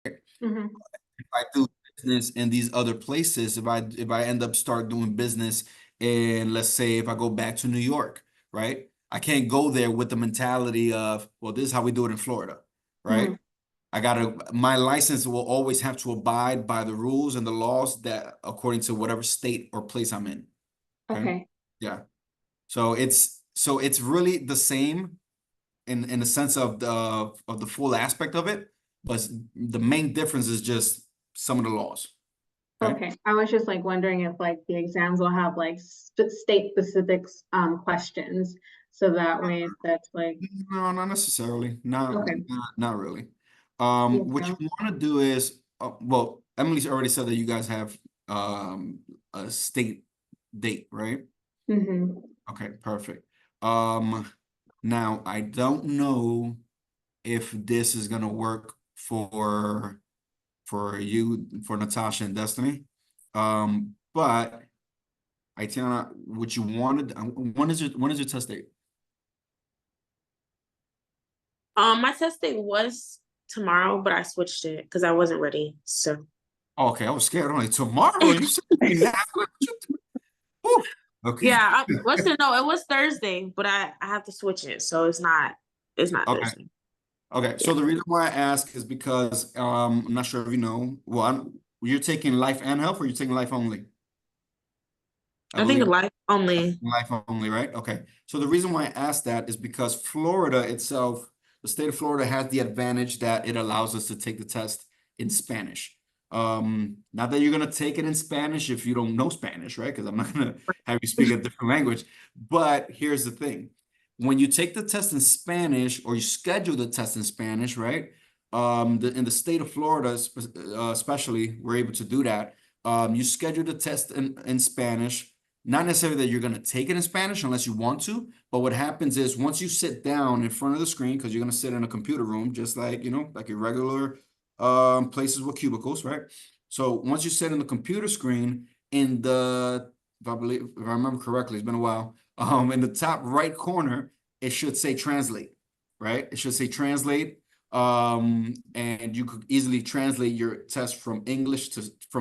Mhm. If I do business in these other places, if I end up start doing business in, let's say, if I go back to New York, right? I can't go there with the mentality of, well, this is how we do it in Florida, right? Mhm. My license will always have to abide by the rules and the laws that according to whatever state or place I'm in. Okay. Okay. Yeah. So it's really the same in the sense of the full aspect of it, but the main difference is just some of the laws. Okay. Okay. I was just like wondering if like the exams will have like state specific questions. So that way if that's like No, not necessarily. Not okay. not, not really. What Yeah. you want to do is, well, Emily's already said that you guys have a state date, right? Hmm. Okay, perfect. Now I don't know if this is gonna work for you, for Natasha and Destiny. But Aitiana, what you wanted, when is your test date? My test date was tomorrow, but I switched it because I wasn't ready. So Oh, okay, I was scared. I'm like, tomorrow? You said me now? Like, what you Whew. Okay. yeah, what's the no? It was Thursday, but I have to switch it, so it's not Okay. Thursday. Okay. Yeah, So the reason why I ask is because I'm not sure if you know. Well, you're taking life and health, or you're taking life only? I I think believe life only. life only, right? Okay. So the reason why I asked that is because Florida itself, the state of Florida has the advantage that it allows us to take the test in Spanish. Not that you're gonna take it in Spanish if you don't know Spanish, right? Because I'm not gonna have you speak a different language. But here's the thing. When you take the test in Spanish or you schedule the test in Spanish, right? In the state of Florida, especially, we're able to do that. You schedule the test in Spanish, not necessarily that you're going to take it in Spanish unless you want to, but what happens is once you sit down in front of the screen, because you're going to sit in a computer room, just like, like your regular places with cubicles, right? So once you sit in the computer screen, if I remember correctly, it's been a while, in the top right corner, it should say translate, right? It should say translate. And you could easily translate your test from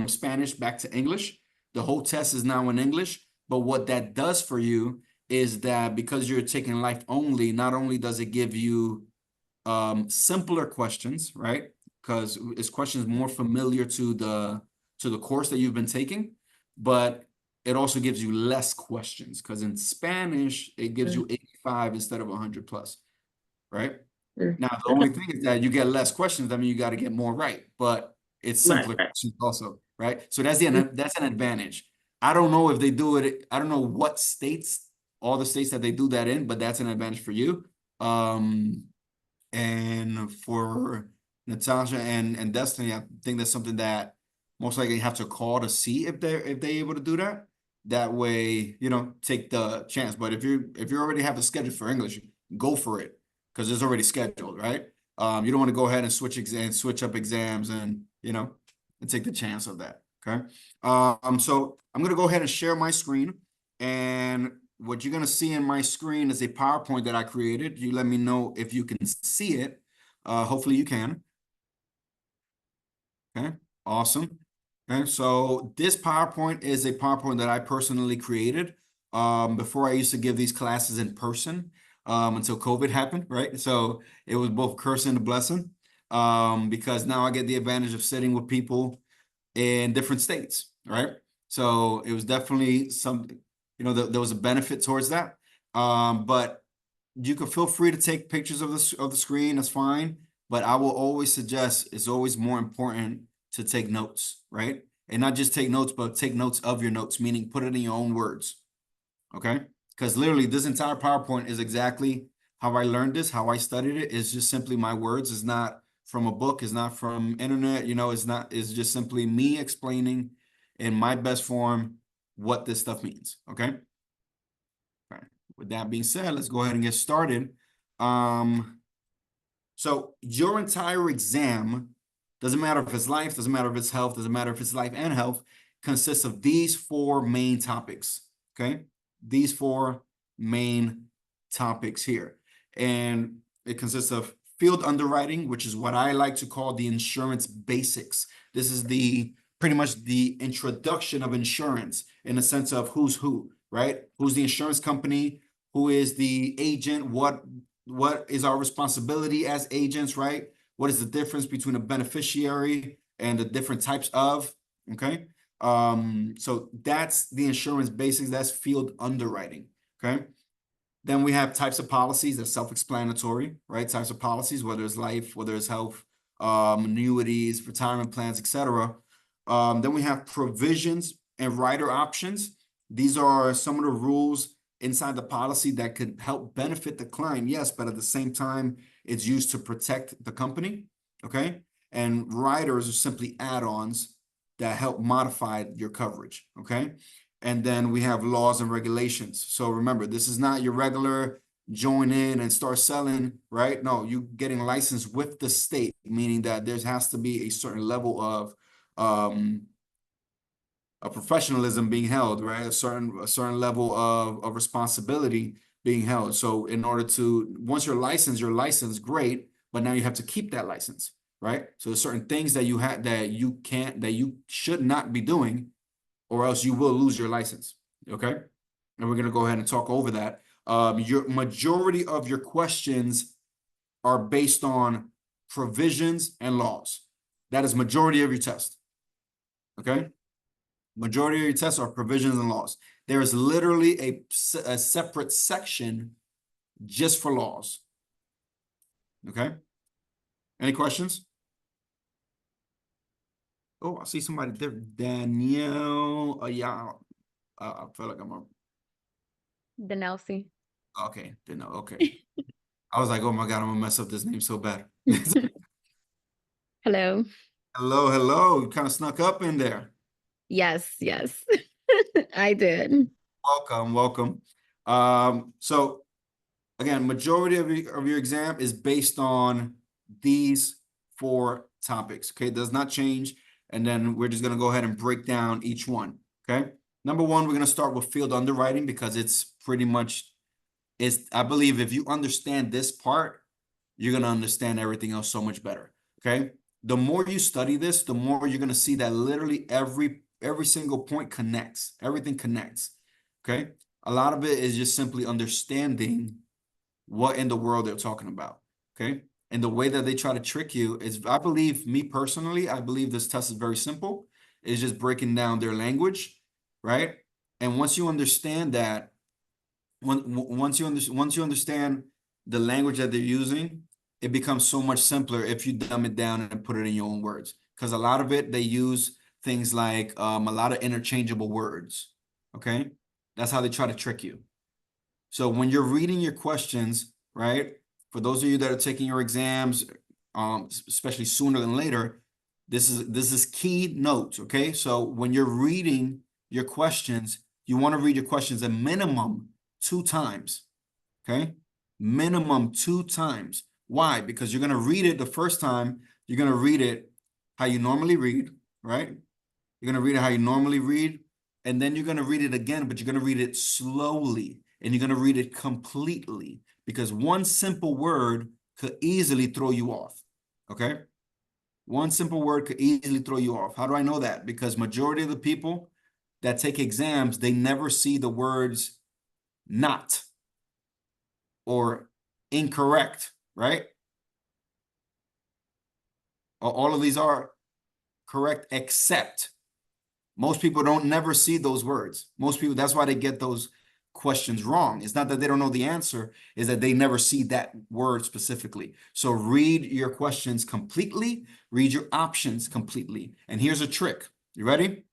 Spanish back to English. The whole test is now in English. But what that does for you is that because you're taking life only, not only does it give you simpler questions, right? Because it's questions more familiar to the course that you've been taking, but it also gives you less questions because in Spanish it gives you 85 instead of 100 plus, right? Mm. Now the Okay. only thing is that you get less questions. I mean, you got to get more right, but it's Right, simpler right. questions also, right? So Mm. that's an advantage. I don't know if they do it. I don't know what states, all the states that they do that in, but that's an advantage for you. Um, and for Natasha and Destiny, I think that's something that most likely you have to call to see if they're able to do that. That way, take the chance. But if you already have a schedule for English, go for it because it's already scheduled, right? You don't want to go ahead and switch up exams and take the chance of that. Okay. So I'm gonna go ahead and share my screen, and what you're gonna see in my screen is a PowerPoint that I created. You let me know if you can see it. Hopefully you can. Okay, awesome. Okay, so this PowerPoint is a PowerPoint that I personally created. Before I used to give these classes in person, until COVID happened, right? So it was both a curse and a blessing, because now I get the advantage of sitting with people in different states, right? So it was definitely something, there was a benefit towards that. But you can feel free to take pictures of the screen, that's fine. But I will always suggest it's always more important to take notes, right? And not just take notes, but take notes of your notes, meaning put it in your own words. Okay? Because literally this entire PowerPoint is exactly how I learned this, how I studied it. It's just simply my words. It's not from a book, it's not from internet, it's just simply me explaining in my best form what this stuff means. Okay. All right. With that being said, let's go ahead and get started. So your entire exam, doesn't matter if it's life, doesn't matter if it's health, doesn't matter if it's life and health, consists of these four main topics. Okay. These four main topics here. And it consists of field underwriting, which is what I like to call the insurance basics. This is pretty much the introduction of insurance in the sense of who's who, right? Who's the insurance company? Who is the agent? What is our responsibility as agents, right? What is the difference between a beneficiary and the different types of, okay? So that's the insurance basics, that's field underwriting, okay? Then we have types of policies, that's self-explanatory, right? Types of policies, whether it's life, whether it's health, annuities, retirement plans, etc. Then we have provisions and rider options. These are some of the rules inside the policy that could help benefit the client, yes, but at the same time, it's used to protect the company, okay? And riders are simply add-ons that help modify your coverage, okay? And then we have laws and regulations. So remember, this is not your regular join in and start selling, right? No, you getting licensed with the state, meaning that there has to be a certain level of a professionalism being held, right? A certain level of responsibility being held. So in order to, once you're licensed, great, but now you have to keep that license, right? So there's certain things that you have that you should not be doing, or else you will lose your license, okay? And we're gonna go ahead and talk over that. Your majority of your questions are based on provisions and laws. That is majority of your test, okay? Majority of your tests are provisions and laws. There is literally a separate section just for laws, okay? Any questions? Oh, I see somebody there. Danielle, yeah, I feel like I'm on. Denelsi. Okay, didn't know. Okay. I was like, oh my God, I'm gonna mess up this name so bad. Hello. Hello, hello. You kind of snuck up in there. Yes, yes. I did. Welcome, welcome. So again, majority of your exam is based on these 4 topics. Okay, it does not change. And then we're just gonna go ahead and break down each one. Okay. Number 1, we're gonna start with field underwriting because it's pretty much I believe if you understand this part, you're going to understand everything else so much better, okay? The more you study this, the more you're going to see that literally every single point connects. Everything connects, okay? A lot of it is just simply understanding what in the world they're talking about, okay? And the way that they try to trick you is, I believe, me personally, I believe this test is very simple. It's just breaking down their language, right? And once you understand that, once you understand the language that they're using, it becomes so much simpler if you dumb it down and put it in your own words. Because a lot of it, they use things like a lot of interchangeable words, okay? That's how they try to trick you. So when you're reading your questions, right? For those of you that are taking your exams, especially sooner than later, this is key notes, okay? So when you're reading your questions, you want to read your questions a minimum 2 times, okay? Minimum 2 times. Why? Because you're going to read it the first time, you're going to read it how you normally read, right? You're going to read it how you normally read, and then you're going to read it again, but you're going to read it slowly, and you're going to read it completely, because one simple word could easily throw you off, okay? One simple word could easily throw you off. How do I know that? Because majority of the people that take exams, they never see the words not or incorrect, right? All of these are correct, except most people don't never see those words. Most people, that's why they get those questions wrong. It's not that they don't know the answer, is that they never see that word specifically. So read your questions completely, read your options completely. And here's a trick. You ready?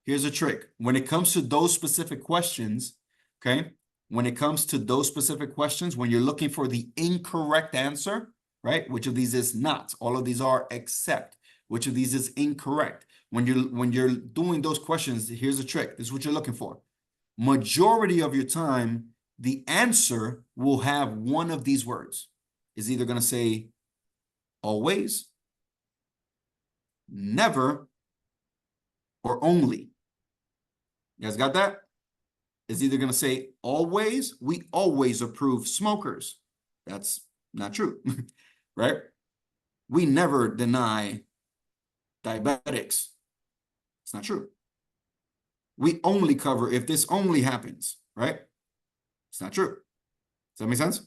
Here's a trick. When it comes to those specific questions, okay? When it comes to those specific questions, when you're looking for the incorrect answer, right? Which of these is not? All of these are except. Which of these is incorrect? When you're doing those questions, here's a trick. This is what you're looking for. Majority of your time, the answer will have one of these words. It's either going to say always, never, or only. You guys got that? It's either going to say always, we always approve smokers. That's not true, right? We never deny diabetics. It's not true. We only cover if this only happens, right? It's not true. Does that make sense?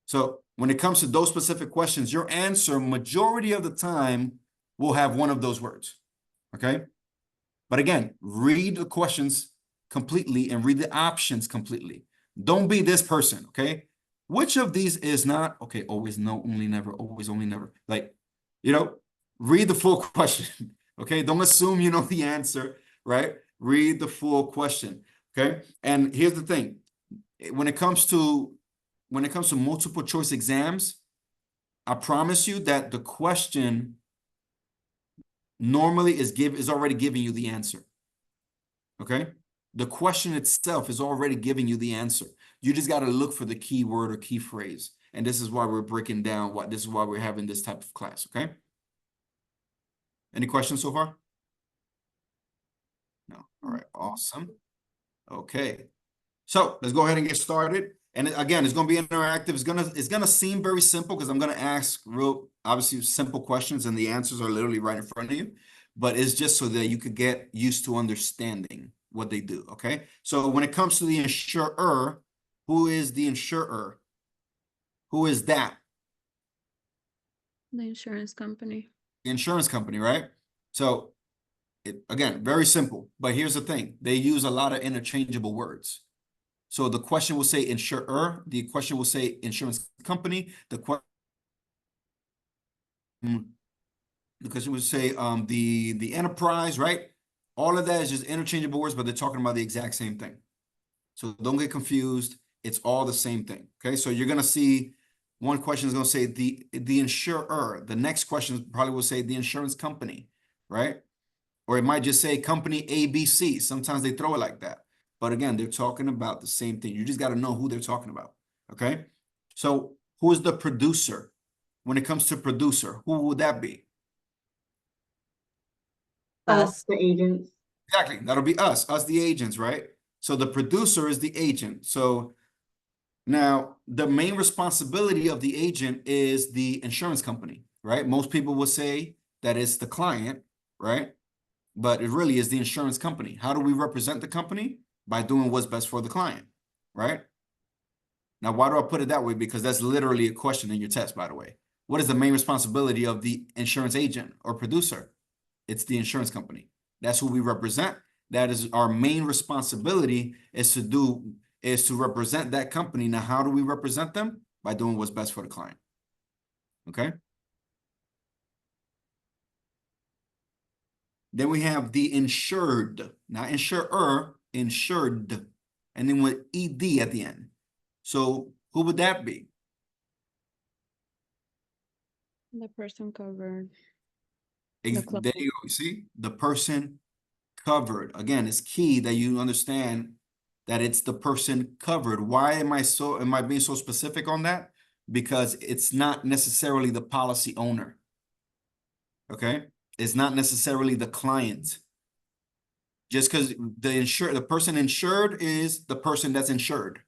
So when it comes to those specific questions, your answer majority of the time will have one of those words, okay? But again, read the questions completely and read the options completely. Don't be this person, okay? Which of these is not, okay, always, no, only, never, always, only, never. Like, read the full question, okay? Don't assume you know the answer, right? Read the full question, okay? And here's the thing. When it comes to multiple choice exams, I promise you that the question normally is already giving you the answer. Okay? The question itself is already giving you the answer. You just got to look for the key word or key phrase. And this is why we're breaking down this is why we're having this type of class, okay? Any questions so far? No. All right, awesome. Okay. So let's go ahead and get started. And again, it's going to be interactive. It's gonna seem very simple because I'm going to ask real, obviously, simple questions, and the answers are literally right in front of you. But it's just so that you could get used to understanding what they do. Okay. So when it comes to the insurer, who is the insurer? Who is that? The insurance company. The insurance company, right? So again, very simple. But here's the thing: they use a lot of interchangeable words. So the question will say insurer, the question will say insurance company, the question will say the enterprise, right? All of that is just interchangeable words, but they're talking about the exact same thing. So don't get confused. It's all the same thing. Okay. So you're gonna see one question is gonna say the insurer. The next question probably will say the insurance company, right? Or it might just say company ABC. Sometimes they throw it like that. But again, they're talking about the same thing. You just got to know who they're talking about, okay? So who is the producer? When it comes to producer, who would that be? Us, the agents. Exactly. That'll be us the agents, right? So the producer is the agent. So now the main responsibility of the agent is the insurance company, right? Most people will say that it's the client, right? But it really is the insurance company. How do we represent the company? By doing what's best for the client, right? Now, why do I put it that way? Because that's literally a question in your test, by the way. What is the main responsibility of the insurance agent or producer? It's the insurance company. That's who we represent. That is our main responsibility is to represent that company. Now, how do we represent them? By doing what's best for the client. Okay? Then we have the insured, not insurer, insured, and then with ED at the end. So who would that be? The person covered. There you go. You see, the person covered. Again, it's key that you understand that it's the person covered. Why am I being so specific on that? Because it's not necessarily the policy owner. Okay? It's not necessarily the client. Just because the person insured is the person that's insured.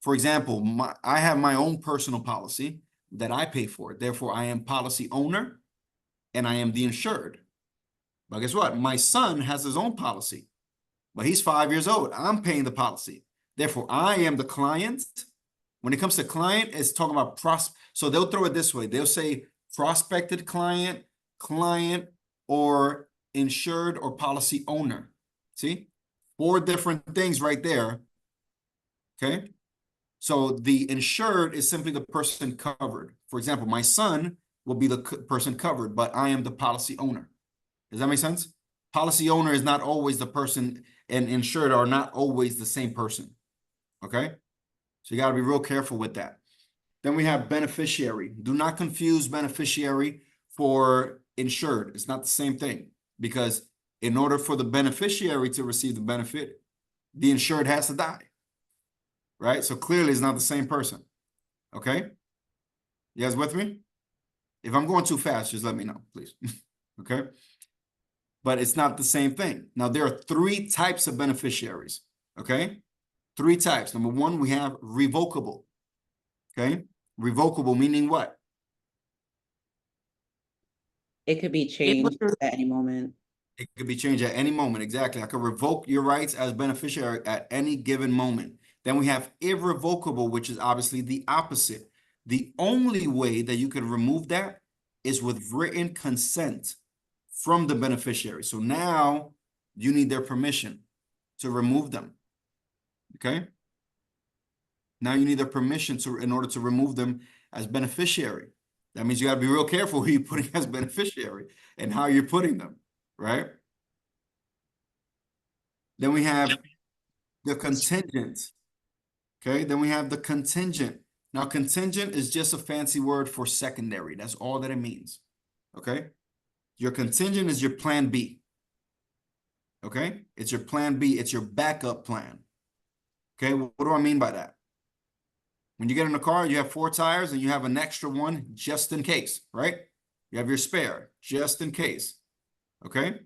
For example, I have my own personal policy that I pay for. Therefore, I am policy owner and I am the insured. But guess what? My son has his own policy, but he's 5 years old. I'm paying the policy. Therefore, I am the client. When it comes to client, it's talking about so they'll throw it this way. They'll say prospected client, or insured or policy owner. See? 4 different things right there. Okay? So the insured is simply the person covered. For example, my son will be the person covered, but I am the policy owner. Does that make sense? Policy owner is not always the person, and insured are not always the same person. Okay? So you got to be real careful with that. Then we have beneficiary. Do not confuse beneficiary for insured. It's not the same thing, because in order for the beneficiary to receive the benefit, the insured has to die. Right? So clearly it's not the same person. Okay? You guys with me? If I'm going too fast, just let me know, please. Okay? But it's not the same thing. Now, there are 3 types of beneficiaries. Okay? 3 types. Number 1, we have revocable. Okay? Revocable meaning what? It could be changed at any moment. It could be changed at any moment. Exactly. I could revoke your rights as beneficiary at any given moment. Then we have irrevocable, which is obviously the opposite. The only way that you can remove that is with written consent from the beneficiary. So now you need their permission to remove them. Okay? Now you need their permission in order to remove them as beneficiary. That means you got to be real careful who you're putting as beneficiary and how you're putting them, right? Then we have the contingent. Okay, then we have the contingent. Now, contingent is just a fancy word for secondary. That's all that it means. Okay, your contingent is your plan B. Okay, it's your plan B. It's your backup plan. Okay, what do I mean by that? When you get in a car, you have 4 tires and you have an extra one just in case, right? You have your spare just in case. Okay.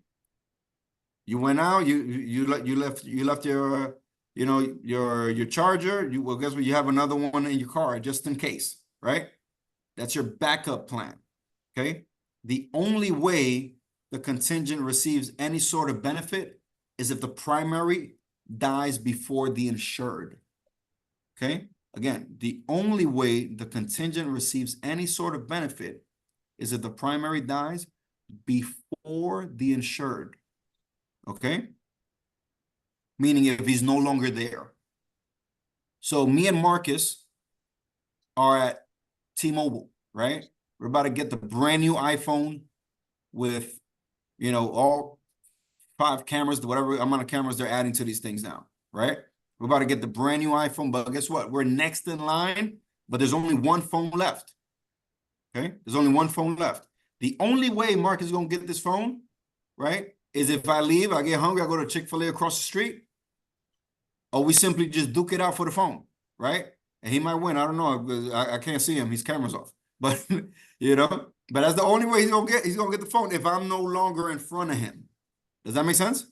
You went out, you left your your charger. Well, guess what? You have another one in your car just in case, right? That's your backup plan. Okay. The only way the contingent receives any sort of benefit is if the primary dies before the insured. Okay. Again, the only way the contingent receives any sort of benefit is if the primary dies before the insured. Okay? Meaning if he's no longer there. So me and Marcus are at T-Mobile, right? We're about to get the brand new iPhone with, all 5 cameras, whatever amount of cameras they're adding to these things now, right? We're about to get the brand new iPhone, but guess what? We're next in line, but there's only one phone left. Okay? There's only one phone left. The only way Marcus is going to get this phone, right, is if I leave, I get hungry, I go to Chick-fil-A across the street, or we simply just duke it out for the phone, right? And he might win. I don't know. I can't see him. His camera's off. But, but that's the only way he's going to get the phone if I'm no longer in front of him. Does that make sense?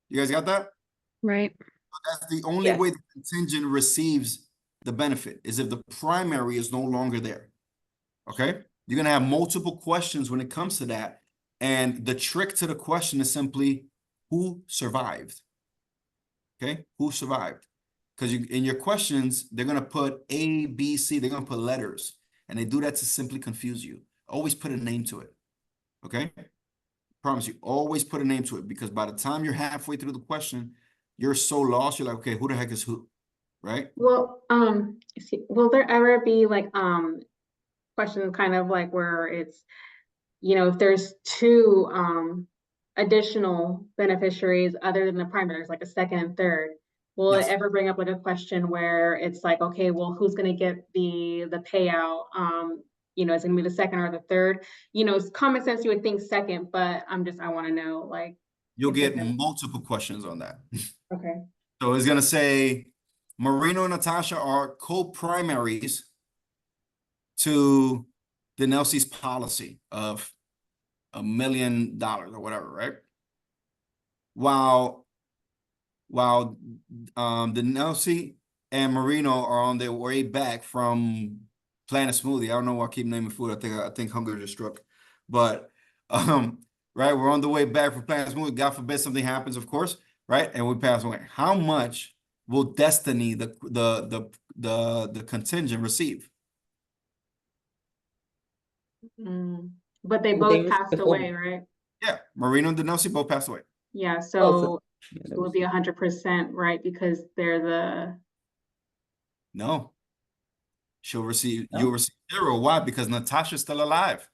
You guys got that? Right. That's the only way the contingent receives the benefit is if the primary is no longer there. Okay? You're going to have multiple questions when it comes to that. And the trick to the question is simply who survived? Okay? Who survived? Because in your questions, they're going to put A, B, C. They're going to put letters. And they do that to simply confuse you. Always put a name to it. Okay? Promise you, always put a name to it, because by the time you're halfway through the question, you're so lost. You're like, okay, who the heck is who? Right? Well, will there ever be like questions kind of like where it's, if there's 2 additional beneficiaries other than the primaries, like a second and third, will it ever bring up like a question where it's like, okay, well, who's going to get the payout? Is it gonna be the second or the third? It's common sense you would think second, but I want to know, like, You'll get multiple questions on that. okay. So it's gonna say Marino and Natasha are co-primaries to the Nelsie's policy of $1 million or whatever, right? While the Nelsie and Marino are on their way back from Planet Smoothie. I don't know why I keep naming food. I think hunger just struck. But right, we're on the way back from Planet Smoothie. God forbid something happens, of course, right? And we pass away. How much will Destiny, the contingent, receive? But they both passed away, right? Yeah, Marino and Denelsi both passed away. Yeah, so it would be 100%, right? Because they're the... No. You'll receive 0. Why? Because Natasha's still alive.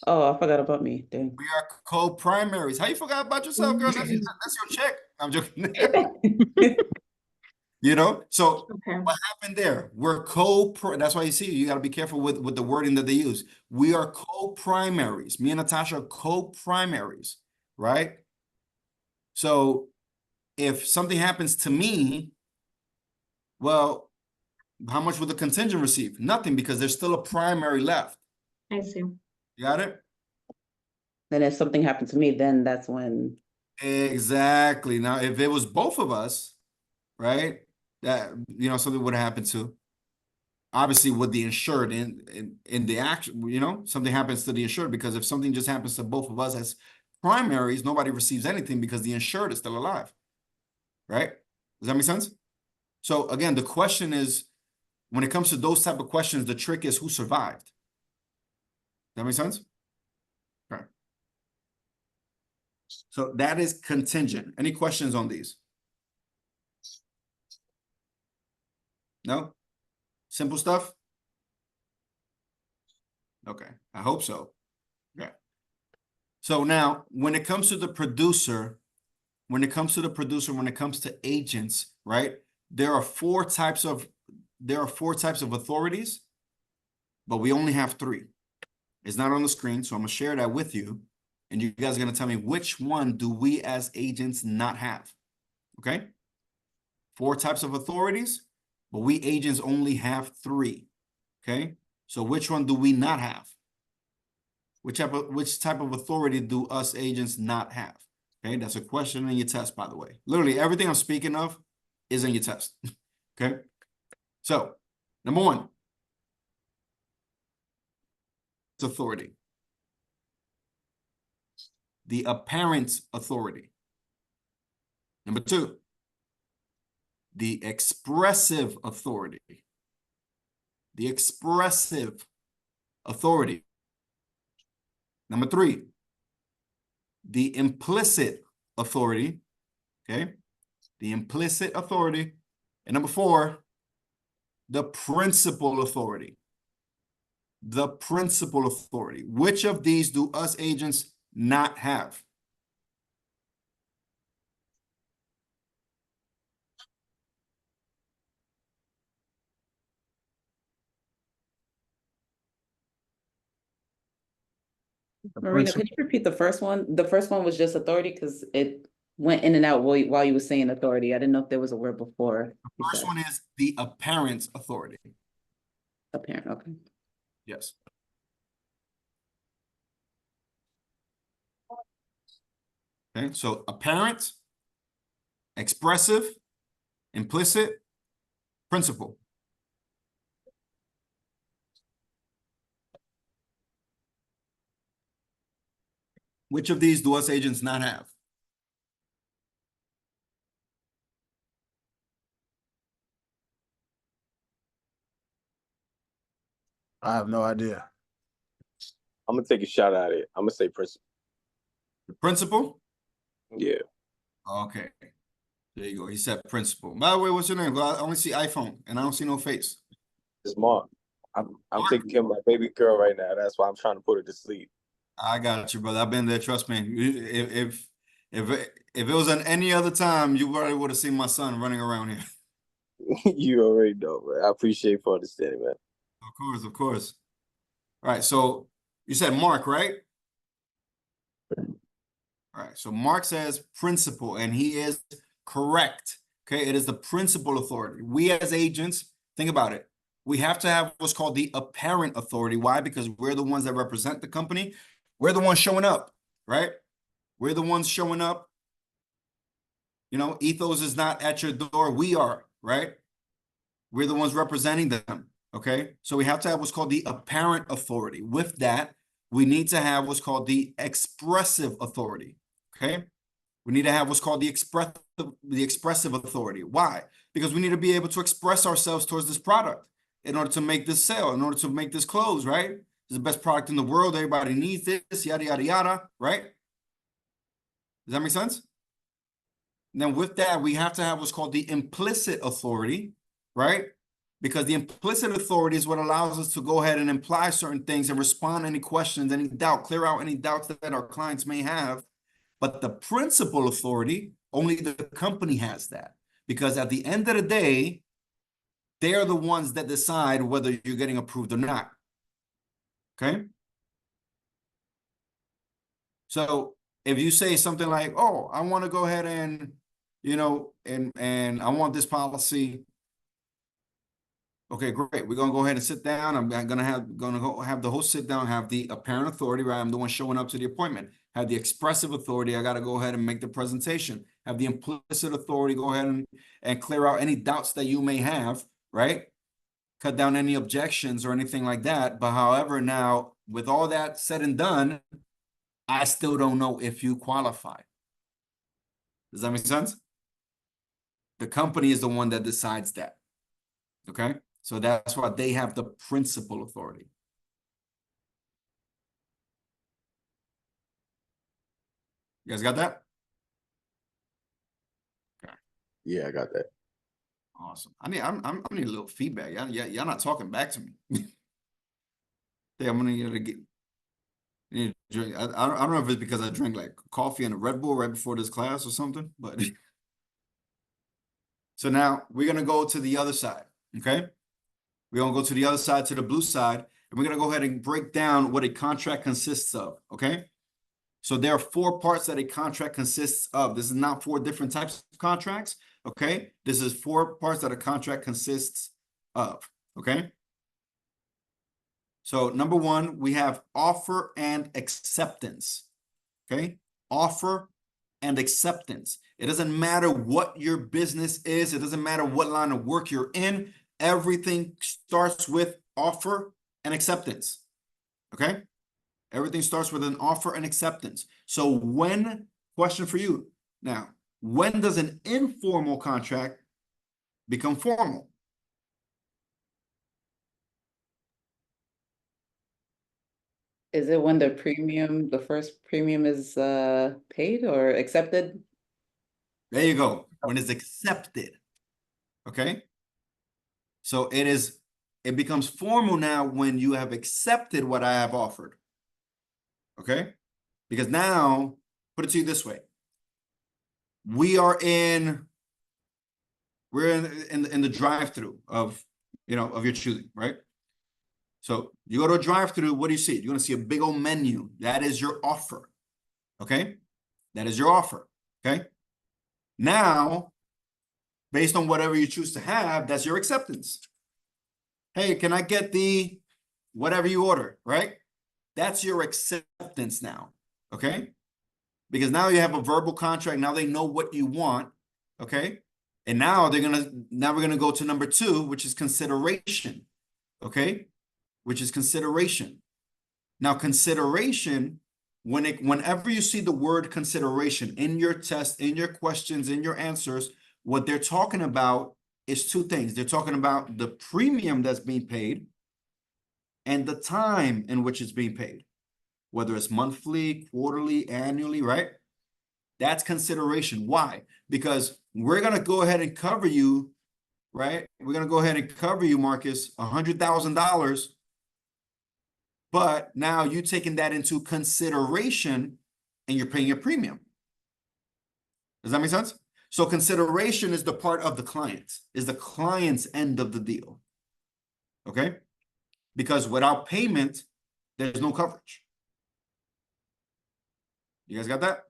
Oh, I forgot about me. Dang. We are co-primaries. How you forgot about yourself, girl? That's your check. I'm joking. So what happened there? We're that's why you got to be careful with the wording that they use. We are co-primaries. Me and Natasha are co-primaries, right? So if something happens to me, well, how much will the contingent receive? Nothing, because there's still a primary left. I see. You got it? Then if something happened to me, then that's when. Exactly. Now, if it was both of us, right, that, something would have happened to. obviously with the insured in the action, you know, something happens to the insured, because if something just happens to both of us as primaries, nobody receives anything because the insured is still alive, right? Does that make sense? So again, the question is, when it comes to those type of questions, the trick is who survived. That make sense? Okay. So that is contingent. Any questions on these? No? Simple stuff? Okay, I hope so. Okay. So now, when it comes to the producer, when it comes to agents, right? There are four types of authorities, but we only have three. It's not on the screen, so I'm gonna share that with you, and you guys are gonna tell me which one do we as agents not have. Okay? Four types of authorities, but we agents only have three. Okay? So which one do we not have? Which type of authority do us agents not have? Okay, that's a question in your test, by the way. Literally everything I'm speaking of is in your test. Okay, so number one, it's authority. The apparent authority. Number two, the expressive authority. The expressive authority. Number three, the implicit authority. Okay, the implicit authority. And number four, the principal authority. The principal authority. Which of these do us agents not have? Marina, could you repeat the first one? The first one was just authority because it went in and out while you were saying authority. I didn't know if there was a word before. The first one is the apparent authority. Apparent, okay. Yes. Okay, so apparent, expressive, implicit, principal. Which of these do us agents not have? I have no idea. I'm gonna take a shot at it. I'm gonna say principal. The principal? Yeah. Okay. There you go. He said principal. By the way, what's your name? I only see iPhone and I don't see no face. It's Mark. I'm taking care of my baby girl right now. That's why I'm trying to put her to sleep. I got you, brother. I've been there. Trust me. If it was on any other time, you probably would have seen my son running around here. You already know, man. I appreciate for understanding, man. Of course, of course. All right. So you said Mark, right? All right. So Mark says principal, and he is correct. Okay. It is the principal authority. We as agents, think about it. We have to have what's called the apparent authority. Why? Because we're the ones that represent the company. We're the ones showing up, right? We're the ones showing up. You know, Ethos is not at your door. We are, right? We're the ones representing them, okay? So we have to have what's called the apparent authority. With that, we need to have what's called the expressive authority, okay? We need to have what's called the expressive authority. Why? Because we need to be able to express ourselves towards this product in order to make this sale, in order to make this close, right? It's the best product in the world. Everybody needs this, yada, yada, yada, right? Does that make sense? And then with that, we have to have what's called the implicit authority, right? Because the implicit authority is what allows us to go ahead and imply certain things and respond to any questions, any doubt, clear out any doubts that our clients may have. But the principal authority, only the company has that. Because at the end of the day, they are the ones that decide whether you're getting approved or not. Okay? So if you say something like, oh, I want to go ahead and, you know, and I want this policy. Okay, great. We're gonna go ahead and sit down. I'm gonna have the host sit down, have the apparent authority, right? I'm the one showing up to the appointment. Have the expressive authority. I gotta go ahead and make the presentation. Have the implicit authority, go ahead and clear out any doubts that you may have, right? cut down any objections or anything like that. But however, now with all that said and done, I still don't know if you qualify. Does that make sense? The company is the one that decides that. Okay? So that's why they have the principal authority. You guys got that? Yeah, I got that. Awesome. I need a little feedback. Y'all not talking back to me. Yeah, I'm gonna need to drink. I don't know if it's because I drank like coffee and a Red Bull right before this class or something, but so now we're gonna go to the other side. Okay, we're gonna go to the other side, to the blue side, and we're gonna go ahead and break down what a contract consists of. Okay, so there are 4 parts that a contract consists of. This is not 4 different types of contracts. Okay, this is 4 parts that a contract consists of. Okay. So number 1, we have offer and acceptance. Okay, offer and acceptance. It doesn't matter what your business is. It doesn't matter what line of work you're in. Everything starts with offer and acceptance. Okay, everything starts with an offer and acceptance. So question for you now, when does an informal contract become formal? Is it when the first premium is paid or accepted? There you go. When it's accepted. Okay. So it becomes formal now when you have accepted what I have offered. Okay. Because now, put it to you this way. We're in the drive-through of your choosing, right? So you go to a drive-through, what do you see? You're gonna see a big old menu. That is your offer. Okay? That is your offer. Okay? Now, based on whatever you choose to have, that's your acceptance. Hey, can I get the whatever you order, right? That's your acceptance now. Okay? Because now you have a verbal contract. Now they know what you want. Okay? And now we're gonna go to number 2, which is consideration. Okay? Which is consideration. Now, consideration, whenever you see the word consideration in your test, in your questions, in your answers, what they're talking about is 2 things. They're talking about the premium that's being paid and the time in which it's being paid, whether it's monthly, quarterly, annually, right? That's consideration. Why? Because we're going to go ahead and cover you, right? We're going to go ahead and cover you, Marcus, $100,000. But now you taking that into consideration and you're paying your premium. Does that make sense? So consideration is the part of the client, is the client's end of the deal. Okay? Because without payment, there's no coverage. You guys got that?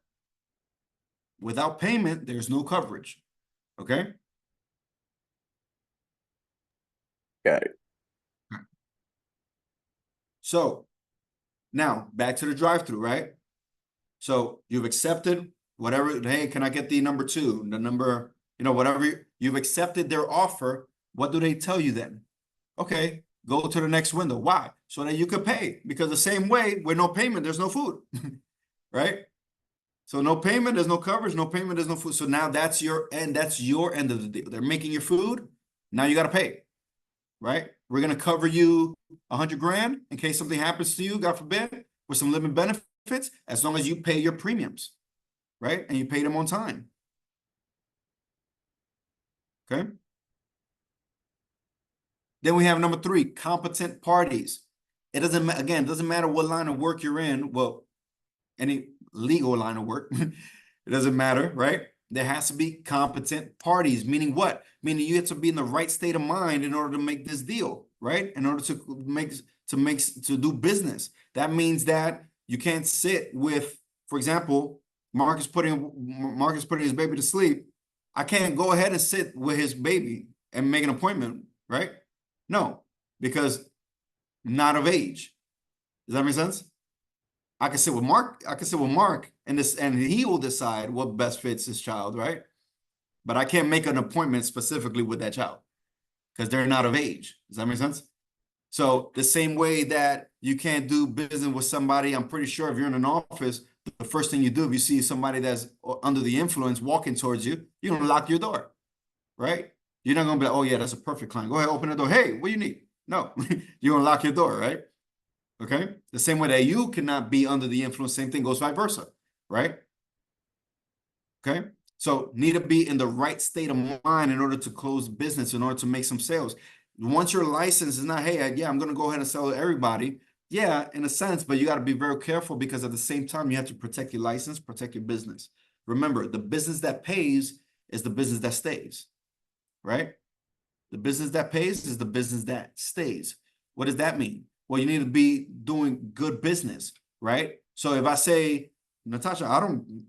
Without payment, there's no coverage. Okay? Got it. So now back to the drive-through, right? So you've accepted whatever. Hey, can I get the number 2, the number, whatever you've accepted their offer. What do they tell you then? Okay, go to the next window. Why? So that you could pay. Because the same way, with no payment, there's no food, right? So no payment, there's no coverage. No payment, there's no food. So now that's your end. That's your end of the deal. They're making your food. Now you got to pay, right? We're going to cover you $100,000 in case something happens to you, God forbid, with some living benefits, as long as you pay your premiums, right? And you pay them on time. Okay. Then we have number 3, competent parties. It doesn't matter what line of work you're in. Well, any legal line of work, it doesn't matter, right? There has to be competent parties, meaning what? Meaning you have to be in the right state of mind in order to make this deal, right? In order to do business. That means that you can't sit with, for example, Marcus putting his baby to sleep. I can't go ahead and sit with his baby and make an appointment, right? No, because I'm not of age. Does that make sense? I can sit with Mark. And he will decide what best fits his child, right? But I can't make an appointment specifically with that child because they're not of age. Does that make sense? So the same way that you can't do business with somebody, I'm pretty sure if you're in an office, the first thing you do if you see somebody that's under the influence walking towards you, you're gonna lock your door, right? You're not gonna be like, oh yeah, that's a perfect client. Go ahead, open the door. Hey, what do you need? No, you're gonna lock your door, right? Okay. The same way that you cannot be under the influence, same thing goes vice versa, right? Okay. So need to be in the right state of mind in order to close business, in order to make some sales. Once your license is not, hey, yeah, I'm going to go ahead and sell to everybody. Yeah, in a sense, but you got to be very careful because at the same time, you have to protect your license, protect your business. Remember, the business that pays is the business that stays, right? The business that pays is the business that stays. What does that mean? Well, you need to be doing good business, right? So if I say, Natasha, I'm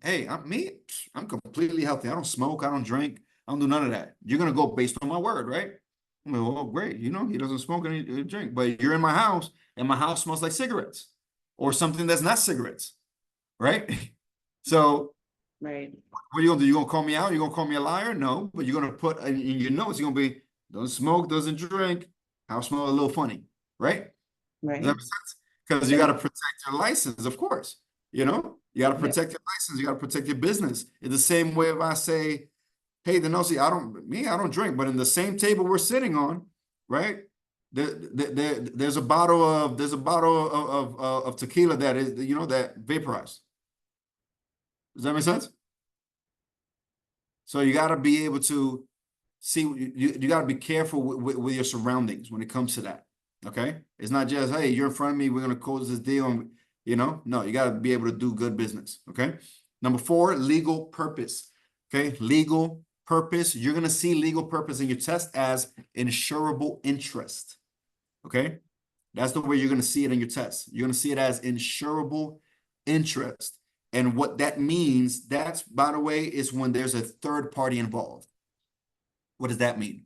completely healthy. I don't smoke, I don't drink, I don't do none of that. You're gonna go based on my word, right? I'm like, well, great, he doesn't smoke and he drink, but you're in my house and my house smells like cigarettes or something that's not cigarettes, right? So Right. what are you gonna do? You gonna call me out? You gonna call me a liar? No, but you're gonna put in your notes, you're gonna be, doesn't smoke, doesn't drink, house smell a little funny, right? Does that Right. make sense? Because you got to protect your license, of course. You got to Yep. protect your license. You got to protect your business. In the same way, if I say, "Hey, Denosi, I don't drink," but in the same table we're sitting on, right? There's a bottle of tequila that is that vaporized. Does that make sense? So you got to be able to see. You got to be careful with your surroundings when it comes to that. Okay, it's not just, hey, you're in front of me, we're gonna close this deal, and no, you gotta be able to do good business. Okay. Number 4, legal purpose. Okay, legal purpose. You're gonna see legal purpose in your test as insurable interest. Okay, that's the way you're gonna see it in your test. You're gonna see it as insurable interest. And what that means, that's, by the way, is when there's a third party involved. What does that mean?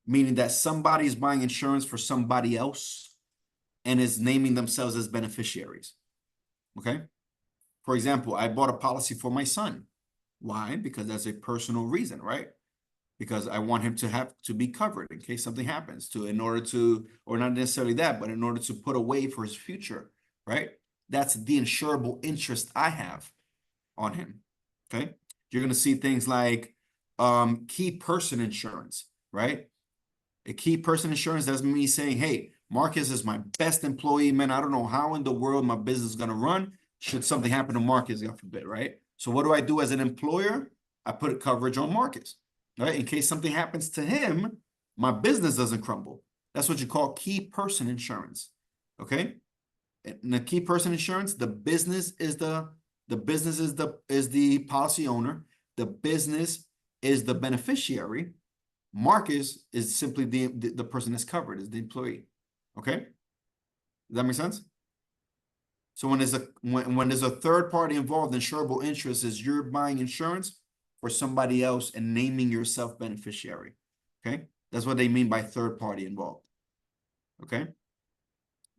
Meaning that somebody is buying insurance for somebody else and is naming themselves as beneficiaries. Okay. For example, I bought a policy for my son. Why? Because that's a personal reason, right? Because I want him to have to be covered in case something happens or not necessarily that, but in order to put away for his future, right? That's the insurable interest I have on him. Okay. You're going to see things like key person insurance, right? A key person insurance, that's me saying, hey, Marcus is my best employee, man. I don't know how in the world my business is going to run should something happen to Marcus, God forbid, right? So what do I do as an employer? I put coverage on Marcus, right? In case something happens to him, my business doesn't crumble. That's what you call key person insurance, okay? And the key person insurance, the business is the policy owner. The business is the beneficiary. Marcus is simply the person that's covered, is the employee. Okay, does that make sense? So when there's a third party involved, insurable interest is you're buying insurance for somebody else and naming yourself beneficiary. Okay, that's what they mean by third party involved. Okay,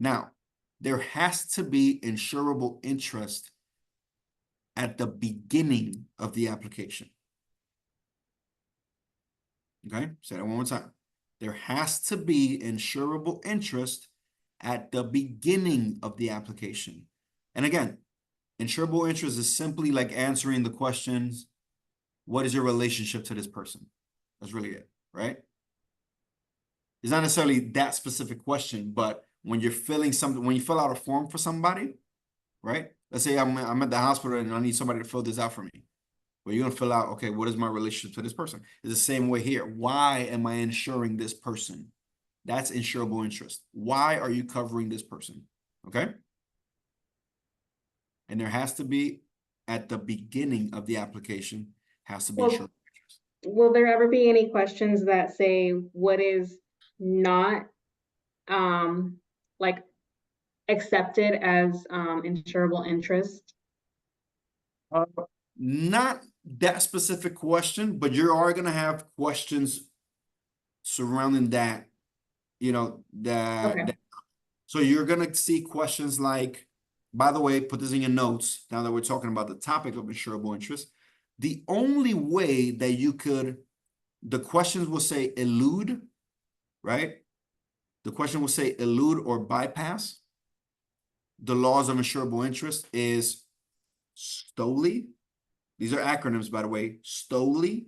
now there has to be insurable interest at the beginning of the application. Okay, say that one more time. There has to be insurable interest at the beginning of the application. And again, insurable interest is simply like answering the questions, what is your relationship to this person? That's really it, right? It's not necessarily that specific question, but when you're filling something, when you fill out a form for somebody, right? Let's say I'm at the hospital and I need somebody to fill this out for me. Well, you're going to fill out, okay, what is my relationship to this person? It's the same way here. Why am I insuring this person? That's insurable interest. Why are you covering this person? Okay. And there has to be, at the beginning of the application, has to be Well, insurable interest. Will there ever be any questions that say what is not like accepted as insurable interest? Not that specific question, but you are going to have questions surrounding that, Okay. so you're going to see questions like, by the way, put this in your notes now that we're talking about the topic of insurable interest. The only way that the questions will say elude right? The question will say elude or bypass the laws of insurable interest is STOLI. These are acronyms, by the way. STOLI,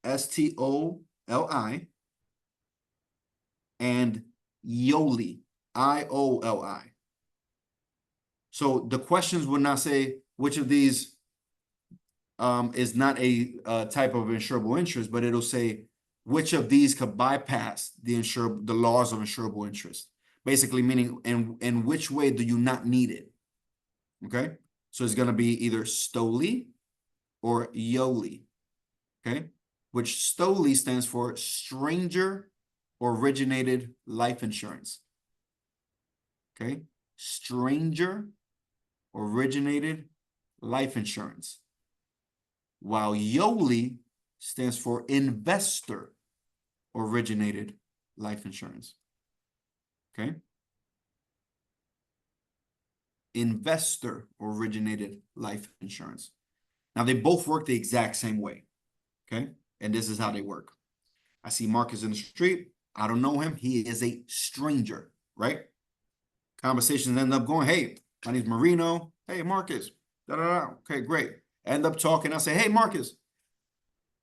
STOLI, and YOLI, IOLI. So the questions would not say which of these is not a type of insurable interest, but it'll say which of these could bypass the laws of insurable interest. Basically meaning in which way do you not need it? Okay, so it's gonna be either STOLI or YOLI. Okay, which STOLI stands for stranger originated life insurance. Okay, stranger originated life insurance. While YOLI stands for investor originated life insurance. Okay. Investor originated life insurance. Now they both work the exact same way. Okay. And this is how they work. I see Marcus in the street. I don't know him. He is a stranger, right? Conversations end up going, hey, my name's Marino. Hey, Marcus. Da, da, da. Okay, great. End up talking. I say, hey, Marcus,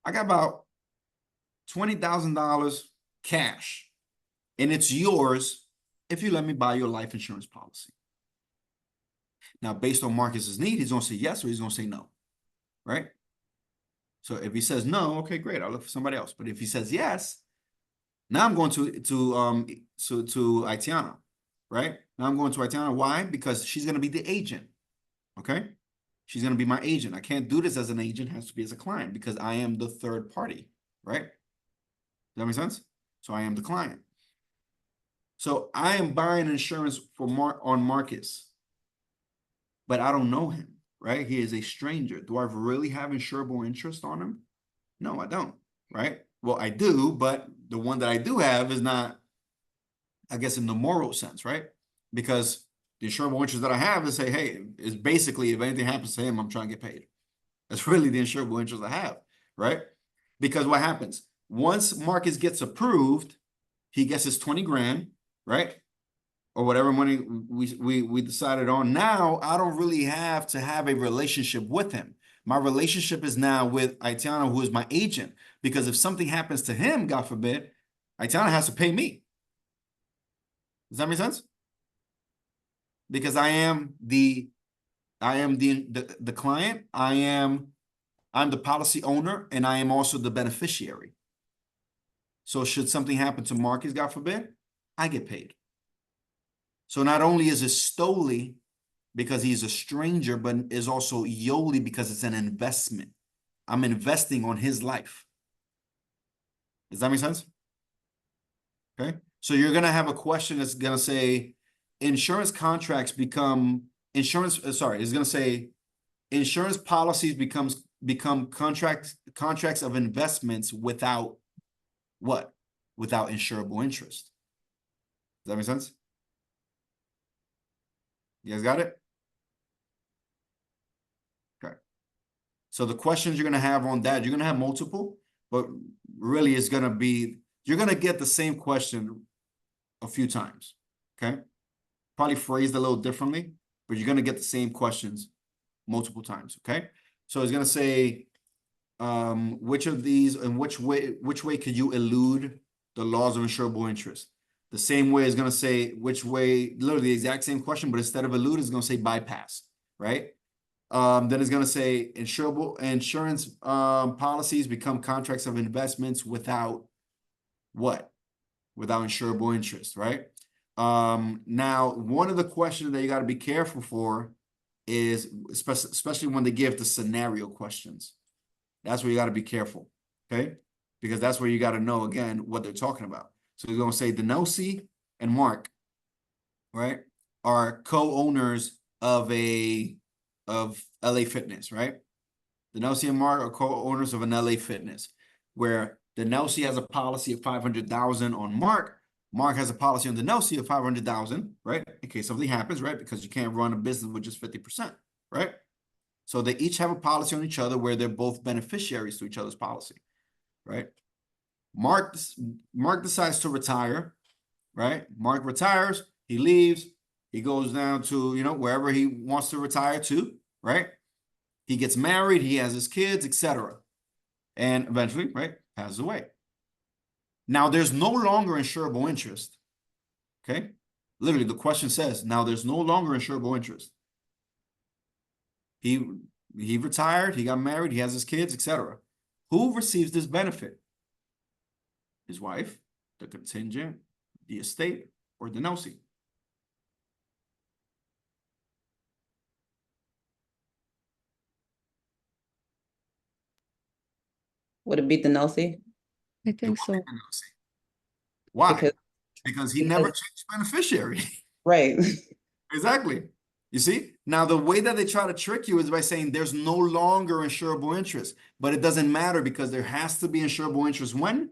I got about $20,000 cash, and it's yours if you let me buy your life insurance policy. Now, based on Marcus's need, he's going to say yes or he's going to say no, right? So if he says no, okay, great, I'll look for somebody else. But if he says yes, now I'm going to Aitiana, right? Now I'm going to Aitiana. Why? Because she's going to be the agent, okay? She's going to be my agent. I can't do this as an agent. It has to be as a client because I am the third party, right? Does that make sense? So I am the client. So I am buying insurance for on Marcus, but I don't know him, right? He is a stranger. Do I really have insurable interest on him? No, I don't, right? Well, I do, but the one that I do have is not, I guess, in the moral sense, right? Because the insurable interest that I have is say, hey, is basically if anything happens to him, I'm trying to get paid. That's really the insurable interest I have, right? Because what happens? Once Marcus gets approved, he gets his 20 grand, right? Or whatever money we decided on. Now, I don't really have to have a relationship with him. My relationship is now with Aitiana, who is my agent. Because if something happens to him, God forbid, Aitiana has to pay me. Does that make sense? Because I'm the client, I'm the policy owner, and I am also the beneficiary. So should something happen to Marcus, God forbid, I get paid. So not only is it STOLI because he's a stranger, but is also YOLI because it's an investment. I'm investing on his life. Does that make sense? Okay. So you're going to have a question that's going to say insurance contracts become insurance. Sorry, it's going to say insurance policies become contracts of investments without what? Without insurable interest. Does that make sense? You guys got it? Okay. So the questions you're going to have on that, you're going to have multiple, but really it's going to be, you're going to get the same question a few times. Okay. Probably phrased a little differently, but you're going to get the same questions multiple times. Okay. So it's going to say, which of these and which way could you elude the laws of insurable interest? The same way is going to say which way, literally the exact same question, but instead of elude, it's going to say bypass, right? Then it's going to say insurance policies become contracts of investments without what? Without insurable interest, right? Now, one of the questions that you got to be careful for is, especially when they give the scenario questions. That's where you got to be careful, okay? Because that's where you got to know, again, what they're talking about. So you're going to say Denosi and Mark, right, are co-owners of LA Fitness, right? Denosi and Mark are co-owners of an LA Fitness, where Denosi has a policy of $500,000 on Mark. Mark has a policy on Denosi of $500,000, right? In case something happens, right? Because you can't run a business with just 50%, right? So they each have a policy on each other where they're both beneficiaries to each other's policy, right? Mark decides to retire right? Mark retires, he leaves, he goes down to, you know, wherever he wants to retire to, right? He gets married, he has his kids, etc. And eventually, right, passes away. Now there's no longer insurable interest. Okay? Literally, the question says, now there's no longer insurable interest. He retired, he got married, he has his kids, etc. Who receives this benefit? His wife, the contingent, the estate, or the NOC? Would it be the Nelsie? I think so. Why? Because Because he never changed beneficiary. right. Exactly. You see? Now, the way that they try to trick you is by saying there's no longer insurable interest, but it doesn't matter because there has to be insurable interest when?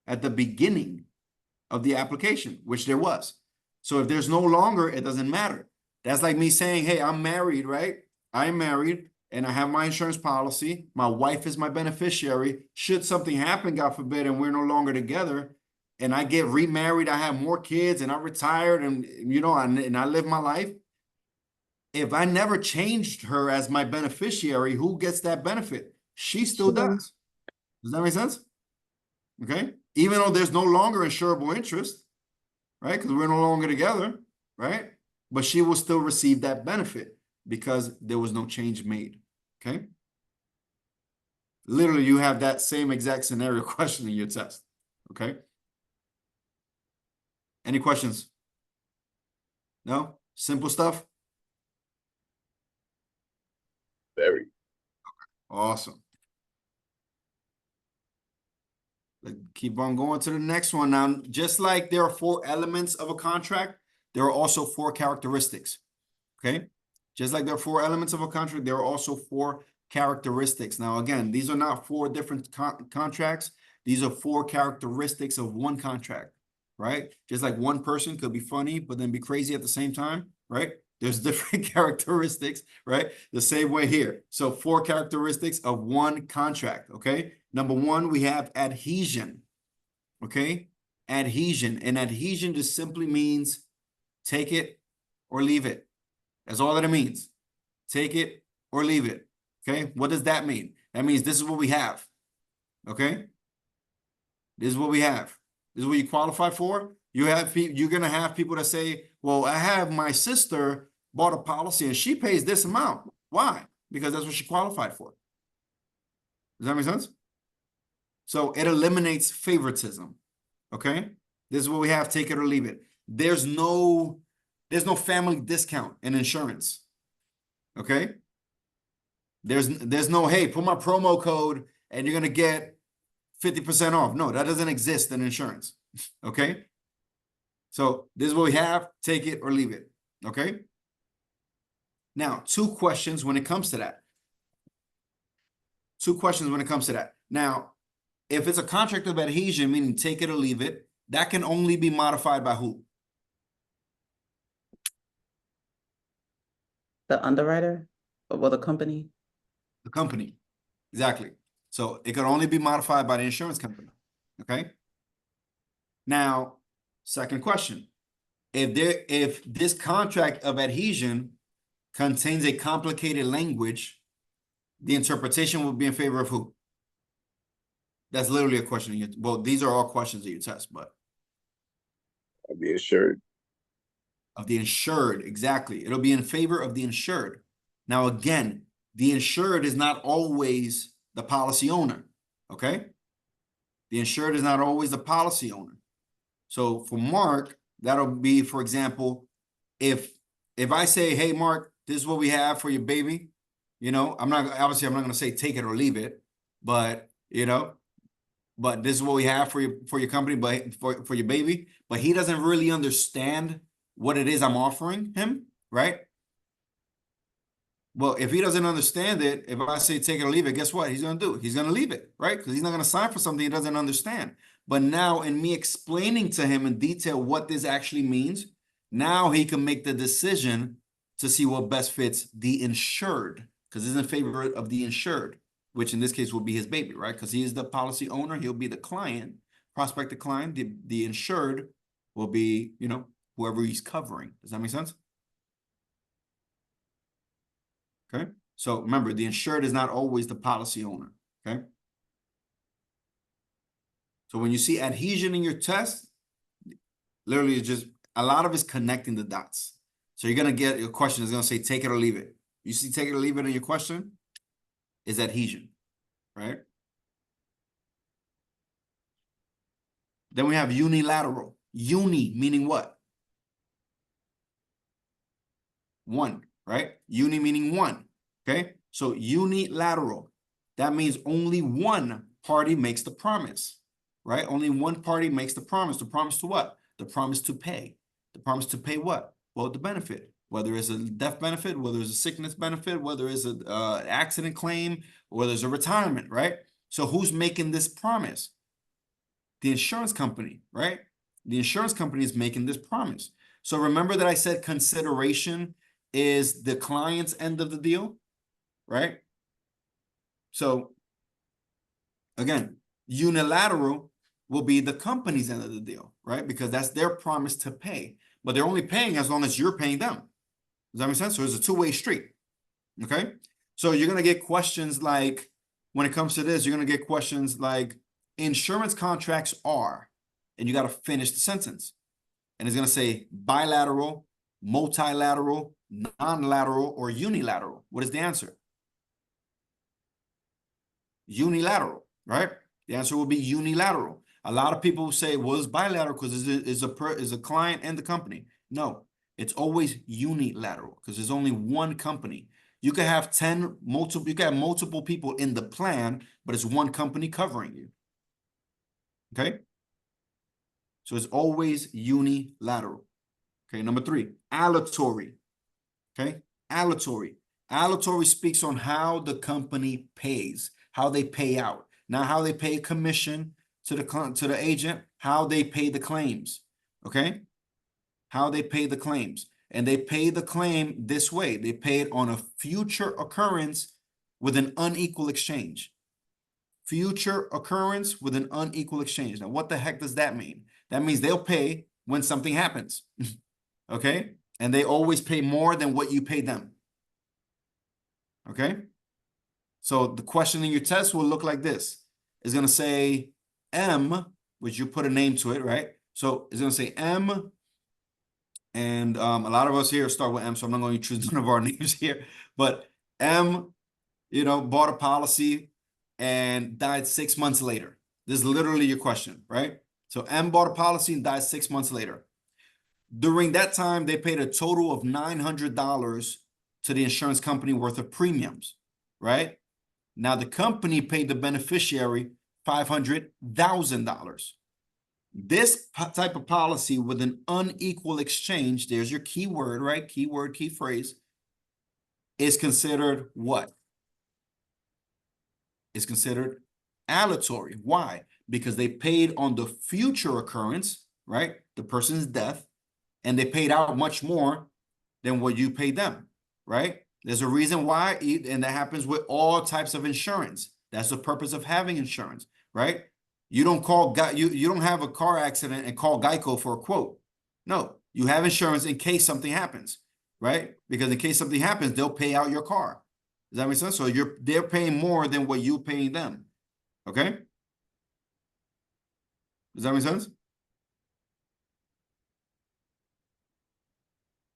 At the beginning of the application, which there was. So if there's no longer, it doesn't matter. That's like me saying, hey, I'm married, right? I'm married and I have my insurance policy. My wife is my beneficiary. Should something happen, God forbid, and we're no longer together, and I get remarried, I have more kids, and I retired, and you know, and I live my life. If I never changed her as my beneficiary, who gets that benefit? She still does. Does that make sense? Okay. Even though there's no longer insurable interest, right? Because we're no longer together, right? But she will still receive that benefit because there was no change made. Okay. Literally, you have that same exact scenario question in your test. Okay. Any questions? No? Simple stuff? Very. Awesome. Let's keep on going to the next one. Now, just like there are 4 elements of a contract, there are also 4 characteristics. Okay? Just like there are 4 elements of a contract, there are also 4 characteristics. Now, again, these are not 4 different contracts. These are 4 characteristics of one contract, right? Just like one person could be funny, but then be crazy at the same time, right? There's different characteristics, right? The same way here. So 4 characteristics of one contract, okay? Number 1, we have adhesion, okay? Adhesion. And adhesion just simply means take it or leave it. That's all that it means. Take it or leave it, okay? What does that mean? That means this is what we have, okay? This is what we have. This is what you qualify for. You're going to have people that say, well, I have my sister bought a policy and she pays this amount. Why? Because that's what she qualified for. Does that make sense? So it eliminates favoritism. Okay. This is what we have. Take it or leave it. There's no family discount in insurance. Okay. There's no, hey, put my promo code and you're going to get 50% off. No, that doesn't exist in insurance. Okay. So this is what we have. Take it or leave it. Okay. Now, 2 questions when it comes to that. 2 questions when it comes to that. Now, if it's a contract of adhesion, meaning take it or leave it, that can only be modified by who? The underwriter or the company? The company. Exactly. So it can only be modified by the insurance company. Okay. Now, second question. If this contract of adhesion contains a complicated language, the interpretation will be in favor of who? That's literally a question. Well, these are all questions of your test, but I'll be assured. of the insured, exactly. It'll be in favor of the insured. Now, again, the insured is not always the policy owner, okay? The insured is not always the policy owner. So for Mark, that'll be, for example, if I say, hey, Mark, this is what we have for your baby, you know, I'm not going to say take it or leave it, but, you know, but this is what we have for your company, but for your baby, but he doesn't really understand what it is I'm offering him, right? Well, if he doesn't understand it, if I say take it or leave it, guess what he's going to do? He's going to leave it, right? Because he's not going to sign for something he doesn't understand. But now in me explaining to him in detail what this actually means, now he can make the decision to see what best fits the insured, because he's in favor of the insured, which in this case will be his baby, right? Because he is the policy owner. He'll be the client, prospective client, the insured will be, you know, whoever he's covering. Does that make sense? Okay. So remember, the insured is not always the policy owner. Okay. So when you see adhesion in your test, literally it's just a lot of it's connecting the dots. So you're gonna get your question is gonna say take it or leave it. You see take it or leave it in your question is adhesion, right? Then we have unilateral. Uni meaning what? One, right? Uni meaning one. Okay. So unilateral. That means only one party makes the promise, right? Only one party makes the promise. The promise to what? The promise to pay. The promise to pay what? Well, the benefit, whether it's a death benefit, whether it's a sickness benefit, whether it's an accident claim, whether it's a retirement, right? So who's making this promise? The insurance company, right? The insurance company is making this promise. So remember that I said consideration is the client's end of the deal, right? So again, unilateral will be the company's end of the deal, right? Because that's their promise to pay, but they're only paying as long as you're paying them. Does that make sense? So it's a two-way street, okay? So you're gonna get questions like, when it comes to this, you're gonna get questions like, insurance contracts are, and you gotta finish the sentence. And it's gonna say bilateral, multilateral, non-lateral, or unilateral. What is the answer? Unilateral, right? The answer will be unilateral. A lot of people say, well, it's bilateral because it's a client and the company. No, it's always unilateral because there's only one company. You could have you could have multiple people in the plan, but it's one company covering you. Okay? So it's always unilateral. Okay, number 3, aleatory. Okay, aleatory. Aleatory speaks on how the company pays, how they pay out, not how they pay commission to the agent, how they pay the claims. Okay, how they pay the claims, and they pay the claim this way. They pay it on a future occurrence with an unequal exchange. Future occurrence with an unequal exchange. Now, what the heck does that mean? That means they'll pay when something happens. Okay, and they always pay more than what you pay them. Okay, so the question in your test will look like this. It's going to say M, which you put a name to it, right? So it's going to say M, and a lot of us here start with M, so I'm not going to choose none of our names here, but M, you know, bought a policy and died 6 months later. This is literally your question, right? So M bought a policy and died 6 months later. During that time, they paid a total of $900 to the insurance company worth of premiums, right? Now the company paid the beneficiary $500,000. This type of policy with an unequal exchange, there's your key word, right? Keyword, key phrase, is considered what? Is considered aleatory. Why? Because they paid on the future occurrence, right? The person's death, and they paid out much more than what you paid them, right? There's a reason why, and that happens with all types of insurance. That's the purpose of having insurance, right? You don't call you don't have a car accident and call Geico for a quote. No, you have insurance in case something happens, right? Because in case something happens, they'll pay out your car. Does that make sense? So they're paying more than what you're paying them. Okay? Does that make sense?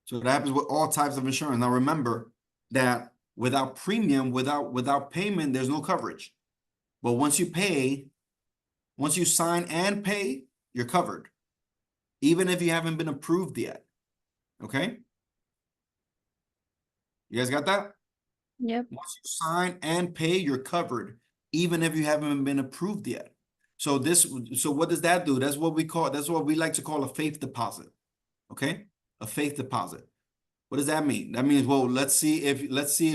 So that happens with all types of insurance. Now remember that without premium, without payment, there's no coverage. But once you pay, once you sign and pay, you're covered. Even if you haven't been approved yet. Okay? You guys got that? Yep. Once you sign and pay, you're covered, even if you haven't been approved yet. So what does that do? That's what we like to call a faith deposit. Okay? A faith deposit. What does that mean? That means, well, let's see if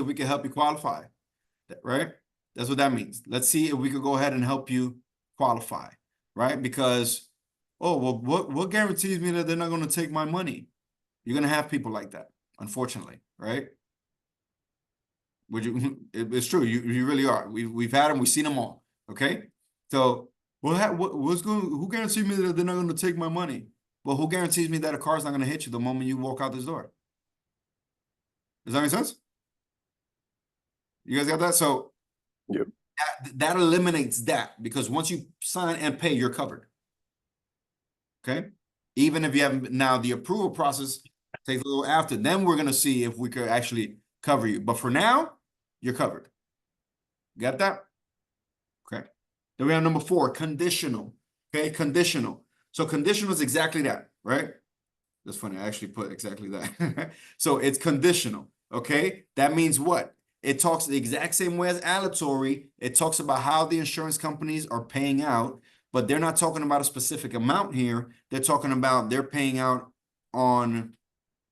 we can help you qualify. Right? That's what that means. Let's see if we could go ahead and help you qualify, right? Because, oh, well, what guarantees me that they're not going to take my money? You're going to have people like that, unfortunately, right? It's true. You really are. We've had them. We've seen them all. Okay. So who guarantees me that they're not going to take my money? Well, who guarantees me that a car's not gonna hit you the moment you walk out this door? Does that make sense? You guys got that? So Yep. that eliminates that, because once you sign and pay, you're covered. Okay? Even if you haven't, now the approval process takes a little after, then we're gonna see if we could actually cover you. But for now, you're covered. Got that? Okay. Then we have number 4, conditional. Okay, conditional. So conditional is exactly that, right? That's funny. I actually put exactly that. So it's conditional. Okay. That means what? It talks the exact same way as aleatory. It talks about how the insurance companies are paying out, but they're not talking about a specific amount here. They're talking about they're paying on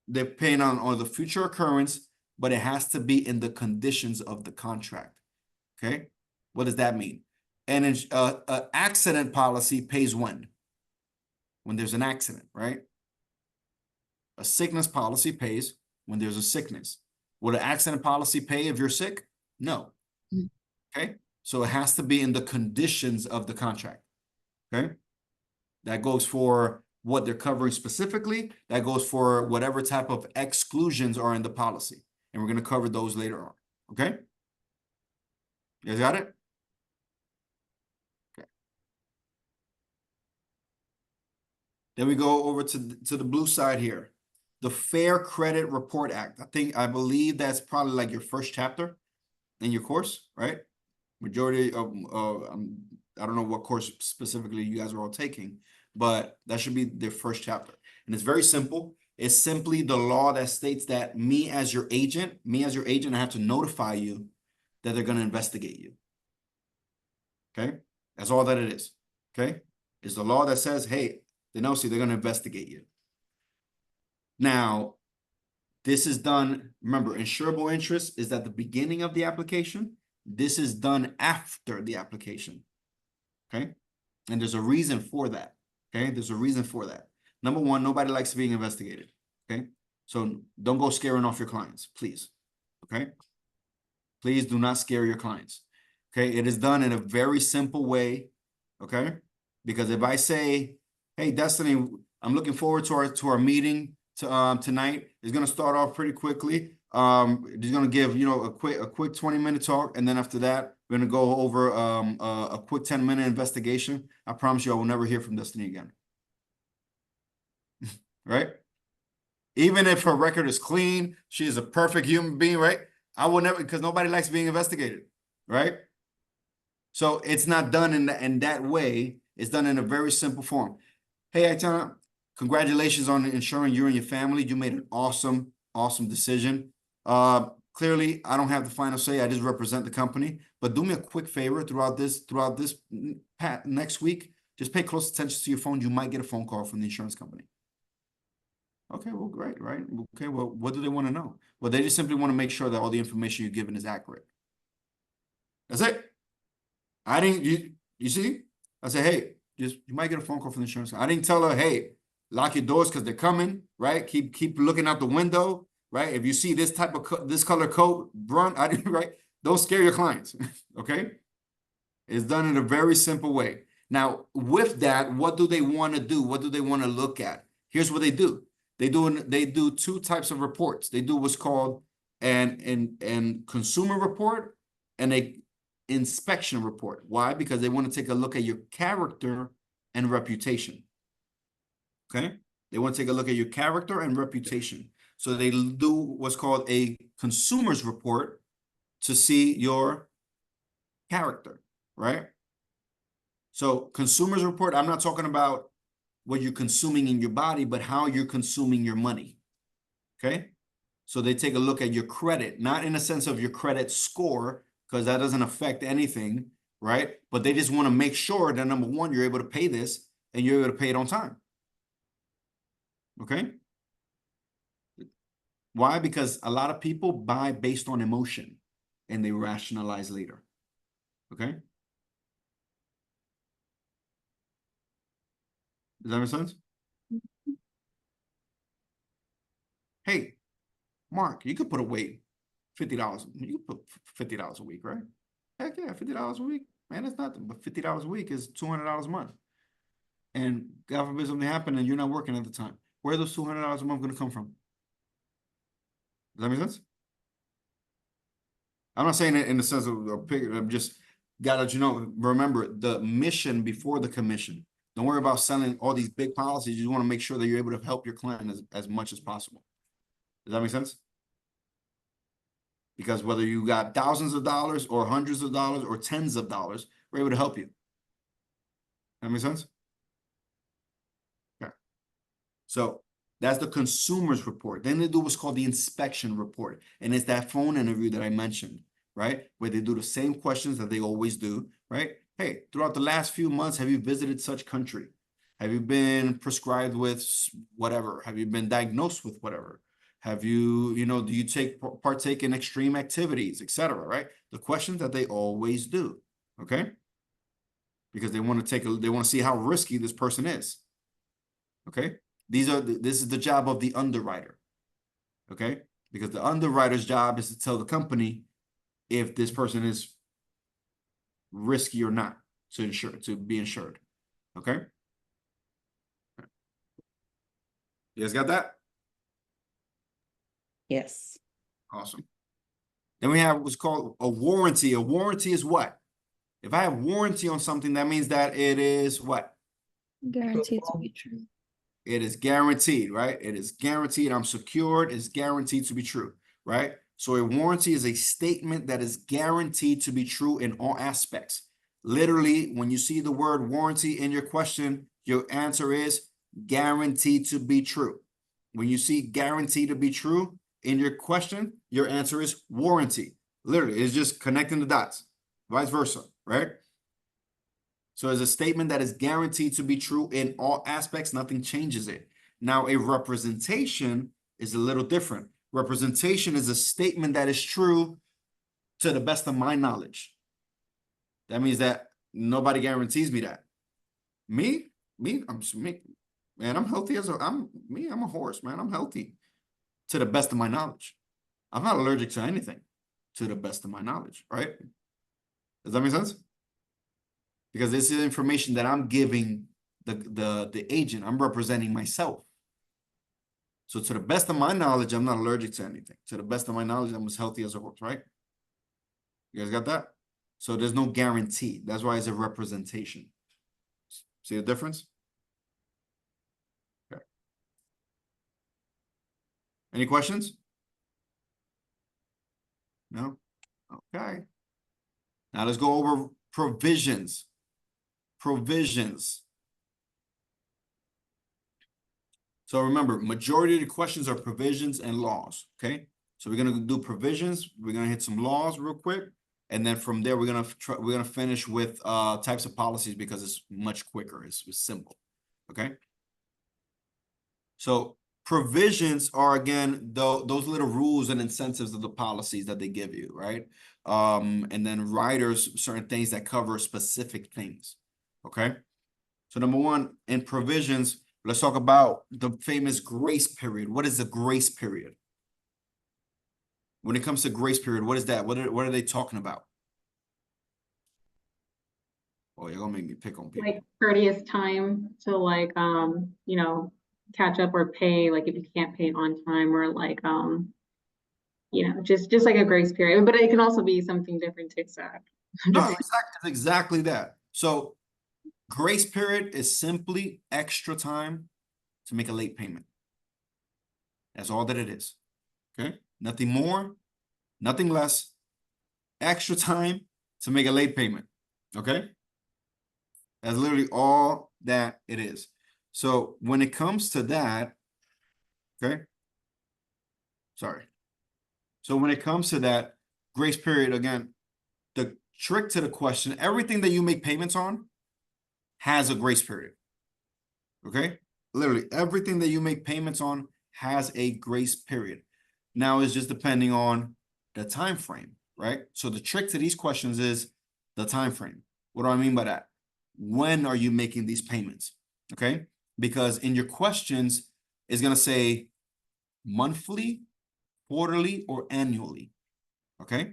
the future occurrence, but it has to be in the conditions of the contract. Okay. What does that mean? And accident policy pays when there's an accident, right? A sickness policy pays when there's a sickness. Will an accident policy pay if you're sick? No. Okay. So it has to be in the conditions of the contract. Okay. That goes for what they're covering specifically. That goes for whatever type of exclusions are in the policy. And we're going to cover those later on. Okay. You guys got it? Okay. Then we go over to the blue side here. The Fair Credit Report Act. I believe that's probably like your first chapter in your course, right? Majority of, I don't know what course specifically you guys are all taking, but that should be their first chapter. And it's very simple. It's simply the law that states that me as your agent, I have to notify you that they're going to investigate you. Okay? That's all that it is. Okay? It's the law that says, hey, they know, see, they're going to investigate you. Now, this is done, remember, insurable interest is at the beginning of the application. This is done after the application. Okay? And there's a reason for that. Okay? There's a reason for that. Number 1, nobody likes being investigated. Okay? So don't go scaring off your clients, please. Okay? Please do not scare your clients. Okay? It is done in a very simple way. Okay? Because if I say, hey, Destiny, I'm looking forward to our meeting tonight. It's going to start off pretty quickly. He's going to give, a quick 20-minute talk. And then after that, we're going to go over a quick 10-minute investigation. I promise you, I will never hear from Destiny again. Right? Even if her record is clean, she is a perfect human being, right? I will never, because nobody likes being investigated, right? So it's not done in that way. It's done in a very simple form. Hey, Aitana, congratulations on insuring you and your family. You made an awesome decision. Clearly, I don't have the final say. I just represent the company. But do me a quick favor throughout this next week. Just pay close attention to your phone. You might get a phone call from the insurance company. Okay, well, great, right? Okay, well, what do they want to know? Well, they just simply want to make sure that all the information you're given is accurate. That's it. I didn't, you see? I said, hey, you might get a phone call from the insurance company. I didn't tell her, hey, lock your doors because they're coming, right? Keep looking out the window, right? If you see this type of this color coat, right? Don't scare your clients, okay? It's done in a very simple way. Now, with that, what do they want to do? What do they want to look at? Here's what they do. They do 2 types of reports. They do what's called an consumer report and a inspection report. Why? Because they want to take a look at your character and reputation. Okay? They want to take a look at your character and reputation. So they do what's called a consumer's report to see your character, right? So consumer's report, I'm not talking about what you're consuming in your body, but how you're consuming your money. Okay? So they take a look at your credit, not in a sense of your credit score, because that doesn't affect anything, right? But they just want to make sure that, number 1, you're able to pay this and you're able to pay it on time. Okay? Why? Because a lot of people buy based on emotion and they rationalize later. Okay? Does that make sense? Hey, Mark, you could put away $50. You could put $50 a week, right? Heck yeah, $50 a week. Man, it's nothing. But $50 a week is $200 a month. and God forbid something happened and you're not working at the time. Where are those $200 a month going to come from? Does that make sense? I'm not saying it in the sense of I'm just gotta let you know. Remember the mission before the commission. Don't worry about selling all these big policies. You want to make sure that you're able to help your client as much as possible. Does that make sense? Because whether you got thousands of dollars or hundreds of dollars or tens of dollars, we're able to help you. That makes sense? Okay. So that's the consumer's report. Then they do what's called the inspection report. And it's that phone interview that I mentioned, right? Where they do the same questions that they always do, right? Hey, throughout the last few months, have you visited such country? Have you been prescribed with whatever? Have you been diagnosed with whatever? Have you, do you partake in extreme activities, etc., right? The questions that they always do, okay? Because they want to see how risky this person is, okay? This is the job of the underwriter, okay? Because the underwriter's job is to tell the company if this person is risky or not to be insured, okay? You guys got that? Yes. Awesome. Then we have what's called a warranty. A warranty is what? If I have warranty on something, that means that it is what? Guaranteed to be true. It is guaranteed, right? It is guaranteed. I'm secured. It's guaranteed to be true, right? So a warranty is a statement that is guaranteed to be true in all aspects. Literally, when you see the word warranty in your question, your answer is guaranteed to be true. When you see guaranteed to be true in your question, your answer is warranty. Literally, it's just connecting the dots, vice versa, right? So it's a statement that is guaranteed to be true in all aspects. Nothing changes it. Now, a representation is a little different. Representation is a statement that is true to the best of my knowledge. That means that nobody guarantees me that. Me, I'm me, man. I'm healthy I'm a horse, man. I'm healthy to the best of my knowledge. I'm not allergic to anything to the best of my knowledge, right? Does that make sense? Because this is information that I'm giving the agent. I'm representing myself. So to the best of my knowledge, I'm not allergic to anything. To the best of my knowledge, I'm as healthy as a horse, right? You guys got that? So there's no guarantee. That's why it's a representation. See the difference? Okay. Any questions? No? Okay. Now let's go over provisions. Provisions. So remember, majority of the questions are provisions and laws, okay? So we're gonna do provisions, we're gonna hit some laws real quick, and then from there, we're gonna finish with types of policies because it's much quicker, it's simple, okay? So provisions are, again, those little rules and incentives of the policies that they give you, right? And then riders, certain things that cover specific things, okay? So number one, in provisions, let's talk about the famous grace period. What is the grace period? When it comes to grace period, what is that? What are they talking about? Oh, you're gonna make me pick on people. Like courteous time to like, catch up or pay, like if you can't pay on time or like, just like a grace period, but it can also be something different too, so. No, exactly that. So grace period is simply extra time to make a late payment. That's all that it is. Okay? Nothing more, nothing less. Extra time to make a late payment. Okay? That's literally all that it is. So when it comes to that, okay? Sorry. So when it comes to that grace period, again, the trick to the question, everything that you make payments on has a grace period. Okay? Literally everything that you make payments on has a grace period. Now it's just depending on the time frame, right? So the trick to these questions is the time frame. What do I mean by that? When are you making these payments? Okay? Because in your questions, it's going to say monthly, quarterly, or annually. Okay?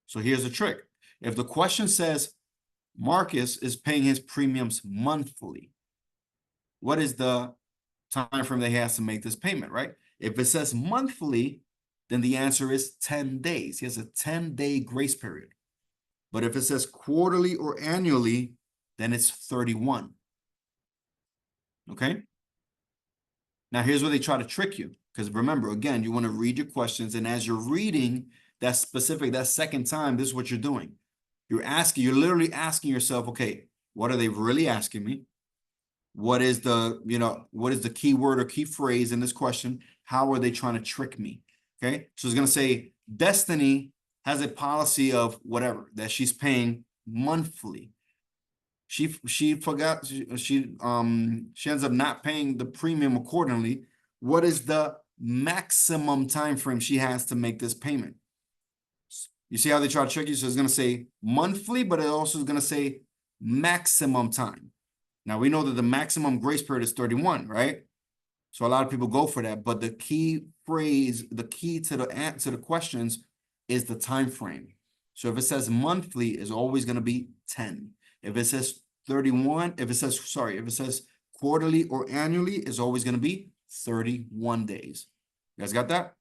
So here's the trick. If the question says Marcus is paying his premiums monthly, what is the time frame that he has to make this payment, right? If it says monthly, then the answer is 10 days. He has a 10-day grace period. But if it says quarterly or annually, then it's 31. Okay? Now, here's where they try to trick you. Because remember, again, you want to read your questions. And as you're reading that specific, that second time, this is what you're doing. You're literally asking yourself, okay, what are they really asking me? What is the, what is the key word or key phrase in this question? How are they trying to trick me? Okay, so it's going to say Destiny has a policy of whatever that she's paying monthly. She forgot, she ends up not paying the premium accordingly. What is the maximum time frame she has to make this payment? You see how they try to trick you? So it's going to say monthly, but it also is going to say maximum time. Now we know that the maximum grace period is 31, right? So a lot of people go for that, but the key phrase, the key to the answer to the questions is the time frame. So if it says monthly, it's always going to be 10. If it says 31, if it says quarterly or annually, it's always going to be 31 days. You guys got that?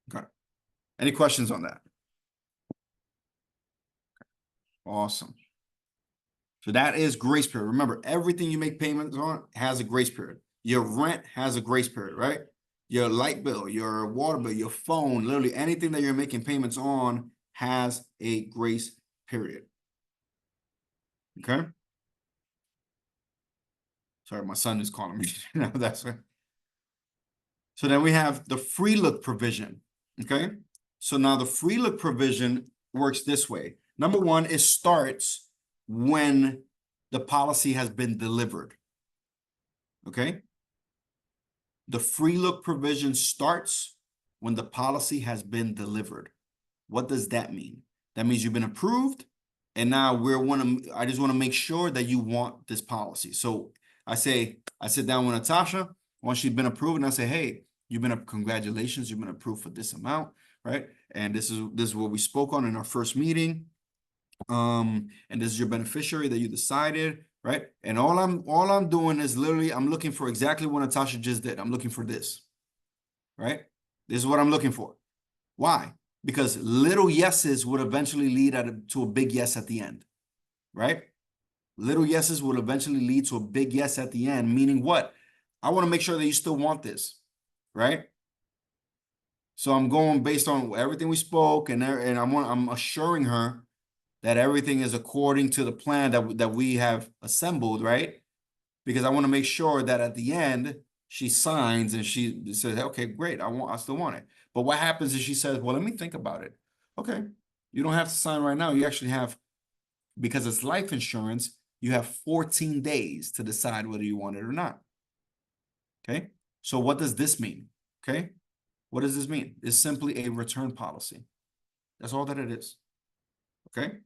Okay. Any questions on that? Awesome. So that is grace period. Remember, everything you make payments on has a grace period. Your rent has a grace period, right? Your light bill, your water bill, your phone, literally anything that you're making payments on has a grace period. Okay? Sorry, my son is calling me. No, that's right. So then we have the free look provision. Okay? So now the free look provision works this way. Number one, it starts when the policy has been delivered. Okay? The free look provision starts when the policy has been delivered. What does that mean? That means you've been approved, and now I just want to make sure that you want this policy. So I sit down with Natasha once she's been approved, and I say, hey, congratulations, you've been approved for this amount, right? And this is what we spoke on in our first meeting. And this is your beneficiary that you decided, right? And all I'm doing is literally I'm looking for exactly what Natasha just did. I'm looking for this, right? This is what I'm looking for. Why? Because little yeses would eventually lead to a big yes at the end, right? Little yeses will eventually lead to a big yes at the end, meaning what? I want to make sure that you still want this, right? So I'm going based on everything we spoke, and I'm assuring her that everything is according to the plan that we have assembled, right? Because I want to make sure that at the end she signs and she says, okay, great, I still want it. But what happens is she says, well, let me think about it. Okay, you don't have to sign right now. You actually have, because it's life insurance, you have 14 days to decide whether you want it or not. Okay, so what does this mean? Okay, what does this mean? It's simply a return policy. That's all that it is. Okay,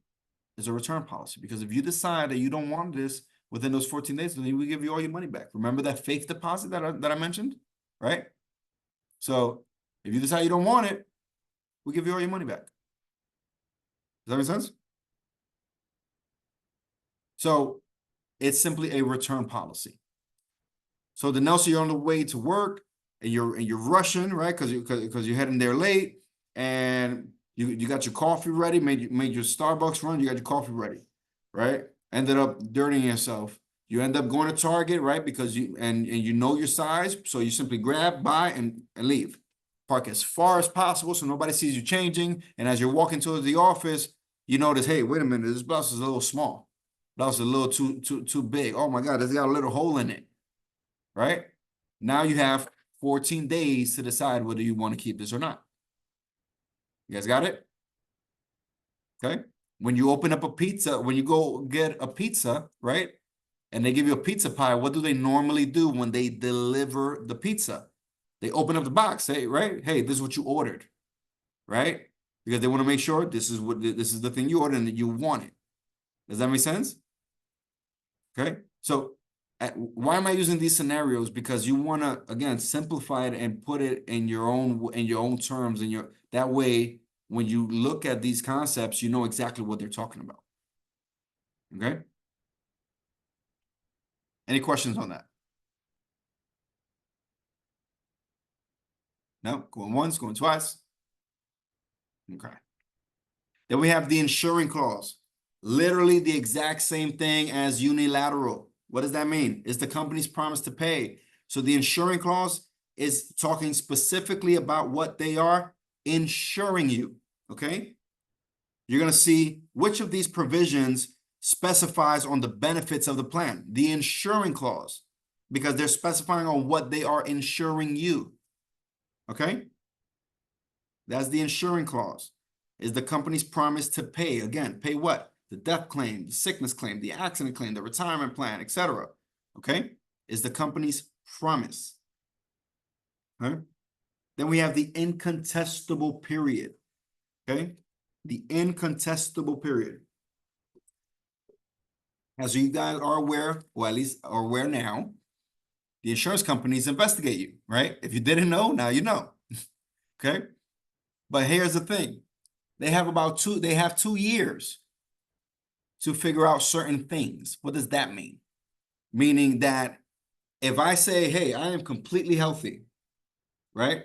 it's a return policy, because if you decide that you don't want this within those 14 days, then we give you all your money back. Remember that fake deposit that I mentioned, right? So if you decide you don't want it, we give you all your money back. Does that make sense? So it's simply a return policy. So the Nelson, you're on the way to work and you're rushing, right? Because you're heading there late, and you got your coffee ready, made your Starbucks run, you got your coffee ready, right? Ended up dirtying yourself. You end up going to Target, right? Because you know your size, so you simply grab, buy, and leave. Park as far as possible so nobody sees you changing. And as you're walking towards the office, you notice, hey, wait a minute, this blouse is a little small. Blouse is a little too big. Oh my God, it's got a little hole in it, right? Now you have 14 days to decide whether you want to keep this or not. You guys got it? Okay. When you open up a pizza, when you go get a pizza, right? And they give you a pizza pie, what do they normally do when they deliver the pizza? They open up the box, say, right? Hey, this is what you ordered, right? Because they want to make sure this is the thing you ordered and that you want it. Does that make sense? Okay. So why am I using these scenarios? Because you want to, again, simplify it and put it in your own terms, and that way, when you look at these concepts, you know exactly what they're talking about. Okay. Any questions on that? No, going once, going twice. Okay. Then we have the insuring clause. Literally the exact same thing as unilateral. What does that mean? It's the company's promise to pay. So the insuring clause is talking specifically about what they are insuring you, okay? You're gonna see which of these provisions specifies on the benefits of the plan. The insuring clause, because they're specifying on what they are insuring you, okay? That's the insuring clause. Is the company's promise to pay. Again, pay what? The death claim, the sickness claim, the accident claim, the retirement plan, etc. Okay? Is the company's promise. Okay? Then we have the incontestable period. Okay? The incontestable period. As you guys are aware, or at least are aware now, the insurance companies investigate you, right? If you didn't know, now you know. Okay? But here's the thing. They have 2 years to figure out certain things. What does that mean? Meaning that if I say, hey, I am completely healthy, right?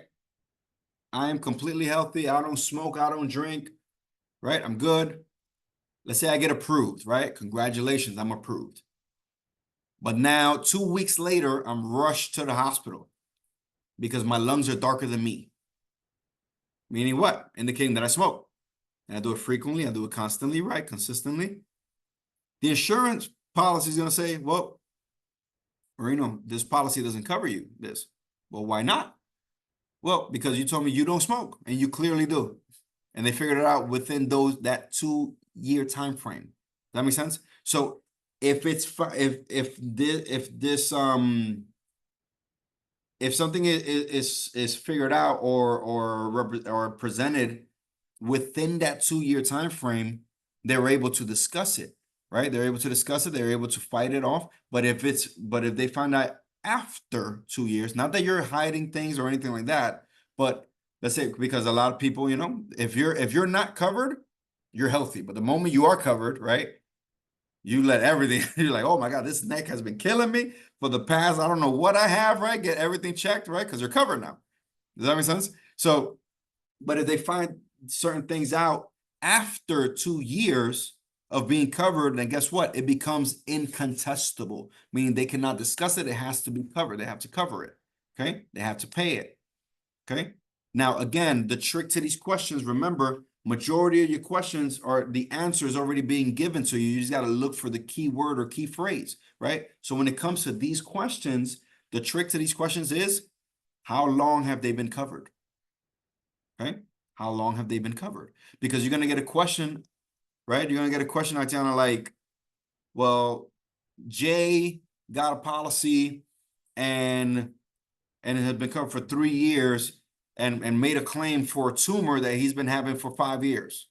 I am completely healthy. I don't smoke. I don't drink, right? I'm good. Let's say I get approved, right? Congratulations, I'm approved. But now 2 weeks later, I'm rushed to the hospital because my lungs are darker than me. Meaning what? Indicating that I smoke. And I do it frequently. I do it constantly, right? Consistently. The insurance policy is going to say, well, Marino, this policy doesn't cover you, this. Well, why not? Well, because you told me you don't smoke, and you clearly do. And they figured it out within that 2-year time frame. Does that make sense? So if something is figured out or presented within that 2-year time frame, they're able to discuss it, right? They're able to discuss it. They're able to fight it off. But if they find out after 2 years, not that you're hiding things or anything like that, but let's say, because a lot of people, if you're not covered, you're healthy. But the moment you are covered, right, you let everything, you're like, oh my God, this neck has been killing me for the past, I don't know what I have, right? Get everything checked, right? Because you're covered now. Does that make sense? So, but if they find certain things out after 2 years of being covered, then guess what? It becomes incontestable, meaning they cannot discuss it. It has to be covered. They have to cover it. Okay. They have to pay it. Okay. Now, again, the trick to these questions, remember, majority of your questions are the answers already being given to you. You just got to look for the key word or key phrase, right? So when it comes to these questions, the trick to these questions is, how long have they been covered? Okay. How long have they been covered? Because you're going to get a question, right? You're going to get a question, Tatiana, like, well, Jay got a policy and it had been covered for 3 years and made a claim for a tumor that he's been having for 5 years.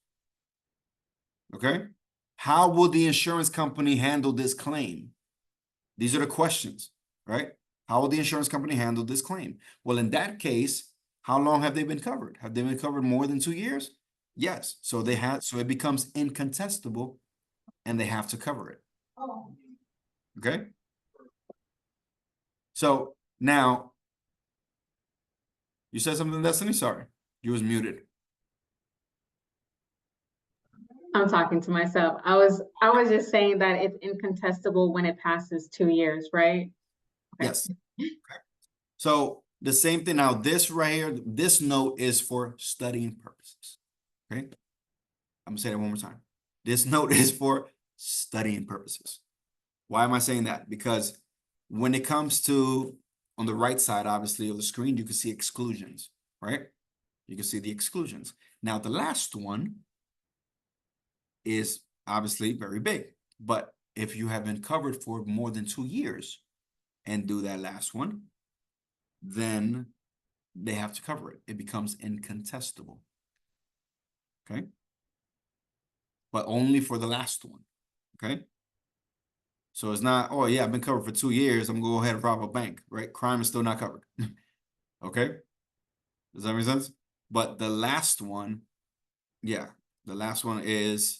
Okay. How will the insurance company handle this claim? These are the questions, right? How will the insurance company handle this claim? Well, in that case, how long have they been covered? Have they been covered more than 2 years? Yes. So it becomes incontestable and they have to cover it. Okay. So now, you said something, Destiny? Sorry, you was muted. I'm talking to myself. I was just saying that it's incontestable when it passes 2 years, right? Okay. Yes. Okay. So the same thing now, this right here, this note is for studying purposes. Okay. I'm gonna say that one more time. This note is for studying purposes. Why am I saying that? Because when it comes to, on the right side, obviously, of the screen, you can see exclusions, right? You can see the exclusions. Now, the last one is obviously very big, but if you have been covered for more than 2 years and do that last one, then they have to cover it. It becomes incontestable. Okay. But only for the last one. Okay. So it's not, oh yeah, I've been covered for 2 years. I'm gonna go ahead and rob a bank, right? Crime is still not covered. Okay. Does that make sense? But the last one, yeah, the last one is,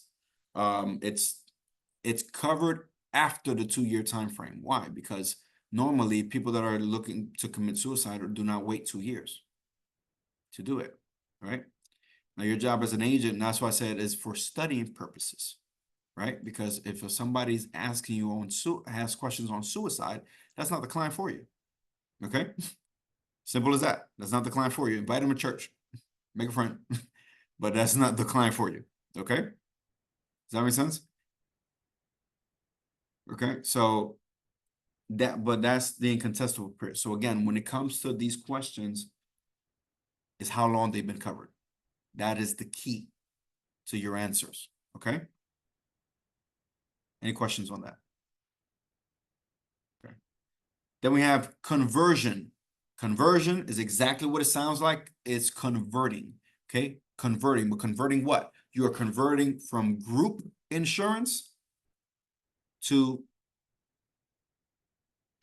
it's covered after the 2-year time frame. Why? Because normally people that are looking to commit suicide do not wait 2 years to do it, right? Now your job as an agent, and that's why I said is for studying purposes, right? Because if somebody's asking you has questions on suicide, that's not the client for you. Okay? Simple as that. That's not the client for you. Invite them to church. Make a friend. But that's not the client for you. Okay? Does that make sense? Okay, so that's the incontestable period. So again, when it comes to these questions, is how long they've been covered. That is the key to your answers. Okay? Any questions on that? Okay. Then we have conversion. Conversion is exactly what it sounds like. It's converting. Okay? Converting. But converting what? You are converting from group insurance to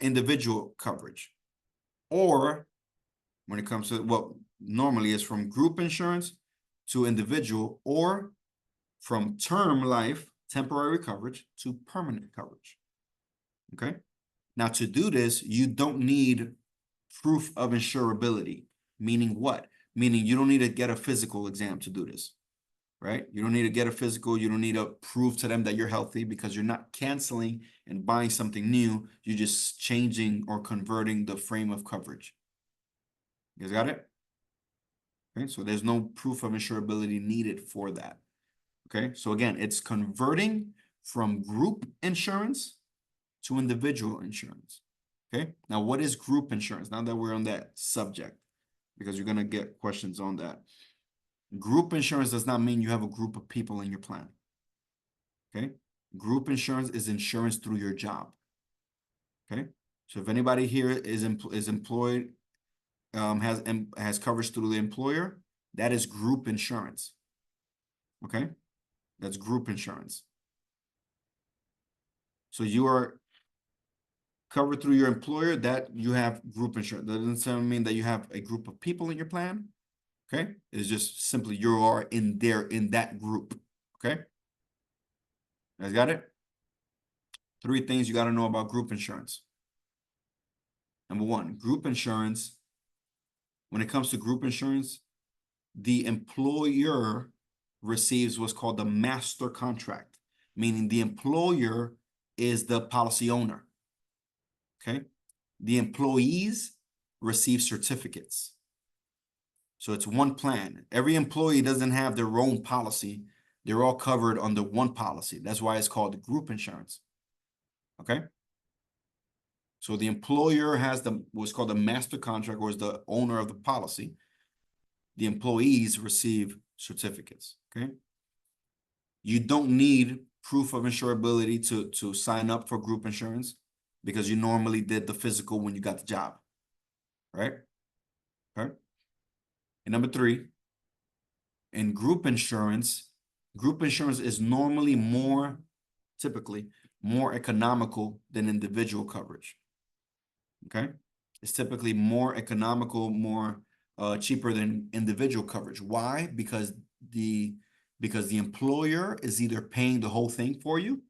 individual coverage. Or when it comes to what normally is from group insurance to individual, or from term life, temporary coverage, to permanent coverage. Okay? Now, to do this, you don't need proof of insurability. Meaning what? Meaning you don't need to get a physical exam to do this, right? You don't need to get a physical. You don't need to prove to them that you're healthy, because you're not canceling and buying something new. You're just changing or converting the frame of coverage. You guys got it? Okay, so there's no proof of insurability needed for that. Okay, so again, it's converting from group insurance to individual insurance. Okay, now what is group insurance? Now that we're on that subject, because you're gonna get questions on that. Group insurance does not mean you have a group of people in your plan. Okay, group insurance is insurance through your job. Okay, so if anybody here is employed, has coverage through the employer, that is group insurance. Okay, that's group insurance. So you are covered through your employer, that you have group insurance. That doesn't mean that you have a group of people in your plan. Okay, it's just simply you are in that group. Okay, you guys got it? 3 things you got to know about group insurance. Number 1, group insurance. When it comes to group insurance, the employer receives what's called the master contract, meaning the employer is the policy owner. Okay, the employees receive certificates. So it's one plan. Every employee doesn't have their own policy. They're all covered under one policy. That's why it's called group insurance. Okay. So the employer has what's called the master contract, or is the owner of the policy. The employees receive certificates. Okay. You don't need proof of insurability to sign up for group insurance, because you normally did the physical when you got the job. Right? Okay. And number 3, in group insurance is normally typically more economical than individual coverage. Okay, it's typically more economical, more cheaper than individual coverage. Why? Because the employer is either paying the whole thing for you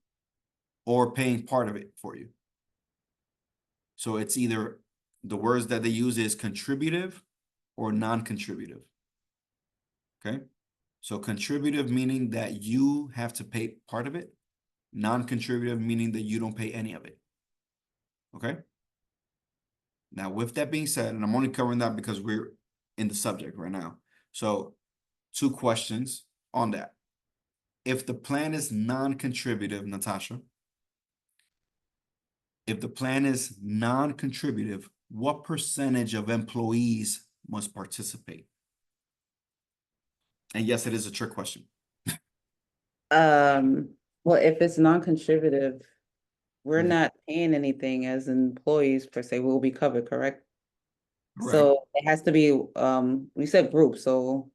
or paying part of it for you. So it's either, the words that they use is contributive or non-contributive. Okay, so contributive meaning that you have to pay part of it. Non-contributive meaning that you don't pay any of it. Okay. Now, with that being said, and I'm only covering that because we're in the subject right now. So 2 questions on that. If the plan is non-contributive, Natasha, if the plan is non-contributive, what percentage of employees must participate? And yes, it is a trick question. Well, if it's non-contributive, we're not paying anything as employees per se. We'll be covered, correct? Correct. So it has to be, we said group, so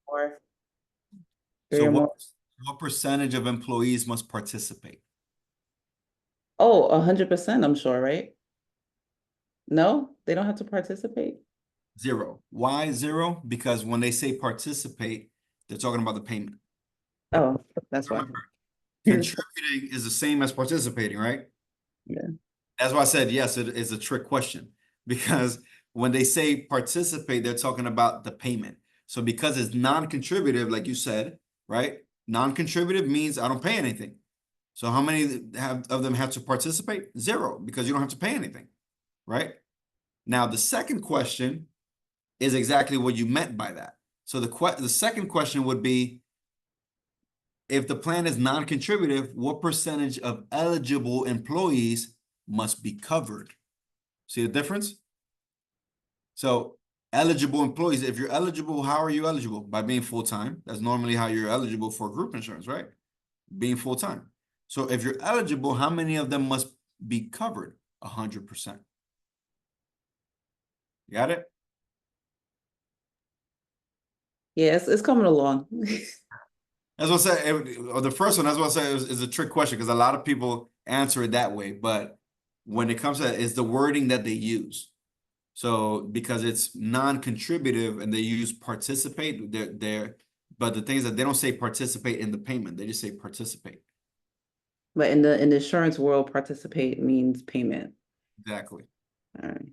or 3 So or more. what percentage of employees must participate? Oh, 100%, I'm sure, right? No, they don't have to participate. 0. Why 0? Because when they say participate, they're talking about the payment. Oh, that's why. Remember, Contributing is the same as participating, right? Yeah. That's why I said, yes, it is a trick question, because when they say participate, they're talking about the payment. So because it's non-contributive, like you said, right? Non-contributive means I don't pay anything. So how many of them have to participate? 0, because you don't have to pay anything, right? Now, the second question is exactly what you meant by that. So the second question would be, if the plan is non-contributive, what percentage of eligible employees must be covered? See the difference? So eligible employees, if you're eligible, how are you eligible? By being full-time. That's normally how you're eligible for group insurance, right? Being full-time. So if you're eligible, how many of them must be covered? 100%. Got it? Yes, it's coming along. That's what I say. Or the first one, that's what I say is a trick question, because a lot of people answer it that way. But when it comes to that, it's the wording that they use. So because it's non-contributive and they use participate, but the thing is that they don't say participate in the payment. They just say participate. But in the insurance world, participate means payment. Exactly. All right.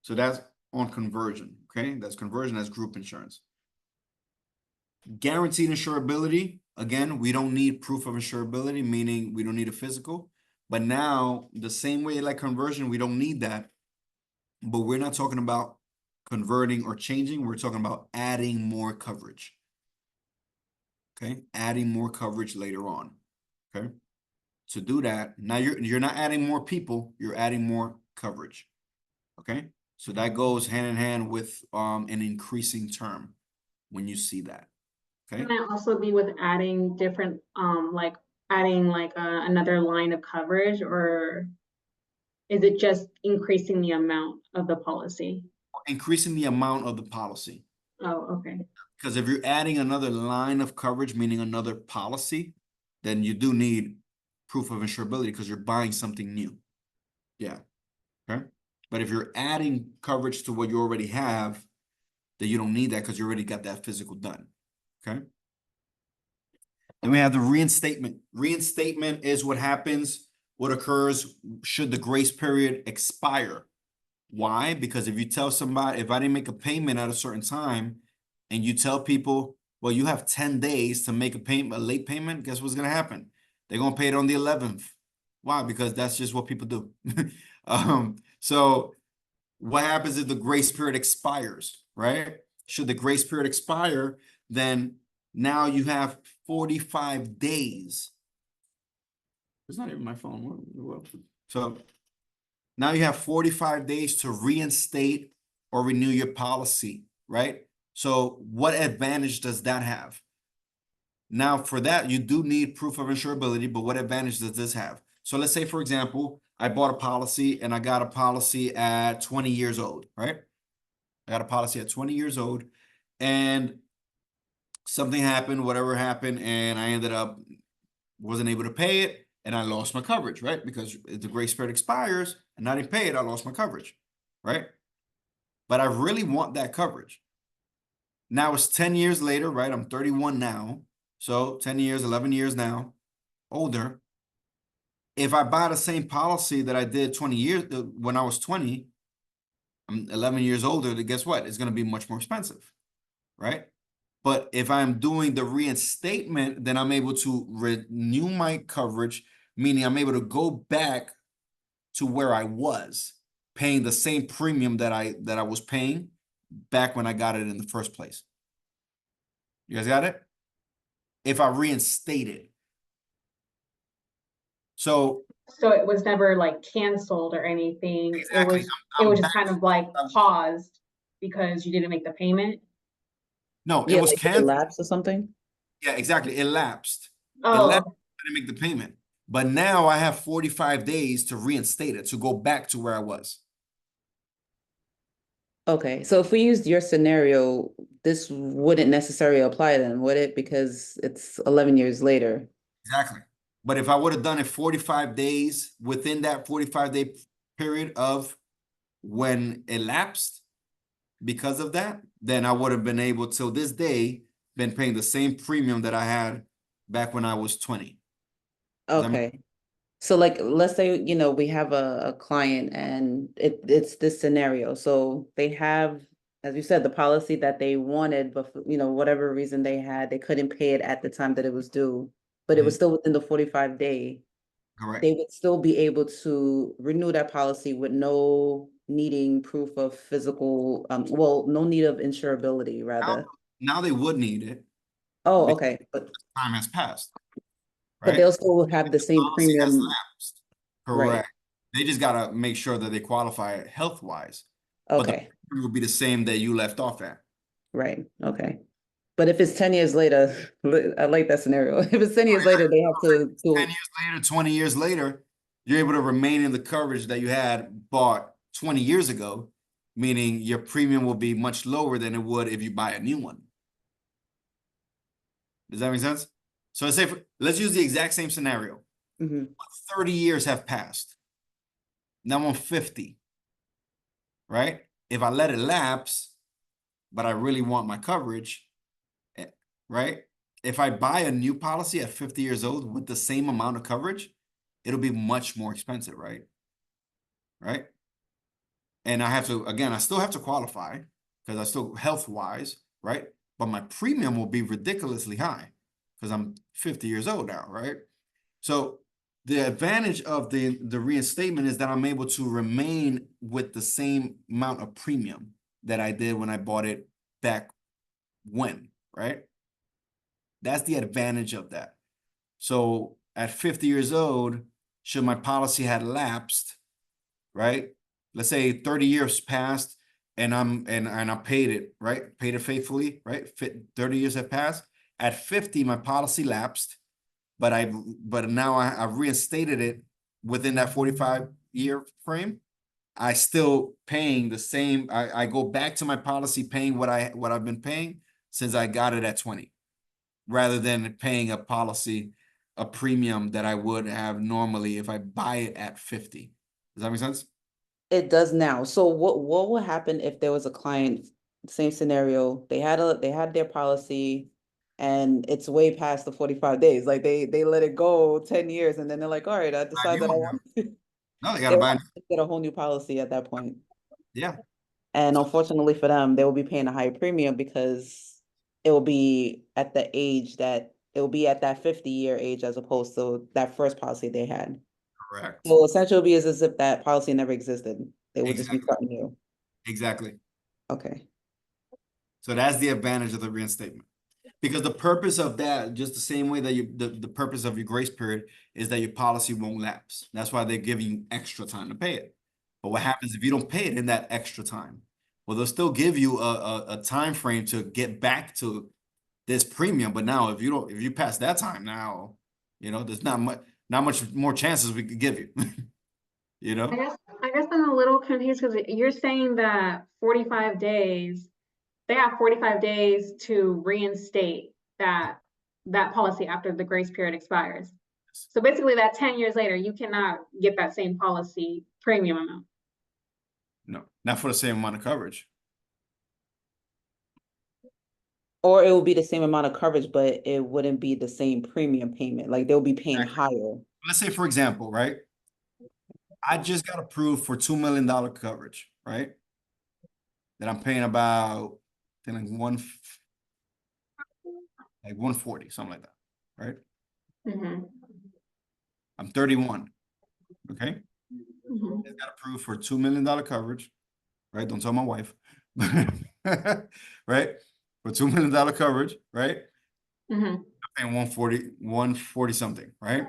So that's on conversion. Okay, that's conversion. That's group insurance. Guaranteed insurability. Again, we don't need proof of insurability, meaning we don't need a physical. But now, the same way like conversion, we don't need that. But we're not talking about converting or changing. We're talking about adding more coverage. Okay, adding more coverage later on. Okay, to do that, now you're not adding more people. You're adding more coverage. Okay, so that goes hand in hand with an increasing term when you see that. Okay. Can it also be with adding different, like adding like another line of coverage, or is it just increasing the amount of the policy? Increasing the amount of the policy. Oh, okay. Because if you're adding another line of coverage, meaning another policy, then you do need proof of insurability because you're buying something new. Yeah. Okay. But if you're adding coverage to what you already have, then you don't need that because you already got that physical done. Okay. Then we have the reinstatement. Reinstatement is what happens, what occurs should the grace period expire. Why? Because if you tell somebody, if I didn't make a payment at a certain time, and you tell people, well, you have 10 days to make a payment, a late payment, guess what's gonna happen? They're gonna pay it on the 11th. Why? Because that's just what people do. So what happens if the grace period expires, right? Should the grace period expire, then now you have 45 days. It's not even my phone. So now you have 45 days to reinstate or renew your policy, right? So what advantage does that have? Now for that, you do need proof of insurability, but what advantage does this have? So let's say, for example, I bought a policy and I got a policy at 20 years old, right? I got a policy at 20 years old and something happened, whatever happened, and I ended up wasn't able to pay it and I lost my coverage, right? Because if the grace period expires and I didn't pay it, I lost my coverage, right? But I really want that coverage. Now it's 10 years later, right? I'm 31 now. So 10 years, 11 years now, older. If I buy the same policy that I did 20 years, when I was 20, I'm 11 years older, then guess what? It's going to be much more expensive, right? But if I'm doing the reinstatement, then I'm able to renew my coverage, meaning I'm able to go back to where I was paying the same premium that I was paying back when I got it in the first place. You guys got it? If I reinstate it. So it was never like canceled or anything. exactly. It was just kind of like paused because you didn't make the payment. No, it Yeah, was like canceled. lapse or something. Yeah, exactly. It lapsed. It Oh, lapsed. I didn't make the payment. But now I have 45 days to reinstate it, to go back to where I was. Okay, so if we used your scenario, this wouldn't necessarily apply then, would it? Because it's 11 years later. Exactly. But if I would have done it 45 days within that 45-day period of when it lapsed because of that, then I would have been able till this day been paying the same premium that I had back when I was 20. Does that make- Okay. So like, let's say, we have a client and it's this scenario. So they have, as you said, the policy that they wanted, but for, whatever reason they had, they couldn't pay it at the time that it was due, but it was still within the 45-day. Correct. They would still be able to renew that policy with no needing proof of physical, well, no need of insurability, rather. Now they would need it. Oh, because okay, but time has passed, but right? they'll still have the same Policy has premium, lapsed. right? Correct. They just gotta make sure that they qualify health-wise. But the Okay, premium will be the same that you left off at. right, okay. But if it's 10 years later, I like that scenario. If it's 10 years later, they have to 10 years later, 20 years later, you're able to remain in the coverage that you had bought 20 years ago, meaning your premium will be much lower than it would if you buy a new one. Does that make sense? So let's use the exact same scenario. Mhm. 30 years have passed. Now I'm 50, right? If I let it lapse, but I really want my coverage, right? If I buy a new policy at 50 years old with the same amount of coverage, it'll be much more expensive, right? Right? And I still have to qualify because I still health-wise, right? But my premium will be ridiculously high because I'm 50 years old now, right? So the advantage of the reinstatement is that I'm able to remain with the same amount of premium that I did when I bought it back when, right? That's the advantage of that. So at 50 years old, should my policy had lapsed, right? Let's say 30 years passed and I paid it, right? Paid it faithfully, right? 30 years have passed. At 50, my policy lapsed, but now I reinstated it within that 45-year frame. I still paying the same. I go back to my policy paying what I've been paying since I got it at 20, rather than paying a premium that I would have normally if I buy it at 50. Does that make sense? It does now. So what will happen if there was a client, same scenario, they had their policy and it's way past the 45 days. Like they let it go 10 years and then they're like, all right, I decide that I want to No, they they gotta buy. want to get a whole new policy at that point. Yeah, And unfortunately for them, they will be paying a higher premium because it will be at the age that it will be at that 50-year age as opposed to that first policy they had. correct. So essentially it'll be as if that policy never existed. They would just be Exactly. starting new. Exactly. Okay. So that's the advantage of the reinstatement. Because the purpose of that, just the same way that the purpose of your grace period is that your policy won't lapse. That's why they're giving you extra time to pay it. But what happens if you don't pay it in that extra time? Well, they'll still give you a time frame to get back to this premium. But now if you pass that time now, there's not much more chances we could give you. I guess I'm a little confused because you're saying that 45 days, they have 45 days to reinstate that policy after the grace period expires. So basically that 10 years later, you cannot get that same policy premium amount. No, not for the same amount of coverage. Or it will be the same amount of coverage, but it wouldn't be the same premium payment. Like they'll be paying higher. Let's say, for example, right? I just got approved for $2 million coverage, right? That I'm paying about, I think like 140, something like that, right? Mm-hmm. I'm 31, okay? Mm-hmm. I got approved for $2 million coverage, right? Don't tell my wife, right? For $2 million coverage, right? Mm-hmm. I'm paying 140 something, right?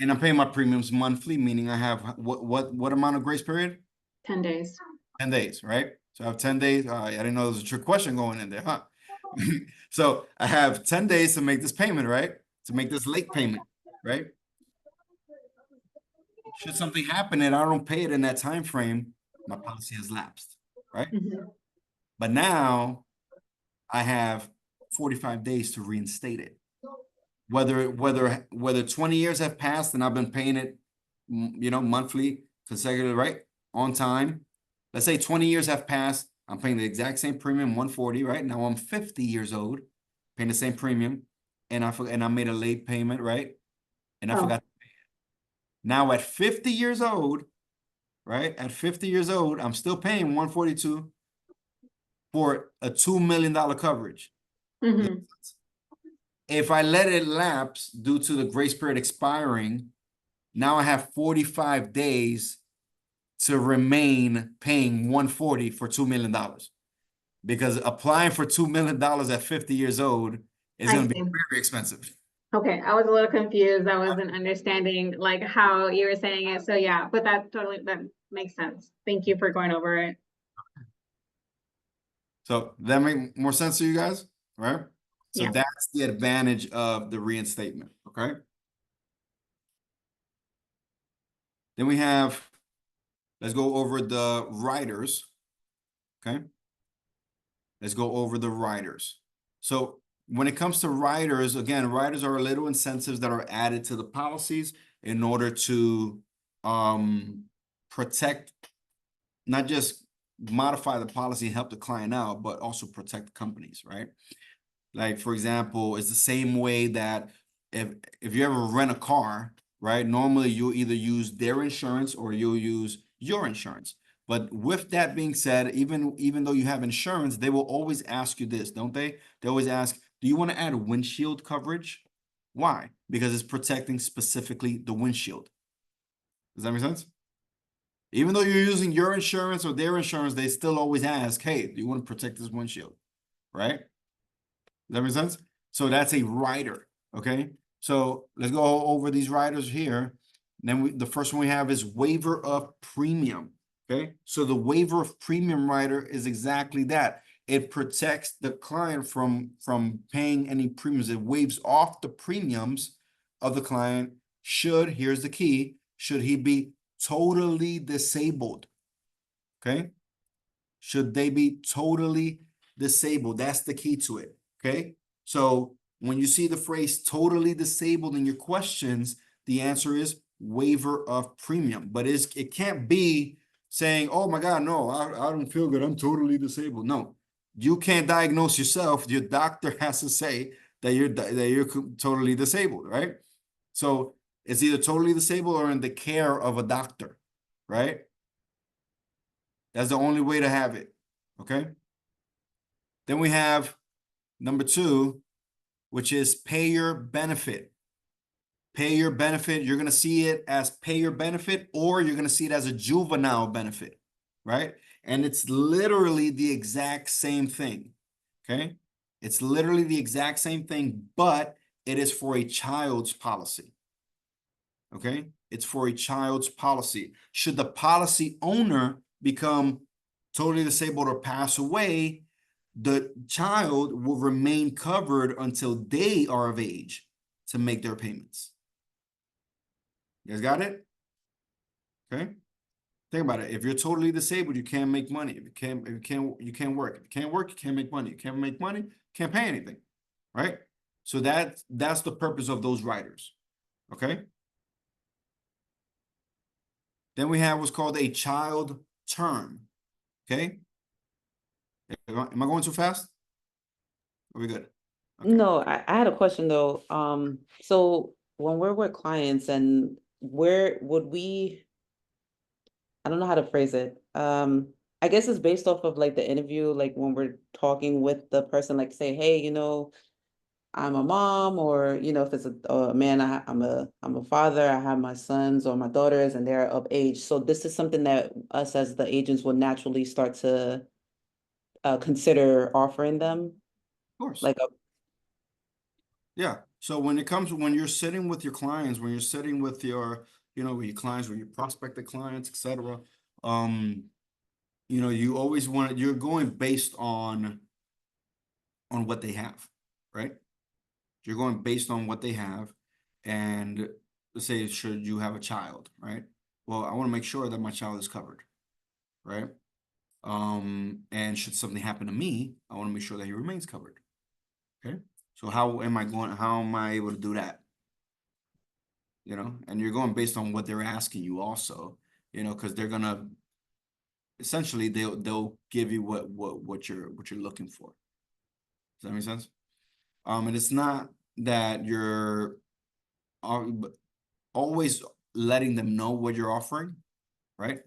And I'm paying my premiums monthly, meaning I have what amount of grace period? 10 days. 10 days, right? So I have 10 days. I didn't know there was a trick question going in there, huh? So I have 10 days to make this payment, right? To make this late payment, right? Should something happen and I don't pay it in that time frame, my policy has lapsed, right? Mm-hmm. But now I have 45 days to reinstate it. Whether 20 years have passed and I've been paying it, monthly, consecutive, right? On time. Let's say 20 years have passed I'm paying the exact same premium, 140, right? Now I'm 50 years old, paying the same premium, and I made a late payment, right? And I Oh. forgot to pay it. Now at 50 years old, right? At 50 years old, I'm still paying 142 for a $2 million coverage. Mhm. If I let it lapse due to the grace period expiring, now I have 45 days to remain paying 140 for $2 million. Because applying for $2 million at 50 years old is I going to be see. very expensive. Okay, I was a little confused. I wasn't understanding like how you were saying it. So yeah, but that makes sense. Thank you for going over it. So that make more sense to you guys, right? So Yeah. that's the advantage of the reinstatement, okay? Then we have, let's go over the riders, okay? Let's go over the riders. So when it comes to riders, again, riders are little incentives that are added to the policies in order to protect, not just modify the policy and help the client out, but also protect companies, right? Like, for example, it's the same way that if you ever rent a car, right? Normally you'll either use their insurance or you'll use your insurance. But with that being said, even though you have insurance, they will always ask you this, don't they? They always ask, do you want to add windshield coverage? Why? Because it's protecting specifically the windshield. Does that make sense? Even though you're using your insurance or their insurance, they still always ask, hey, do you want to protect this windshield? Right? Does that make sense? So that's a rider, okay? So let's go over these riders here. Then the first one we have is waiver of premium, okay? So the waiver of premium rider is exactly that. It protects the client from paying any premiums. It waives off the premiums of the client should, here's the key, should he be totally disabled, okay? Should they be totally disabled? That's the key to it, okay? So when you see the phrase totally disabled in your questions, the answer is waiver of premium. But it can't be saying, oh my God, no, I don't feel good. I'm totally disabled. No, you can't diagnose yourself. Your doctor has to say that you're totally disabled, right? So it's either totally disabled or in the care of a doctor, right? That's the only way to have it, okay? Then we have number 2, which is pay your benefit. Pay your benefit, you're going to see it as pay your benefit, or you're going to see it as a juvenile benefit, right? And it's literally the exact same thing, okay? It's literally the exact same thing, but it is for a child's policy, okay? It's for a child's policy. Should the policy owner become totally disabled or pass away, the child will remain covered until they are of age to make their payments. You guys got it? Okay. Think about it. If you're totally disabled, you can't make money. If you can't work. If you can't work, you can't make money. You can't make money, you can't pay anything. Right? So that's the purpose of those riders. Okay. Then we have what's called a child term. Okay. Am I going too fast? Are we good? Okay. No, I had a question though. So when we're with clients and where would we, I don't know how to phrase it. I guess it's based off of like the interview, like when we're talking with the person, like say, hey, I'm a mom, or if it's a man, I'm a father, I have my sons or my daughters and they're of age. So this is something that us as the agents will naturally start to consider offering them. Of course. Like Yeah. So when you're sitting with your clients, when you're sitting with your, with your clients, when you prospected clients, etc., you always you're going based on what they have, right? You're going based on what they have. And let's say, should you have a child, right? Well, I want to make sure that my child is covered, right? And should something happen to me, I want to make sure that he remains covered. Okay. So how am I able to do that? And you're going based on what they're asking you also, because essentially they'll give you what you're looking for. Does that make sense? And it's not that you're always letting them know what you're offering, right?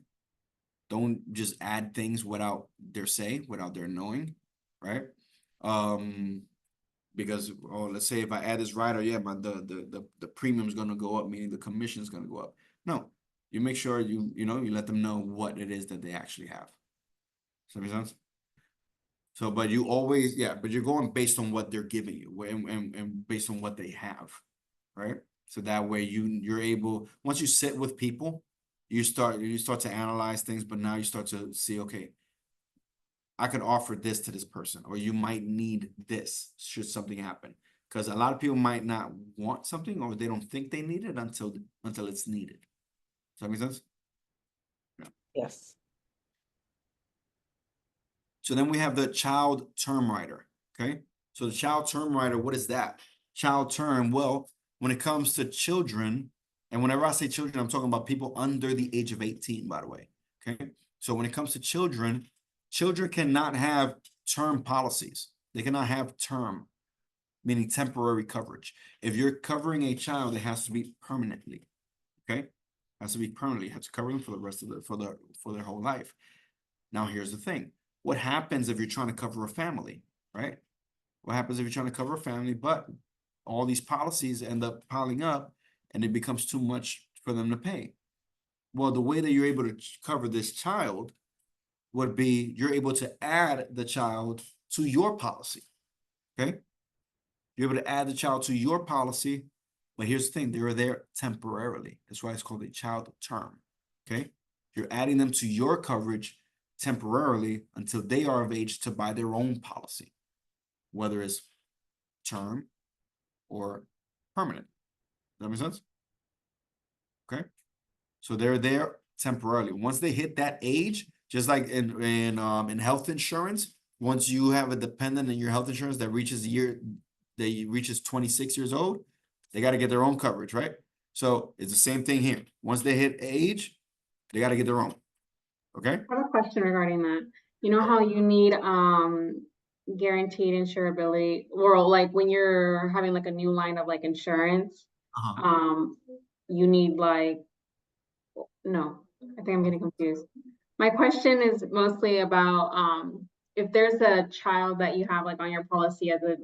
Don't just add things without their say, without their knowing, right? Because let's say if I add this rider, yeah, but the premium's gonna go up, meaning the commission is gonna go up. No, you make sure you let them know what it is that they actually have. Does that make sense? So, but you always, but you're going based on what they're giving you and based on what they have, right? So that way you're able, once you sit with people, you start to analyze things, but now you start to see, okay, I could offer this to this person, or you might need this should something happen. Because a lot of people might not want something, or they don't think they need it until it's needed. Does that make sense? Yes. So then we have the child term rider, okay? So the child term rider, what is that? Child term, well, when it comes to children, and whenever I say children, I'm talking about people under the age of 18, by the way, okay? So when it comes to children, children cannot have term policies. They cannot have term, meaning temporary coverage. If you're covering a child, it has to be permanently, okay? It has to be permanently. You have to cover them for the rest of for their whole life. Now, here's the thing. What happens if you're trying to cover a family, right? What happens if you're trying to cover a family, but all these policies end up piling up and it becomes too much for them to pay? Well, the way that you're able to cover this child would be you're able to add the child to your policy, okay? You're able to add the child to your policy, but here's the thing, they're there temporarily. That's why it's called a child term, okay? You're adding them to your coverage temporarily until they are of age to buy their own policy, whether it's term or permanent. Does that make sense? Okay. So they're there temporarily. Once they hit that age, just like in health insurance, once you have a dependent in your health insurance that reaches 26 years old, they got to get their own coverage, right? So it's the same thing here. Once they hit age, they got to get their own. Okay. I have a question regarding that. You know how you need guaranteed insurability, or like when you're having like a new line of like insurance, you need like, no, I think I'm getting confused. My question is mostly about if there's a child that you have like on your policy as a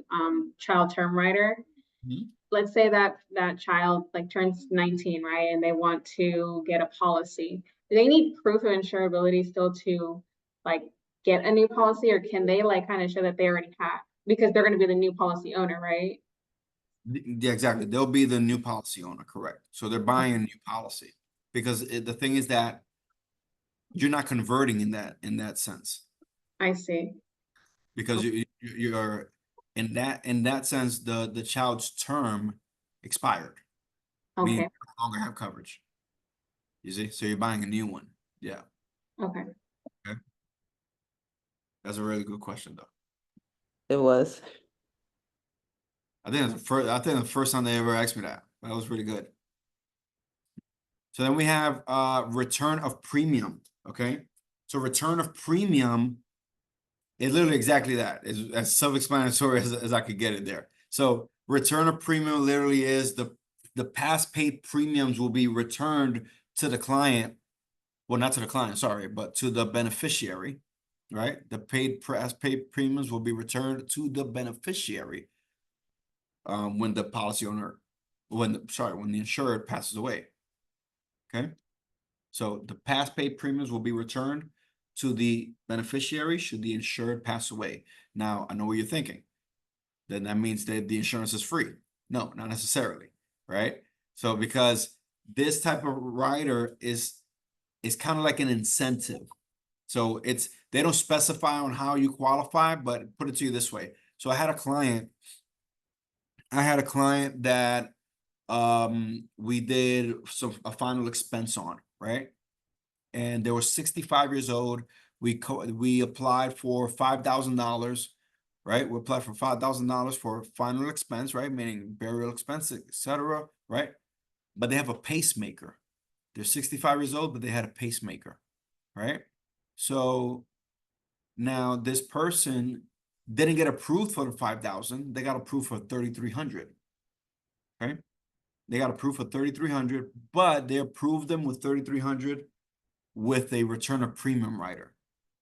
child term rider. Mhm. Let's say that that child like turns 19, right? And they want to get a policy. Do they need proof of insurability still to like get a new policy, or can they like kind of show that they already have, because they're going to be the new policy owner, right? Yeah, exactly. They'll be the new policy owner, correct? So they're buying a new policy because the thing is that you're not converting in that sense, I see. because you're in that sense the child's term expired, meaning Okay. they no longer have coverage. You see, so you're buying a new one. Yeah, Okay. that's a really good question though. It was. I think the first time they ever asked me that. That was really good. So then we have return of premium. Okay. So return of premium is literally exactly that. Is as self-explanatory as I could get it there. So return of premium literally is the past paid premiums will be returned to the client. Well, not to the client, sorry, but to the beneficiary, right? The past paid premiums will be returned to the beneficiary when the policy owner, when the insured passes away. Okay. So the past paid premiums will be returned to the beneficiary should the insured pass away. Now, I know what you're thinking. Then that means that the insurance is free. No, not necessarily, right? So because this type of rider is kind of like an incentive. So they don't specify on how you qualify, but put it to you this way. So I had a client that we did a final expense on, right? And they were 65 years old. We applied for $5,000, right? We applied for $5,000 for final expense, right? Meaning burial expense, etc., right? But they have a pacemaker. They're 65 years old, but they had a pacemaker, right? So now this person didn't get approved for the 5,000, they got approved for 3,300. Okay, they got approved for 3,300, but they approved them with 3,300 with a return of premium rider.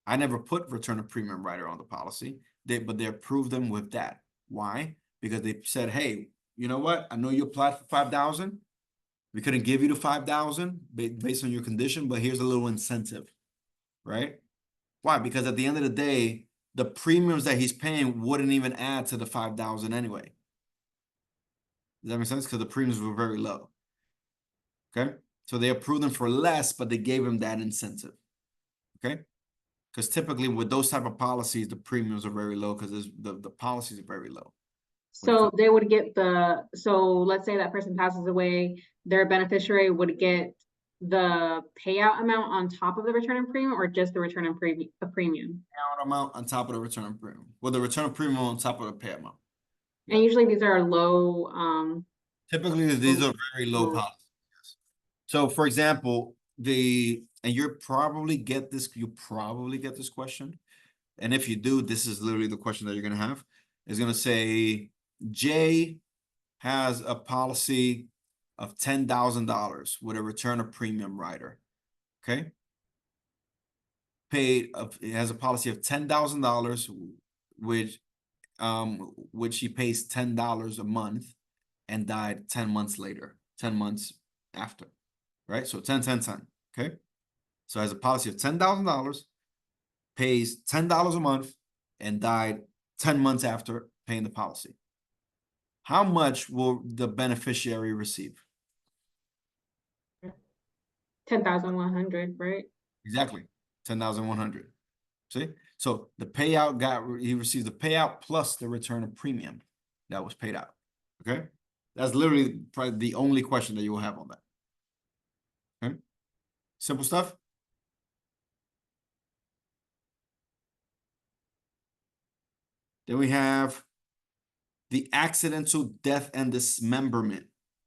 I never put return of premium rider on the policy, but they approved them with that. Why? Because they said, hey, you know what? I know you applied for 5,000. We couldn't give you the 5,000 based on your condition, but here's a little incentive, right? Why? Because at the end of the day, the premiums that he's paying wouldn't even add to the 5,000 anyway. Does that make sense? Because the premiums were very low. Okay, so they approved them for less, but they gave him that incentive. Okay, because typically with those type of policies, the premiums are very low because the policies are very low. So they would get so let's say that person passes away, their beneficiary would get the payout amount on top of the return of premium, or just the return of premium? Payout amount on top of the return of premium. Well, the return of premium on top of the pay amount. And usually these are low, Typically, these are very low policies. So, for example, and you probably get this question. And if you do, this is literally the question that you're going to have. It's going to say, Jay has a policy of $10,000 with a return of premium rider. Okay. It has a policy of $10,000, which he pays $10 a month and died 10 months later, 10 months after, right? So 10, 10, 10, okay? So has a policy of $10,000, pays $10 a month and died 10 months after paying the policy. How much will the beneficiary receive? 10,100, right? Exactly, 10,100. See? So the payout he received the payout plus the return of premium that was paid out. Okay? That's literally probably the only question that you will have on that. Okay? Simple stuff. Then we have the accidental death and dismemberment.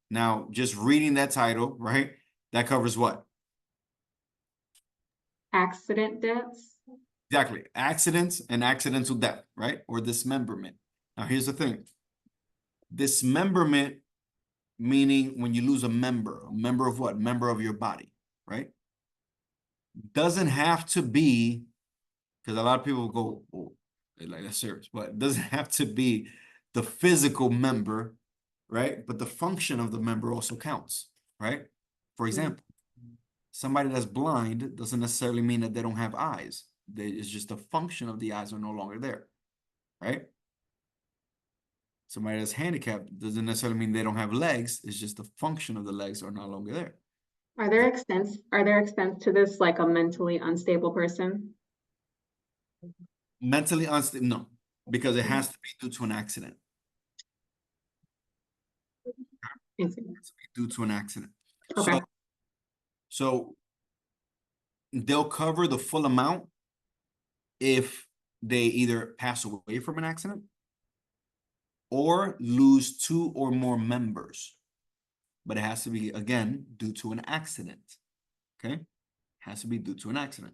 Now, just reading that title, right? That covers what? Accident deaths. Exactly. Accidents and accidental death, right? Or dismemberment. Now, here's the thing. Dismemberment, meaning when you lose a member of what? Member of your body, right? Doesn't have to be, because a lot of people go, oh, like that's serious, but it doesn't have to be the physical member, right? But the function of the member also counts, right? For example, somebody that's blind doesn't necessarily mean that they don't have eyes. It's just the function of the eyes are no longer there, right? Somebody that's handicapped doesn't necessarily mean they don't have legs. It's just the function of the legs are no longer there. Are there extents to this, like a mentally unstable person? Mentally unstable, no, because it has to be due to an accident. It has to be due to an accident. Okay. So they'll cover the full amount if they either pass away from an accident or lose 2 or more members. But it has to be, again, due to an accident. Okay? Has to be due to an accident.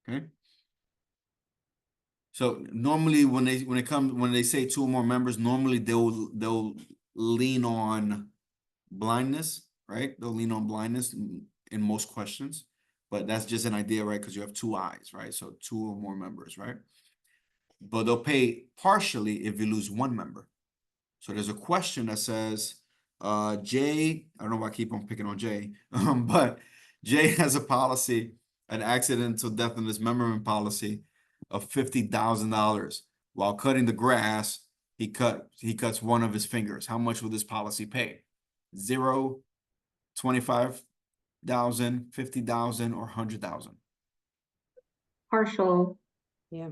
Okay? So normally when they say 2 or more members, normally they'll lean on blindness, right? They'll lean on blindness in most questions, but that's just an idea, right? Because you have 2 eyes, right? So 2 or more members, right? But they'll pay partially if you lose 1 member. So there's a question that says, Jay, I don't know why I keep on picking on Jay, but Jay has a policy, an accidental death and dismemberment policy of $50,000. While cutting the grass, he cuts one of his fingers. How much will this policy pay? 0, 25,000, 50,000, or 100,000? Partial. Yeah.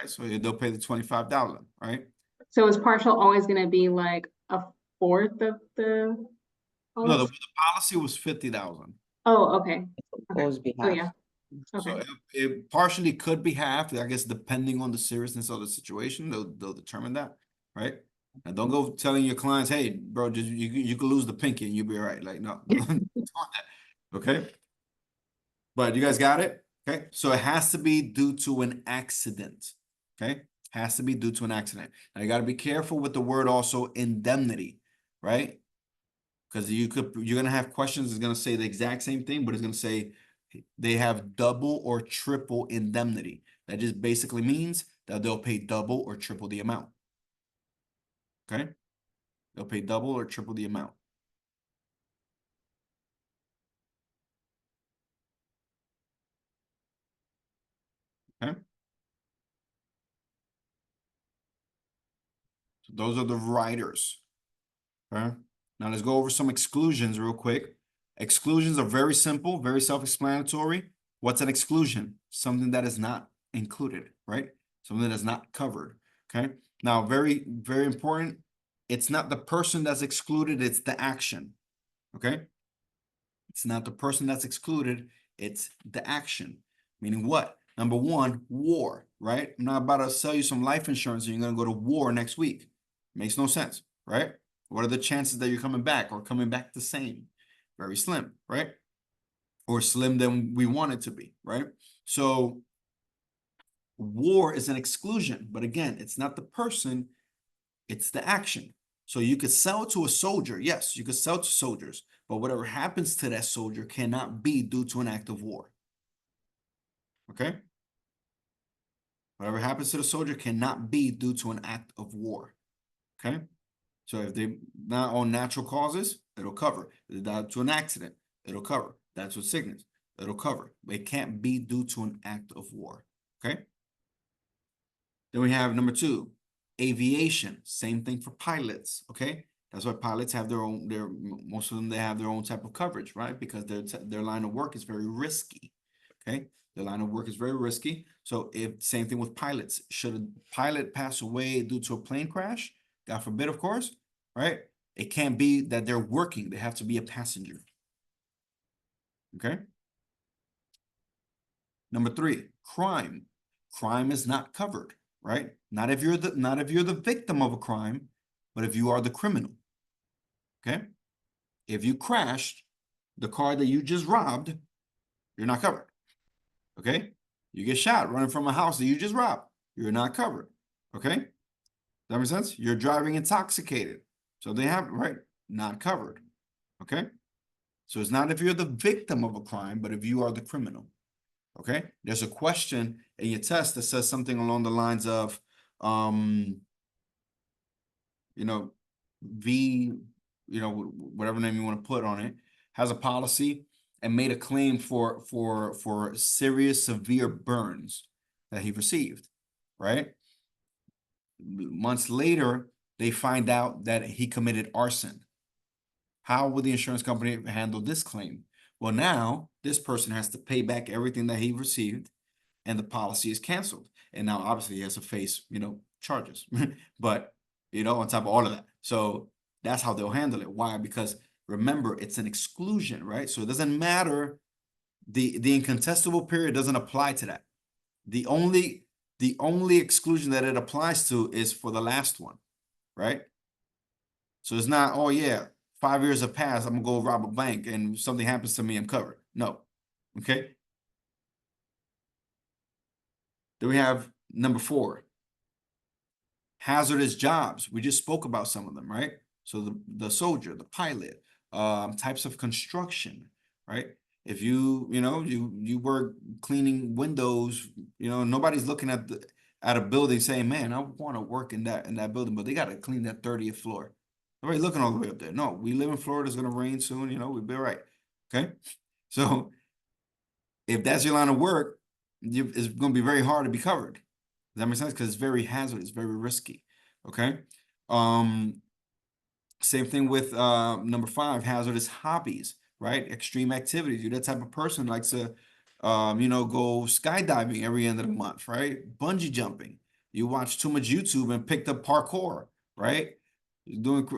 Right. So they'll pay the 25,000, right? So is partial always going to be like a fourth of the No, the policy? policy was 50,000. Oh, okay. Always be Oh, half. yeah. So Okay. it partially could be half, I guess, depending on the seriousness of the situation, they'll determine that, right? And don't go telling your clients, hey, bro, just you could lose the pinky and you'll be all right. Like, no, don't do that. Okay. But you guys got it? Okay, so it has to be due to an accident. Okay, has to be due to an accident. Now you got to be careful with the word also indemnity, right? Because you're gonna have questions. It's gonna say the exact same thing, but it's gonna say they have double or triple indemnity. That just basically means that they'll pay double or triple the amount. Okay, they'll pay double or triple the amount. Okay. So those are the riders. Okay. Now let's go over some exclusions real quick. Exclusions are very simple, very self-explanatory. What's an exclusion? Something that is not included, right? Something that is not covered. Okay. Now, very, very important. It's not the person that's excluded, it's the action. Okay. It's not the person that's excluded, it's the action. Meaning what? Number one, war, right? I'm not about to sell you some life insurance and you're going to go to war next week. Makes no sense, right? What are the chances that you're coming back or coming back the same? Very slim, right? Or slim than we want it to be, right? So war is an exclusion, but again, it's not the person, it's the action. So you could sell to a soldier. Yes, you could sell to soldiers, but whatever happens to that soldier cannot be due to an act of war. Okay? Whatever happens to the soldier cannot be due to an act of war. Okay? So if they not on natural causes, it'll cover. If they died to an accident, it'll cover. That's what sickness, it'll cover. But it can't be due to an act of war. Okay? Then we have number two, aviation. Same thing for pilots. Okay? That's why pilots have their own, most of them, they have their own type of coverage, right? Because their line of work is very risky. Okay? Their line of work is very risky. So if same thing with pilots, should a pilot pass away due to a plane crash, God forbid, of course, right? It can't be that they're working. They have to be a passenger. Okay? Number three, crime. Crime is not covered, right? Not if you're the victim of a crime, but if you are the criminal. Okay? If you crashed the car that you just robbed, you're not covered. Okay? You get shot running from a house that you just robbed, you're not covered. Okay? Does that make sense? You're driving intoxicated. So they have, right? Not covered. Okay? So it's not if you're the victim of a crime, but if you are the criminal. Okay? There's a question in your test that says something along the lines of, whatever name you want to put on it, has a policy and made a claim for serious severe burns that he received, right? Months later, they find out that he committed arson. How will the insurance company handle this claim? Well, now this person has to pay back everything that he received and the policy is canceled. And now obviously he has to face, charges, but on top of all of that. So that's how they'll handle it. Why? Because remember, it's an exclusion, right? So it doesn't matter. The incontestable period doesn't apply to that. The only exclusion that it applies to is for the last one, right? So it's not, oh yeah, 5 years have passed, I'm gonna go rob a bank and if something happens to me, I'm covered. No. Okay. Then we have number 4. Hazardous jobs. We just spoke about some of them, right? So the soldier, the pilot, types of construction, right? If you work cleaning windows, nobody's looking at a building saying, man, I want to work in that building, but they got to clean that 30th floor. Nobody's looking all the way up there. No, we live in Florida, it's gonna rain soon, we'll be all right. Okay. So if that's your line of work, it's gonna be very hard to be covered. Does that make sense? Because it's very hazardous, very risky. Okay. Same thing with number 5, hazardous hobbies, right? Extreme activities. You're that type of person who likes to go skydiving every end of the month, right? Bungee jumping. You watch too much YouTube and picked up parkour, right? Doing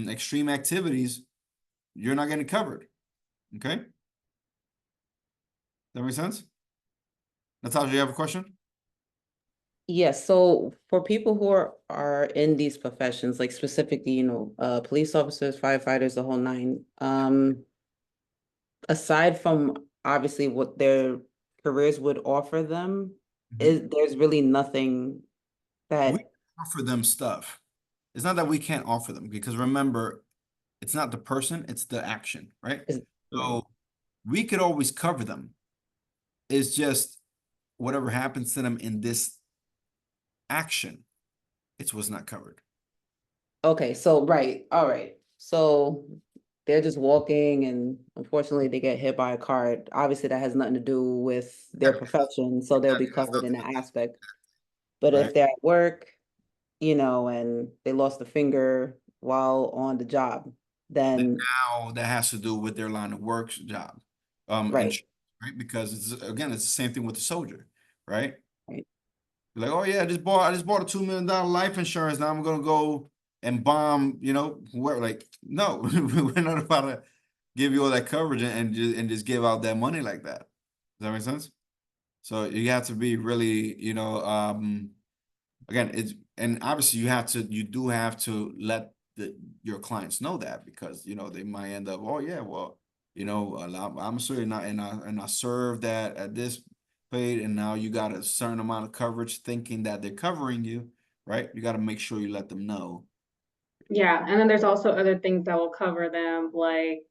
extreme activities, you're not getting covered. Okay. That makes sense? Natasha, you have a question? Yes, so for people who are in these professions, like specifically, police officers, firefighters, the whole nine, aside from obviously what their careers would offer them, Mhm. there's really nothing We that offer them stuff. It's not that we can't offer them, because remember, it's not the person, it's the action, right? is right. So we could always cover them. It's just whatever happens to them in this action, it's what's not covered. Okay, so right, all right. So they're just walking and unfortunately they get hit by a car. Obviously, that has nothing to do with their profession, so they'll be covered in that aspect. But Right. if they're at work, and they lost a finger while on the job, Then then now that has to do with their line of work job. right, Right? Because it's again, it's the same thing with the soldier, right? right. Like, oh yeah, I just bought a $2 million life insurance. Now I'm gonna go and bomb, where, like, no, we're not about to give you all that coverage and just give out that money like that. Does that make sense? So you have to be really, again, and obviously you do have to let your clients know that, because they might end up, oh yeah, well, I'm sorry, and I served that at this paid, and now you got a certain amount of coverage, thinking that they're covering you, right? You got to make sure you let them know. Yeah, and then there's also other things that will cover them, like,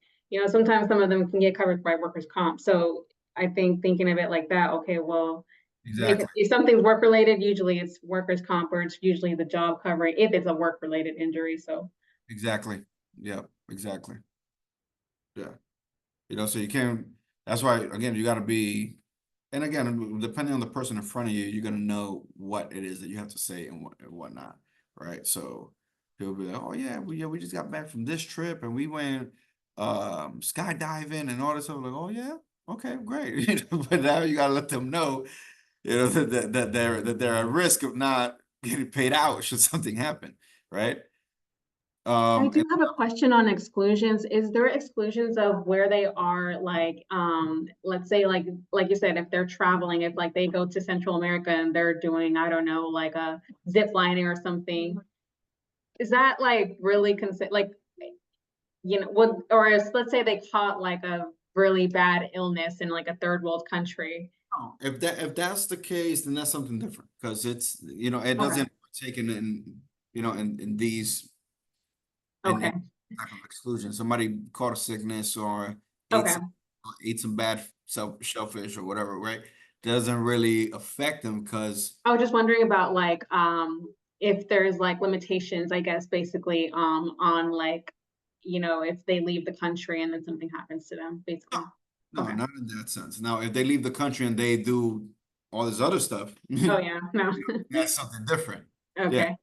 sometimes some of them can get covered by workers' comp. So I think thinking of it like that, okay, well, Exactly. if something's work related, usually it's workers' comp, or it's usually the job covering if it's a work related injury. So Exactly. Yeah, exactly. Yeah. So you can't, that's why, again, you got to be, and again, depending on the person in front of you, you're going to know what it is that you have to say and whatnot, right? So he'll be like, oh yeah, we just got back from this trip and we went skydiving and all this stuff. Like, oh yeah, okay, great. But now you got to let them know, that they're at risk of not getting paid out should something happen, right? I do And have a question on exclusions. Is there exclusions of where they are, like, let's say, like you said, if they're traveling, if like they go to Central America and they're doing, I don't know, like a zip lining or something, is that like really consider like, what, or is, let's say they caught like a really bad illness in like a third world country? oh, if that's the case, then that's something different, because it's, it Okay, doesn't take in these in okay, type of exclusion. Somebody caught a sickness or ate okay. some ate some bad shellfish or whatever, right? Doesn't really affect them, because I was just wondering about like, if there's like limitations, I guess, basically, on like, if they leave the country and then something happens to them, basically. no, Okay. not in that sense. Now, if they leave the country and they do all this other stuff, Oh, yeah, no. that's something different. Yeah.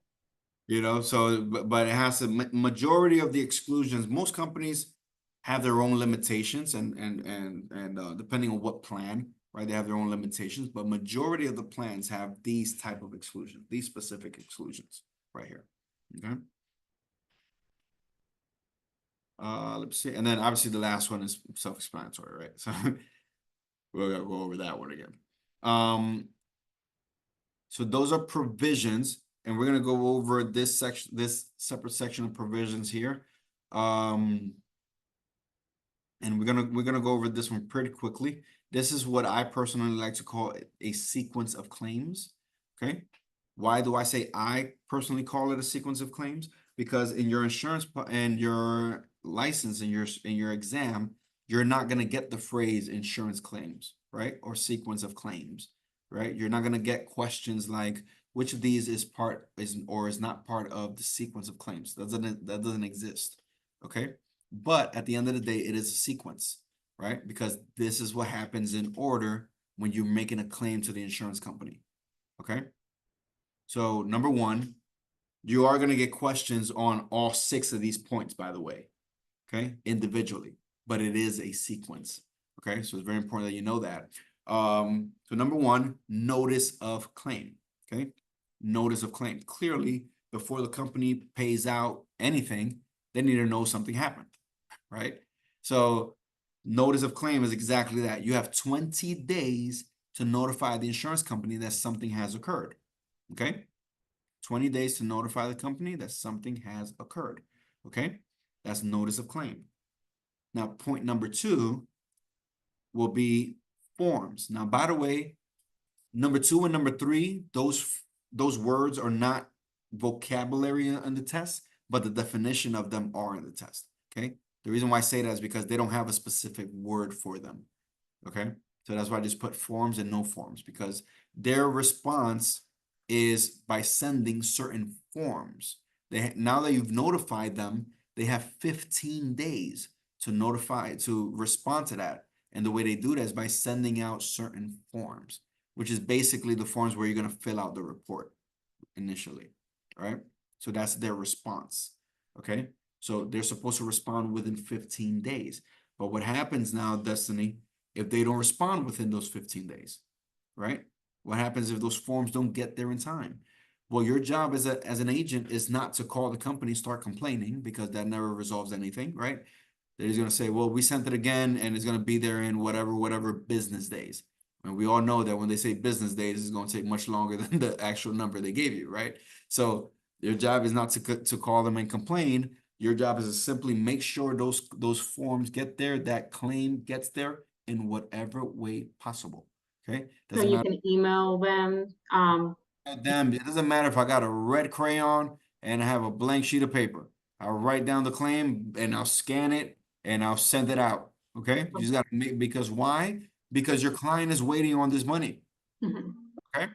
Okay, So, but it has a majority of the exclusions. Most companies have their own limitations, and depending on what plan, right, they have their own limitations. But majority of the plans have these type of exclusions, these specific exclusions right here. Okay. Let's see, and then obviously the last one is self-explanatory, right? So we're gonna go over that one again. So those are provisions, and we're gonna go over this section, this separate section of provisions here. And we're gonna go over this one pretty quickly. This is what I personally like to call a sequence of claims. Okay. Why do I say I personally call it a sequence of claims? Because in your insurance and your license and your exam, you're not gonna get the phrase insurance claims, right? Or sequence of claims, right? You're not gonna get questions like which of these is not part of the sequence of claims. That doesn't exist. Okay. But at the end of the day, it is a sequence, right? Because this is what happens in order when you're making a claim to the insurance company. Okay. So number one, you are going to get questions on all 6 of these points, by the way, okay, individually, but it is a sequence. Okay. So it's very important that you know that. So number one, notice of claim. Okay. Notice of claim. Clearly, before the company pays out anything, they need to know something happened, right? So notice of claim is exactly that. You have 20 days to notify the insurance company that something has occurred. Okay. 20 days to notify the company that something has occurred. Okay. That's notice of claim. Now, point number 2, will be forms. Now, by the way, number 2 and number 3, those words are not vocabulary in the test, but the definition of them are in the test. Okay. The reason why I say that is because they don't have a specific word for them. Okay. So that's why I just put forms and no forms, because their response is by sending certain forms. Now that you've notified them, they have 15 days to respond to that. And the way they do that is by sending out certain forms, which is basically the forms where you're going to fill out the report initially. All right. So that's their response. Okay. So they're supposed to respond within 15 days. But what happens now, Destiny, if they don't respond within those 15 days, right? What happens if those forms don't get there in time? Well, your job as an agent is not to call the company, start complaining, because that never resolves anything, right? They're just going to say, well, we sent it again and it's going to be there in whatever business days. And we all know that when they say business days, it's going to take much longer than the actual number they gave you, right? So your job is not to call them and complain. Your job is to simply make sure those forms get there, that claim gets there in whatever way possible. Okay. So Doesn't you matter. can email them. Them, it doesn't matter if I got a red crayon and I have a blank sheet of paper. I'll write down the claim and I'll scan it and I'll send it out. Okay. You just got to make, because why? Because your client is waiting on this money. Mhm. Okay.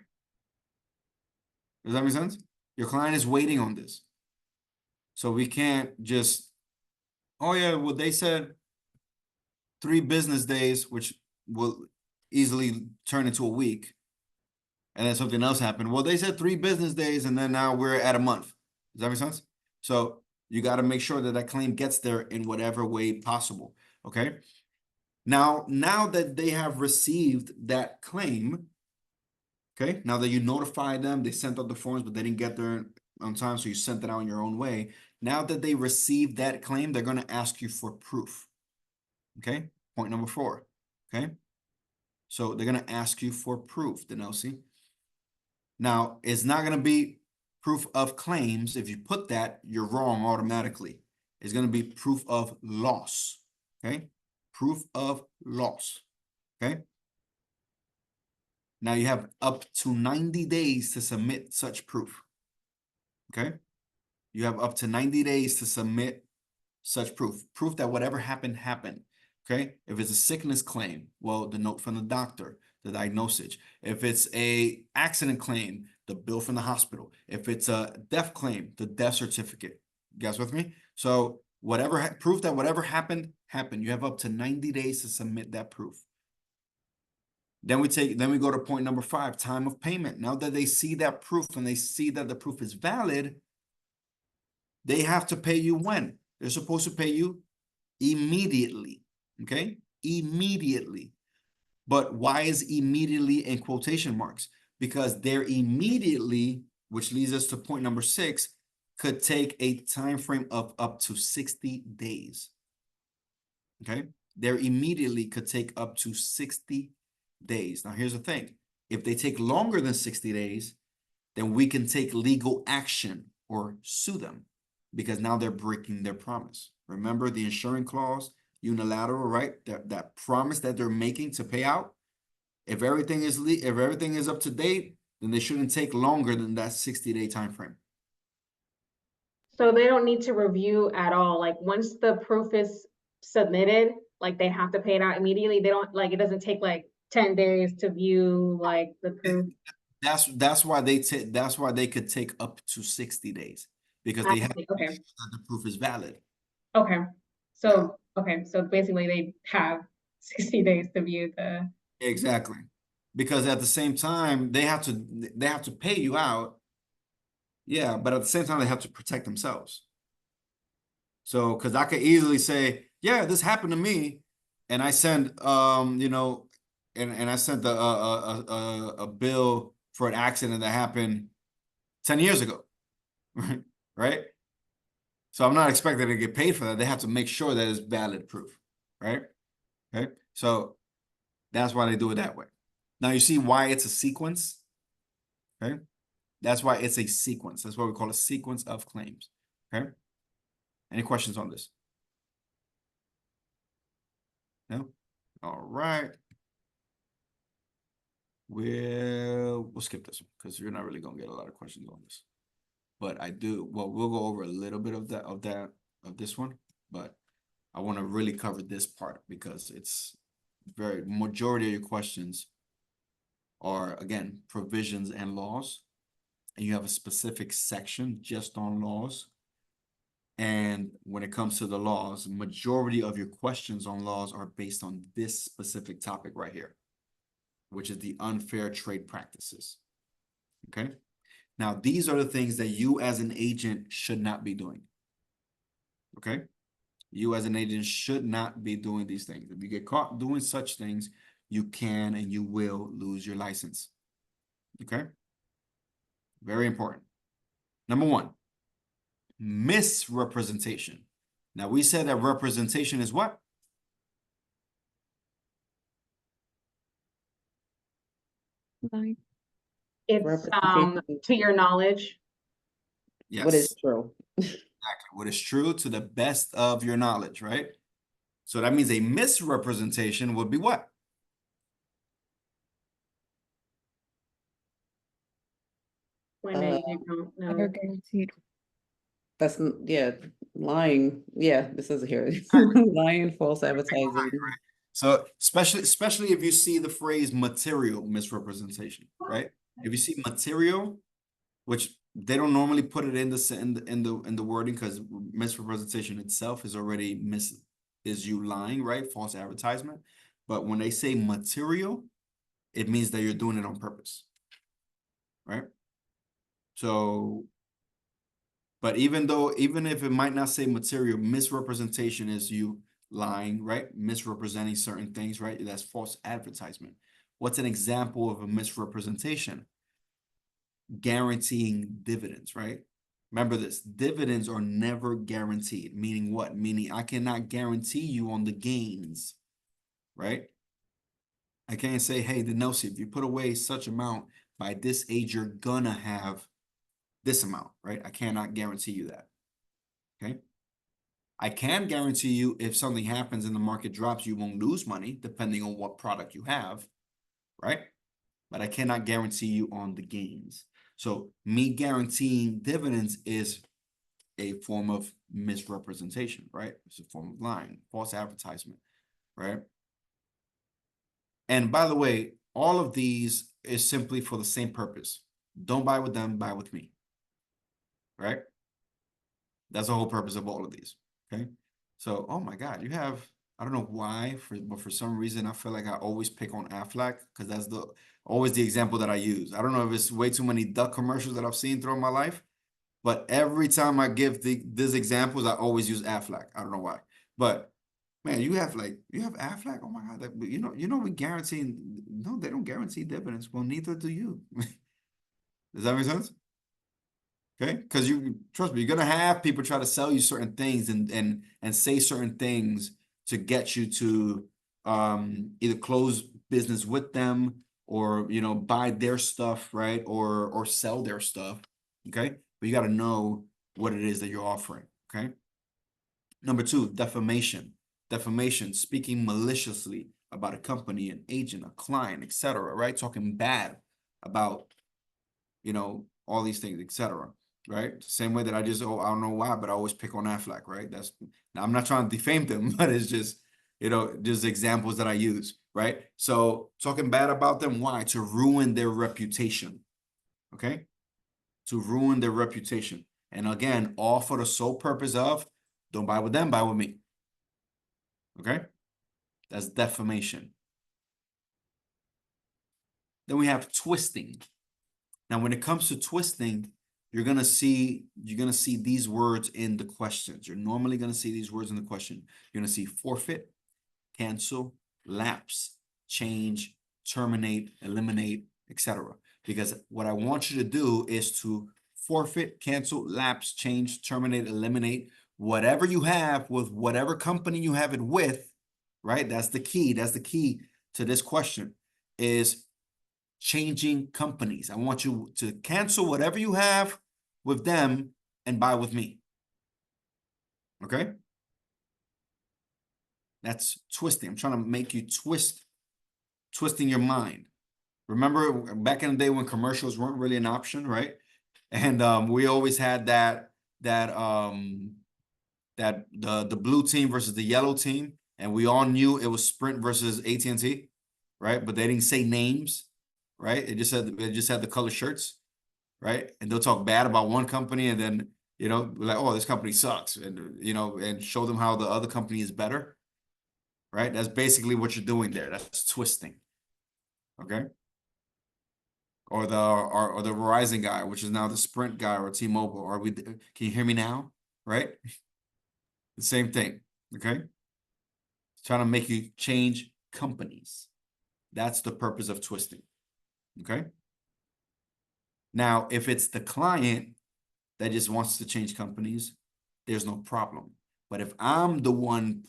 Does that make sense? Your client is waiting on this. So we can't just, oh yeah, well, they said 3 business days, which will easily turn into a week. And then something else happened. Well, they said 3 business days, and then now we're at a month. Does that make sense? So you got to make sure that that claim gets there in whatever way possible. Okay. Now that they have received that claim, okay, now that you notified them, they sent out the forms, but they didn't get there on time, so you sent it out in your own way. Now that they received that claim, they're going to ask you for proof. Okay. Point number 4. Okay. So they're going to ask you for proof, Denelsi. Now, it's not going to be proof of claims. If you put that, you're wrong automatically. It's going to be proof of loss. Okay. Proof of loss. Okay. Now you have up to 90 days to submit such proof. Okay. You have up to 90 days to submit such proof. Proof that whatever happened, happened. Okay. If it's a sickness claim, well, the note from the doctor, the diagnosis. If it's a accident claim, the bill from the hospital. If it's a death claim, the death certificate. You guys with me? So whatever proof that whatever happened, happened. You have up to 90 days to submit that proof. Then we go to point number 5, time of payment. Now that they see that proof and they see that the proof is valid, they have to pay you when? They're supposed to pay you immediately. Okay? Immediately. But why is immediately in quotation marks? Because they're immediately, which leads us to point number 6, could take a time frame of up to 60 days. Okay? Their immediately could take up to 60 days. Now, here's the thing. If they take longer than 60 days, then we can take legal action or sue them, because now they're breaking their promise. Remember the insuring clause, unilateral, right? That promise that they're making to pay out. If everything is up to date, then they shouldn't take longer than that 60-day time frame. So they don't need to review at all. Like once the proof is submitted, like they have to pay it out immediately. They don't like, it doesn't take like 10 days to view like the proof. That's why they could take up to 60 days, because they have to Okay. make sure that the proof is valid. Okay. So basically they have 60 days to view the. Exactly. Because at the same time, they have to pay you out. Yeah, but at the same time, they have to protect themselves. So, because I could easily say, yeah, this happened to me, and I send and I sent a bill for an accident that happened 10 years ago. Right? So I'm not expecting to get paid for that. They have to make sure that it's valid proof. Right? Okay. So that's why they do it that way. Now you see why it's a sequence. Okay. That's why it's a sequence. That's what we call a sequence of claims. Okay. Any questions on this? No? All right. We'll skip this one because you're not really gonna get a lot of questions on this. But I do, well, we'll go over a little bit of this one, but I want to really cover this part because it's majority of your questions are, again, provisions and laws. And you have a specific section just on laws. And when it comes to the laws, majority of your questions on laws are based on this specific topic right here, which is the unfair trade practices. Okay. Now, these are the things that you as an agent should not be doing. Okay. You as an agent should not be doing these things. If you get caught doing such things, you can and you will lose your license. Okay. Very important. Number one, misrepresentation. Now, we said that representation is what? Lying. It's Representation. to your knowledge. Yes. What is true? Exactly. What is true to the best of your knowledge, right? So that means a misrepresentation would be what? When you don't know. Never guaranteed. That's, yeah, lying. Yeah, this is here. Lying, false advertising. So especially if you see the phrase material misrepresentation, right? If you see material, which they don't normally put it in the wording because misrepresentation itself is already is you lying, right? False advertisement. But when they say material, it means that you're doing it on purpose, right? So, but even if it might not say material, misrepresentation is you lying, right? Misrepresenting certain things, right? That's false advertisement. What's an example of a misrepresentation? Guaranteeing dividends, right? Remember this, dividends are never guaranteed. Meaning what? Meaning I cannot guarantee you on the gains, right? I can't say, hey, Denosi, if you put away such amount by this age, you're gonna have this amount, right? I cannot guarantee you that, okay? I can guarantee you if something happens and the market drops, you won't lose money depending on what product you have, right? But I cannot guarantee you on the gains. So me guaranteeing dividends is a form of misrepresentation, right? It's a form of lying, false advertisement, right? And by the way, all of these is simply for the same purpose. Don't buy with them, buy with me, right? That's the whole purpose of all of these, okay? So, oh my God, you have, I don't know why, but for some reason, I feel like I always pick on Aflac because that's always the example that I use. I don't know if it's way too many duck commercials that I've seen throughout my life, but every time I give these examples, I always use Aflac. I don't know why, but man, you have Aflac. Oh my God, we guarantee. No, they don't guarantee dividends. Well, neither do you. Does that make sense? Okay, because you trust me, you're gonna have people try to sell you certain things and say certain things to get you to either close business with them or buy their stuff, right? Or sell their stuff. Okay, but you got to know what it is that you're offering. Okay. Number two, defamation. Defamation, speaking maliciously about a company, an agent, a client, etc. Right, talking bad about all these things, etc. Right? Same way that I don't know why, but I always pick on Aflac, right? Now I'm not trying to defame them, but it's just, just examples that I use, right? So talking bad about them, why? To ruin their reputation, okay? To ruin their reputation. And again, all for the sole purpose of, don't buy with them, buy with me, okay? That's defamation. Then we have twisting. Now, when it comes to twisting, you're gonna see these words in the questions. You're normally gonna see these words in the question. You're gonna see forfeit, cancel, lapse, change, terminate, eliminate, etc. Because what I want you to do is to forfeit, cancel, lapse, change, terminate, eliminate whatever you have with whatever company you have it with, right? That's the key. That's the key to this question is changing companies. I want you to cancel whatever you have with them and buy with me. Okay? That's twisting. I'm trying to make you twisting your mind. Remember back in the day when commercials weren't really an option, right? And we always had that the blue team versus the yellow team, and we all knew it was Sprint versus AT&T, right? But they didn't say names, right? It just had the color shirts, right? And they'll talk bad about one company, and then like, oh, this company sucks, and and show them how the other company is better, right? That's basically what you're doing there. That's twisting, okay? Or the Verizon guy, which is now the Sprint guy, or T-Mobile. Or can you hear me now? Right? The same thing. Okay. Trying to make you change companies. That's the purpose of twisting. Okay. Now, if it's the client that just wants to change companies, there's no problem. But if I'm the one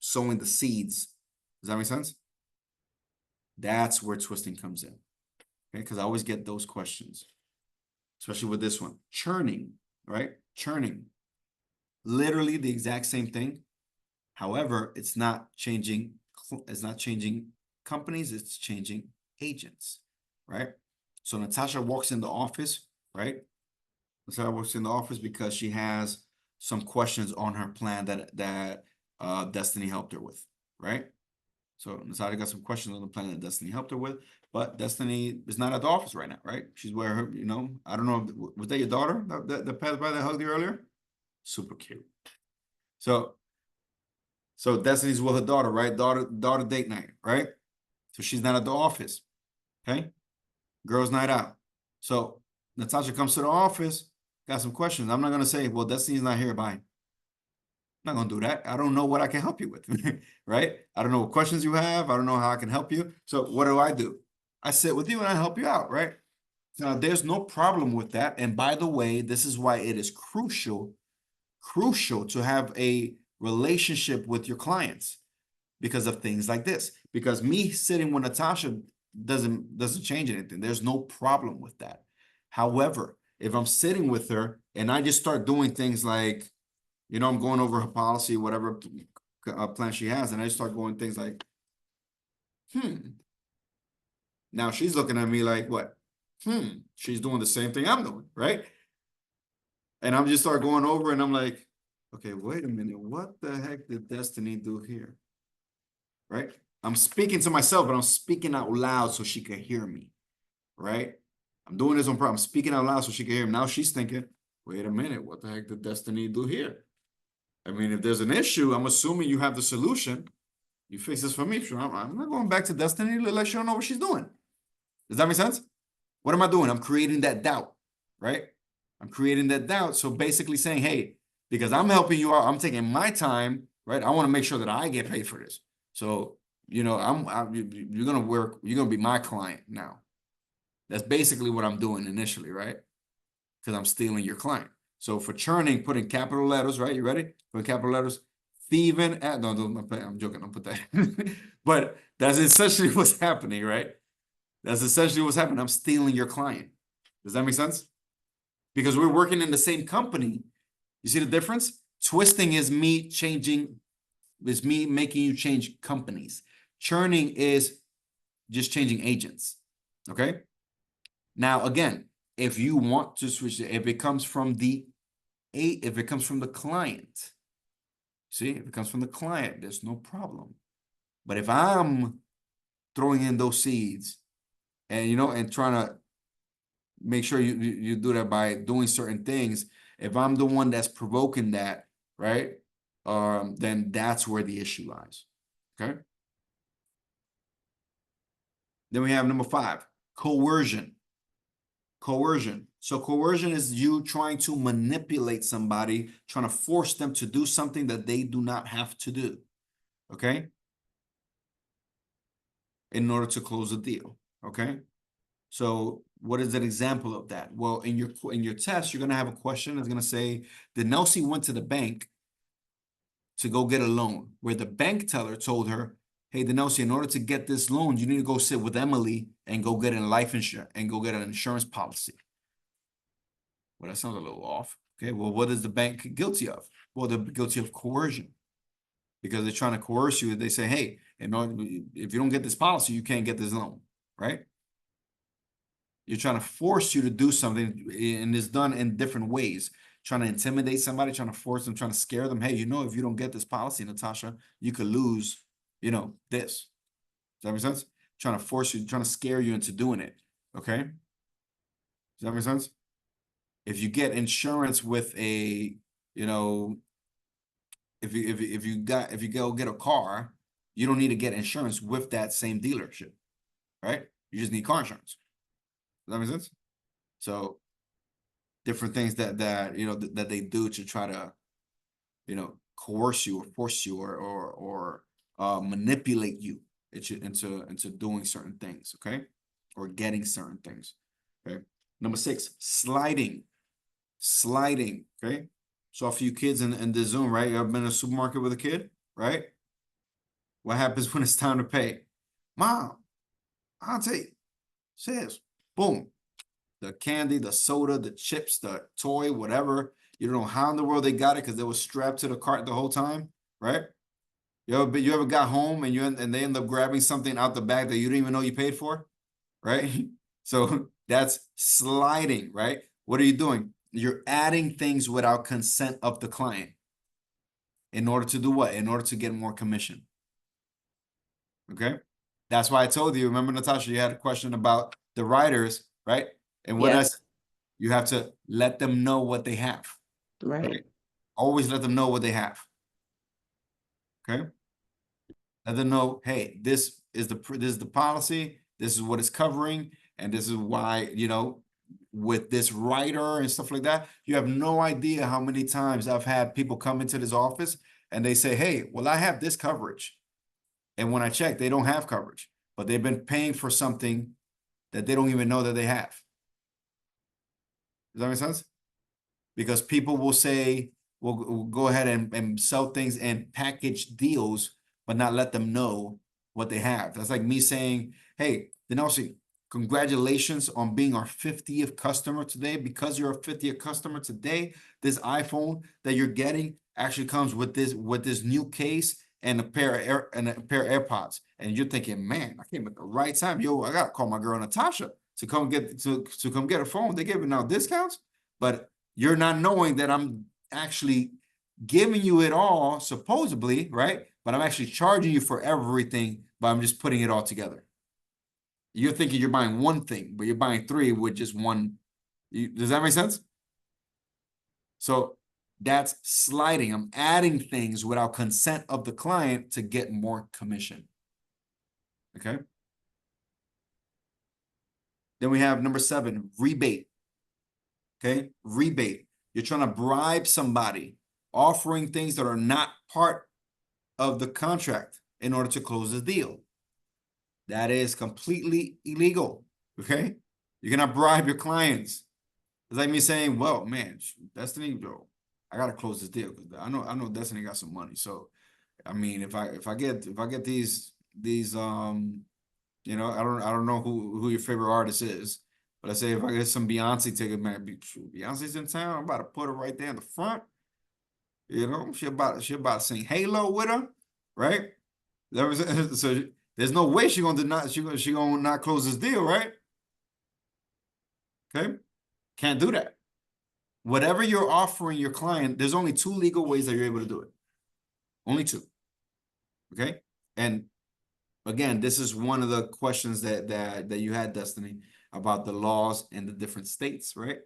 sowing the seeds, does that make sense? That's where twisting comes in. Okay, because I always get those questions, especially with this one. Churning, right? Churning. Literally the exact same thing. However, it's not changing companies, it's changing agents, right? So Natasha walks in the office, right? Natasha walks in the office because she has some questions on her plan that Destiny helped her with, right? So Natasha got some questions on the plan that Destiny helped her with, but Destiny is not at the office right now, right? She's where her, I don't know, was that your daughter that passed by that hugged you earlier? Super cute. So Destiny's with her daughter, right? Daughter date night, right? So she's not at the office. Okay. Girls' night out. So Natasha comes to the office, got some questions. I'm not gonna say, well, Destiny's not here. Bye. I'm not gonna do that. I don't know what I can help you with, right? I don't know what questions you have. I don't know how I can help you. So what do? I sit with you and I help you out, right? Now there's no problem with that. And by the way, this is why it is crucial to have a relationship with your clients because of things like this. Because me sitting with Natasha doesn't change anything. There's no problem with that. However, if I'm sitting with her and I just start doing things like, I'm going over her policy, whatever plan she has, and I start going things like, now she's looking at me like, what? She's doing the same thing I'm doing, right? And I'm just start going over and I'm like, okay, wait a minute. What the heck did Destiny do here? Right? I'm speaking to myself, but I'm speaking out loud so she can hear me. Right? I'm doing this on purpose. I'm speaking out loud so she can hear me. Now she's thinking, wait a minute. What the heck did Destiny do here? I mean, if there's an issue, I'm assuming you have the solution. You fix this for me. I'm not going back to Destiny like she don't know what she's doing. Does that make sense? What am I doing? I'm creating that doubt, right? I'm creating that doubt. So basically saying, hey, because I'm helping you out, I'm taking my time, right? I want to make sure that I get paid for this. So, you're gonna be my client now. That's basically what I'm doing initially, right? Because I'm stealing your client. So for churning, put in capital letters, right? You ready? Put capital letters. Thieving at no, I'm joking. Don't put that. But that's essentially what's happening, right? That's essentially what's happening. I'm stealing your client. Does that make sense? Because we're working in the same company. You see the difference? Twisting is me making you change companies. Churning is just changing agents. Okay. Now, again, if you want to switch it, if it comes from the client, see, if it comes from the client, there's no problem. But if I'm throwing in those seeds and, and trying to make sure you do that by doing certain things, if I'm the one that's provoking that, right, then that's where the issue lies. Okay. Then we have number 5, coercion. Coercion. So coercion is you trying to manipulate somebody, trying to force them to do something that they do not have to do. Okay. In order to close a deal. Okay. So what is an example of that? Well, in your test, you're going to have a question that's going to say, did Nelsie went to the bank to go get a loan, where the bank teller told her, hey, Denelsie, in order to get this loan, you need to go sit with Emily and go get a life insurance and go get an insurance policy. Well, that sounds a little off. Okay, well, what is the bank guilty of? Well, they're guilty of coercion. because they're trying to coerce you. They say, hey, if you don't get this policy, you can't get this loan, right? You're trying to force you to do something, and it's done in different ways. Trying to intimidate somebody, trying to force them, trying to scare them. Hey, if you don't get this policy, Natasha, you could lose, this. Does that make sense? Trying to force you, trying to scare you into doing it. Okay? Does that make sense? If you get insurance with a, if you go get a car, you don't need to get insurance with that same dealership, right? You just need car insurance. Does that make sense? So different things that they do to try to, coerce you or force you or manipulate you into doing certain things, okay? Or getting certain things. Okay. Number 6, sliding. Okay. So a few kids in the Zoom, right? You ever been in a supermarket with a kid, right? What happens when it's time to pay? Mom, auntie, sis, boom. The candy, the soda, the chips, the toy, whatever. You don't know how in the world they got it because they were strapped to the cart the whole time, right? You ever got home and they end up grabbing something out the bag that you didn't even know you paid for, right? So that's sliding, right? What are you doing? You're adding things without consent of the client. In order to do what? In order to get more commission. Okay? That's why I told you, remember, Natasha, you had a question about the writers, right? And what Yes. you have to let them know what they have. Right. Always let them know what they have. Okay? Let them know, hey, this is the policy, this is what it's covering, and this is why, with this writer and stuff like that, you have no idea how many times I've had people come into this office and they say, hey, well, I have this coverage. And when I check, they don't have coverage, but they've been paying for something that they don't even know that they have. Does that make sense? Because people will say, we'll go ahead and sell things and package deals, but not let them know what they have. That's like me saying, hey, Denelsi, congratulations on being our 50th customer today. Because you're a 50th customer today, this iPhone that you're getting actually comes with this new case and a pair of AirPods. And you're thinking, man, I came at the right time. Yo, I gotta call my girl Natasha to come get a phone. They're giving out discounts, but you're not knowing that I'm actually giving you it all, supposedly, right? But I'm actually charging you for everything, but I'm just putting it all together. You're thinking you're buying one thing, but you're buying 3 with just one. Does that make sense? So that's sliding. I'm adding things without consent of the client to get more commission. Okay. Then we have number 7, rebate. Okay, rebate. You're trying to bribe somebody, offering things that are not part of the contract in order to close the deal. That is completely illegal. Okay, you cannot bribe your clients. It's like me saying, "Well, man, Destiny, bro, I gotta close this deal because I know Destiny got some money. So, I mean, if I get these I don't know who your favorite artist is." But I say if I get some Beyonce ticket, man, Beyonce's in town. I'm about to put her right there in the front. She about to sing Halo with her, right? So there's no way she gonna not close this deal, right? Okay, can't do that. Whatever you're offering your client, there's only 2 legal ways that you're able to do it. Only 2. Okay, and again, this is one of the questions that you had, Destiny, about the laws in the different states, right?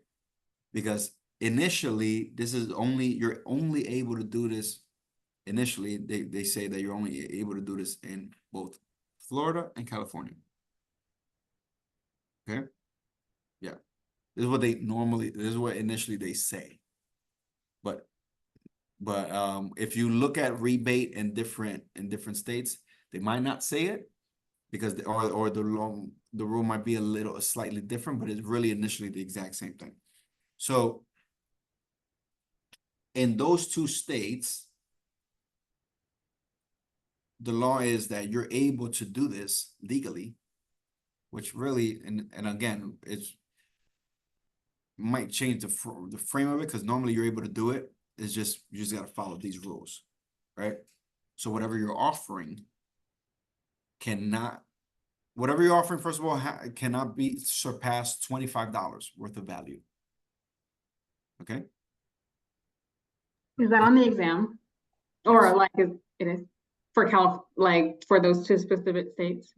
Because initially, you're only able to do this. Initially, they say that you're only able to do this in both Florida and California. Okay? Yeah. This is what initially they say. But if you look at rebate in different states, they might not say it because the rule might be slightly different, but it's really initially the exact same thing. So in those 2 states, the law is that you're able to do this legally, which really, and again, might change the frame of it because normally you're able to do it. It's just, you just got to follow these rules, right? So whatever you're offering cannot, whatever you're offering, first of all, cannot be surpassed $25 worth of value. Okay? Is that on the exam? Or like it is for like for those two specific states?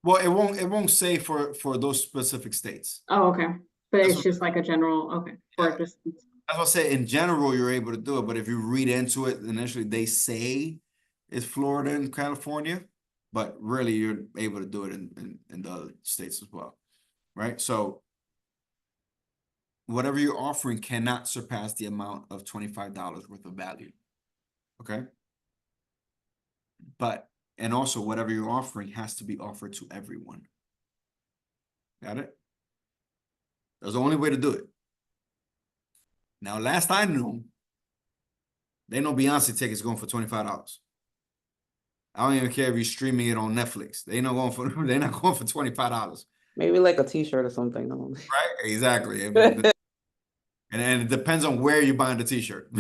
Well, it won't say for those specific states. Oh, okay. But That's it's what- just like a general, okay, for Yeah. just, That's what I say, in general, you're able to do it, but if you read into it, initially they say it's Florida and California, but really you're able to do it in the other states as well, right? So whatever you're offering cannot surpass the amount of $25 worth of value, okay? But, and also whatever you're offering has to be offered to everyone. Got it? That's the only way to do it. Now, last I knew, they know Beyonce tickets going for $25. I don't even care if you're streaming it on Netflix. They're not going for $25. Maybe like a t-shirt or something. Right? Exactly. And it depends on where you're buying the t-shirt.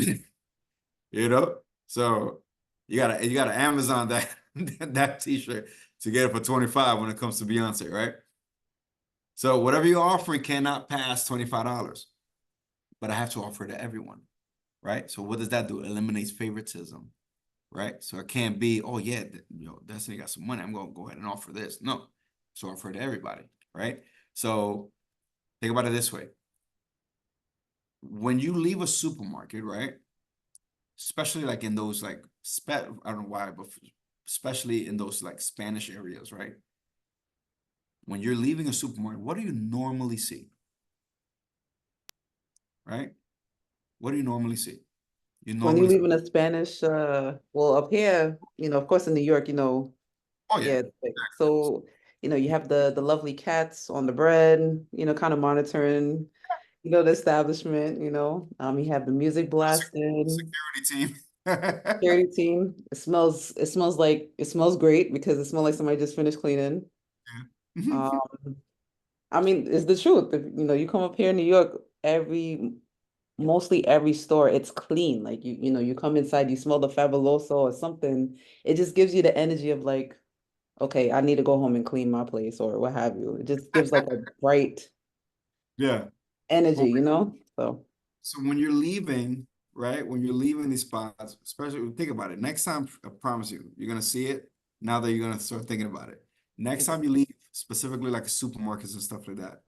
You know? So you gotta Amazon that that t-shirt to get it for 25 when it comes to Beyonce, right? So whatever you're offering cannot pass $25, but I have to offer it to everyone, right? So what does that do? It eliminates favoritism, right? So it can't be, oh yeah, Destiny got some money, I'm gonna go ahead and offer this. No, so offer it to everybody, right? So think about it this way. When you leave a supermarket, right? Especially like in those like I don't know why, but especially in those like Spanish areas, right? When you're leaving a supermarket, what do you normally see? Right? What do you normally see? You When you normally live in a Spanish, well, up here, of course in New York, oh yeah. yeah, so, you have the lovely cats on the bread, kind of monitoring, the establishment, you have the music blasting, Security team. security team. It smells great because it smells like somebody just finished cleaning. Um, I mean, it's the truth. If, you come up here in New York, mostly every store, it's clean. Like you come inside, you smell the Fabuloso or something. It just gives you the energy of like, okay, I need to go home and clean my place or what have you. It just gives like a bright Yeah. energy, So So when you're leaving, right? When you're leaving these spots, especially think about it. Next time, I promise you, you're gonna see it. Now that you're gonna start thinking about it. Next time you leave, specifically like supermarkets and stuff like that,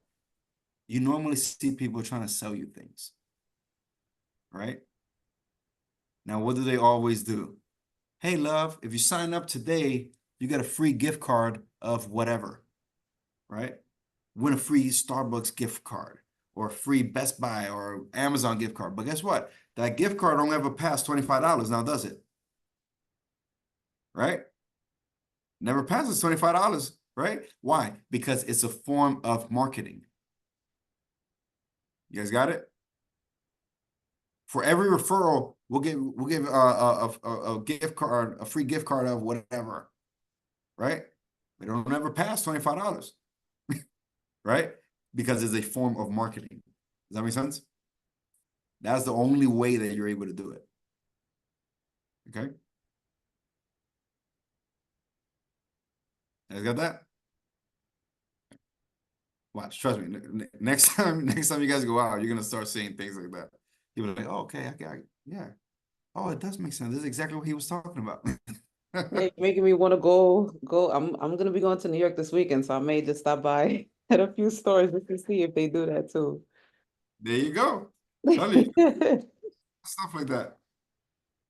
you normally see people trying to sell you things. Right? Now, what do they always do? Hey, love, if you sign up today, you get a free gift card of whatever. Right? Win a free Starbucks gift card or a free Best Buy or Amazon gift card. But guess what? That gift card don't ever pass $25 now, does it? Right? Never passes $25, right? Why? Because it's a form of marketing. You guys got it? For every referral, we'll give a gift card, a free gift card of whatever, right? They don't ever pass $25, right? Because it's a form of marketing. Does that make sense? That's the only way that you're able to do it. Okay? You guys got that? Watch, trust me. Next time you guys go out, you're gonna start seeing things like that. You'll be like, oh, okay, yeah. Oh, it does make sense. This is exactly what he was talking about. yeah, you're making me want to go. I'm gonna be going to New York this weekend, so I may just stop by at a few stores just to see if they do that too. There you go. Tell you stuff like that.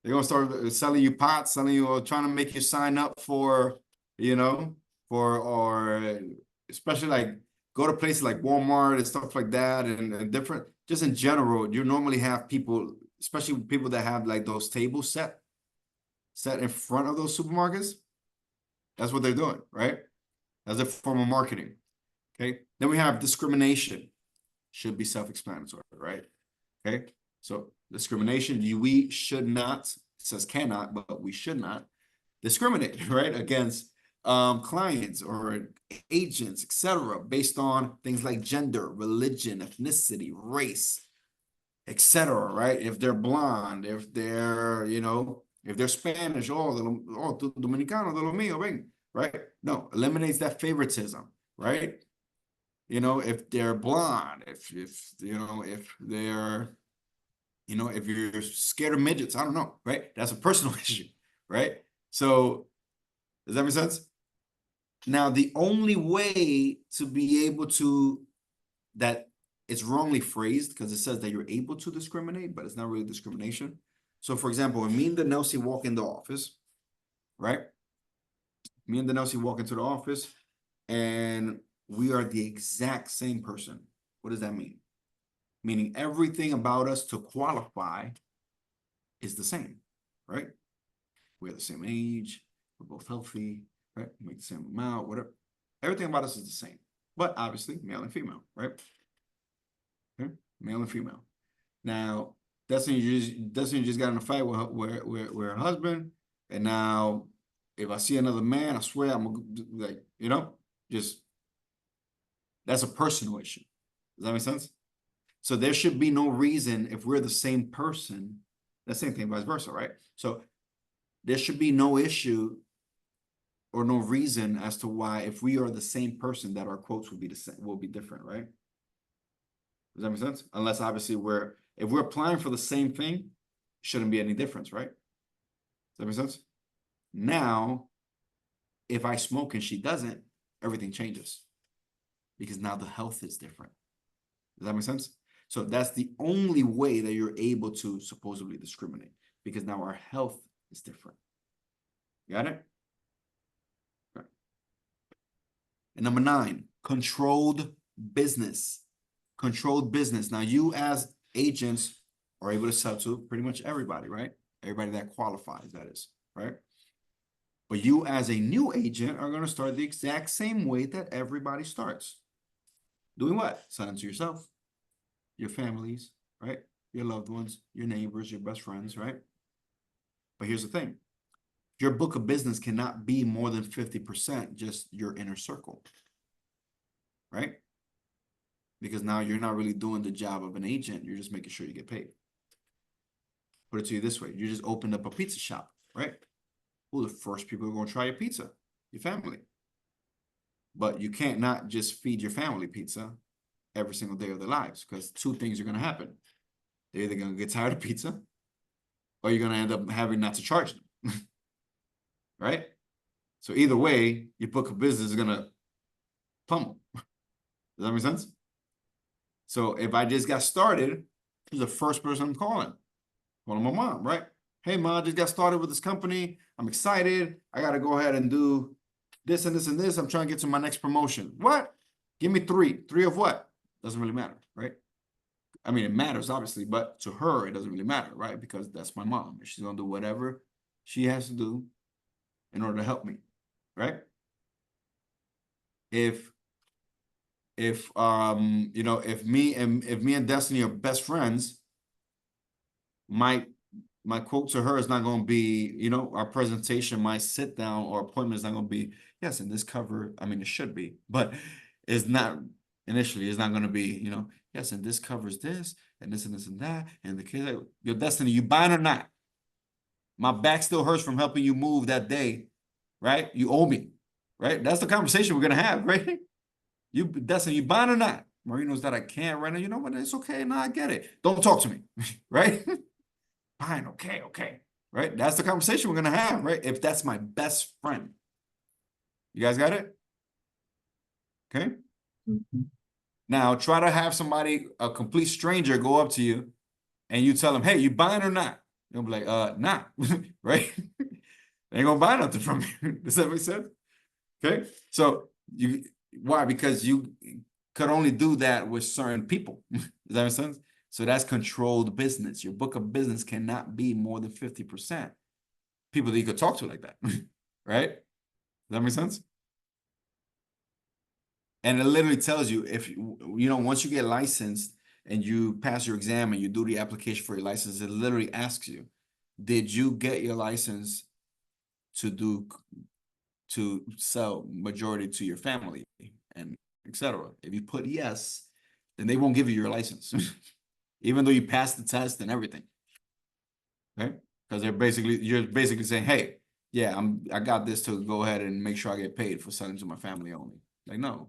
They're gonna start selling you pots, selling you or trying to make you sign up for, or especially like go to places like Walmart and stuff like that, and different. Just in general, you normally have people, especially people that have like those tables set in front of those supermarkets. That's what they're doing, right? That's a form of marketing. Okay. Then we have discrimination. Should be self-explanatory, right? Okay. So discrimination, we should not, it says cannot, but we should not discriminate, right? Against clients or agents, etc., based on things like gender, religion, ethnicity, race, etc., right? If they're blonde, if they're, If they're Spanish, Dominicano, de lo mío, ven, right? No, eliminates that favoritism, right? You know, if they're blonde, if they're, if you're scared of midgets, I don't know, right? That's a personal issue, right? So, does that make sense? Now, the only way to be able to, that it's wrongly phrased because it says that you're able to discriminate, but it's not really discrimination. So, for example, when me and Denelsi walk in the office, right? Me and Denelsi walk into the office and we are the exact same person. What does that mean? Meaning everything about us to qualify is the same, right? We're the same age, we're both healthy, right? We make the same amount, whatever. Everything about us is the same, but obviously male and female, right? Okay? Male and female. Now, Destiny just got in a fight with her husband, and now if I see another man, I swear I'm gonna, like, just that's a personal issue. Does that make sense? So there should be no reason if we're the same person, the same thing vice versa, right? So there should be no issue or no reason as to why if we are the same person that our quotes will be the same, will be different, right? Does that make sense? Unless obviously if we're applying for the same thing, shouldn't be any difference, right? Does that make sense? Now, if I smoke and she doesn't, everything changes because now the health is different. Does that make sense? So that's the only way that you're able to supposedly discriminate because now our health is different. Got it? Okay. And number 9, controlled business. Controlled business. Now you as agents are able to sell to pretty much everybody, right? Everybody that qualifies, that is, right? But you as a new agent are going to start the exact same way that everybody starts. Doing what? Selling to yourself, your families, right? Your loved ones, your neighbors, your best friends, right? But here's the thing. Your book of business cannot be more than 50% just your inner circle, right? Because now you're not really doing the job of an agent. You're just making sure you get paid. Put it to you this way. You just opened up a pizza shop, right? Well, the first people are going to try your pizza, your family. But you can't not just feed your family pizza every single day of their lives because 2 things are going to happen. They're either going to get tired of pizza or you're going to end up having not to charge them, right? So either way, your book of business is going to pummel. Does that make sense? So if I just got started, who's the first person I'm calling? Calling my mom, right? Hey, Mom, I just got started with this company. I'm excited. I got to go ahead and do this and this and this. I'm trying to get to my next promotion. What? Give me 3. 3 of what? Doesn't really matter, right? I mean, it matters, obviously, but to her, it doesn't really matter, right? Because that's my mom. She's going to do whatever she has to do in order to help me, right? If me and Destiny are best friends, my quote to her is not going to be, our presentation, my sit down or appointment is not going to be, yes, in this cover, I mean, it should be, but it's not, initially, it's not going to be, yes, and this covers this, and this and this and that, and the kid, your Destiny, you buying or not? My back still hurts from helping you move that day, right? You owe me, right? That's the conversation we're going to have, right? Destiny, you buying or not? Marino's that I can't right now. You know what? It's okay. No, I get it. Don't talk to me, right? Fine. Okay. Right? That's the conversation we're going to have, right? If that's my best friend. You guys got it? Okay. Mhm. Now try to have somebody, a complete stranger, go up to you and you tell them, hey, you buying or not? They'll be like, nah, right? They ain't gonna buy nothing from you. Does that make sense? Okay. So why? Because you could only do that with certain people. Does that make sense? So that's controlled business. Your book of business cannot be more than 50% people that you could talk to like that, right? Does that make sense? And it literally tells you if once you get licensed and you pass your exam and you do the application for your license, it literally asks you, did you get your license to sell majority to your family and etc. If you put yes, then they won't give you your license, even though you passed the test and everything. Okay. Because you're basically saying, hey, yeah, I got this to go ahead and make sure I get paid for selling to my family only. Like, no,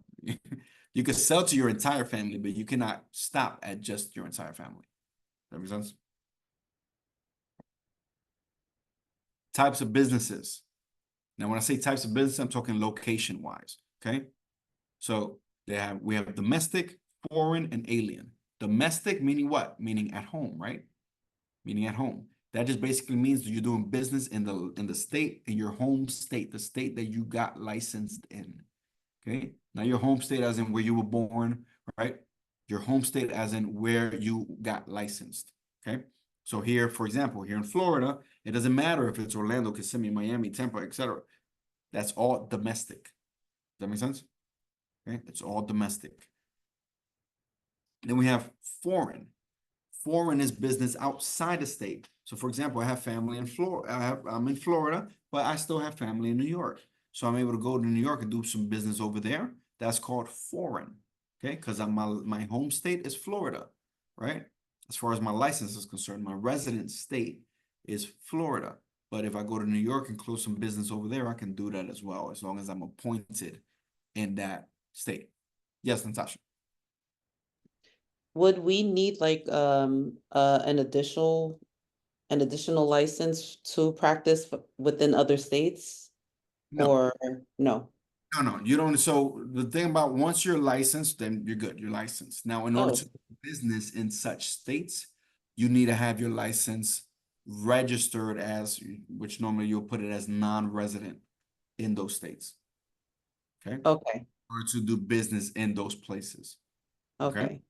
you can sell to your entire family, but you cannot stop at just your entire family. That makes sense? Types of businesses. Now, when I say types of business, I'm talking location wise. Okay. So we have domestic, foreign, and alien. Domestic meaning what? Meaning at home, right? Meaning at home. That just basically means that you're doing business in the state, in your home state, the state that you got licensed in. Okay. Now your home state as in where you were born, right? Your home state as in where you got licensed. Okay. So here, for example, here in Florida, it doesn't matter if it's Orlando, Kissimmee, Miami, Tampa, etc. That's all domestic. Does that make sense? Okay. It's all domestic. Then we have foreign. Foreign is business outside the state. So for example, I have family in Florida. I'm in Florida, but I still have family in New York. So I'm able to go to New York and do some business over there. That's called foreign. Okay, because my home state is Florida, right? As far as my license is concerned, my resident state is Florida. But if I go to New York and close some business over there, I can do that as well, as long as I'm appointed in that state. Yes, Natasha. Would we need like an additional license to practice within other states? No. Or no? No, you don't. So the thing about once you're licensed, then you're good. You're licensed. Now, in order Oh. to do business in such states, you need to have your license registered as, which normally you'll put it as non-resident in those states. Okay. Okay, Or to do business in those places. Okay. okay.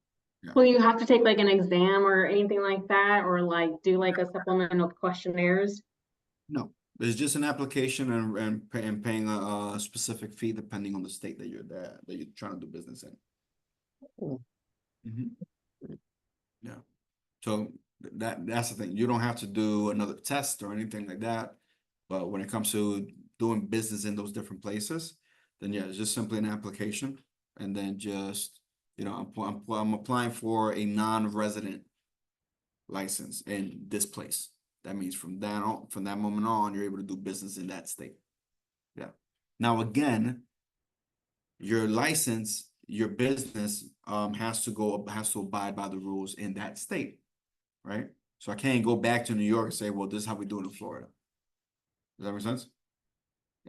Will you have to take like an exam or anything like that, or like do like a supplemental questionnaires? No, it's just an application and paying a specific fee depending on the state that you're trying to do business in. Cool. Mhm. Yeah. So that's the thing. You don't have to do another test or anything like that. But when it comes to doing business in those different places, then yeah, it's just simply an application, and then just I'm applying for a non-resident license in this place. That means from that moment on, you're able to do business in that state. Yeah. Now again, your license, your business has to abide by the rules in that state, right? So I can't go back to New York and say, well, this is how we do it in Florida. Does that make sense?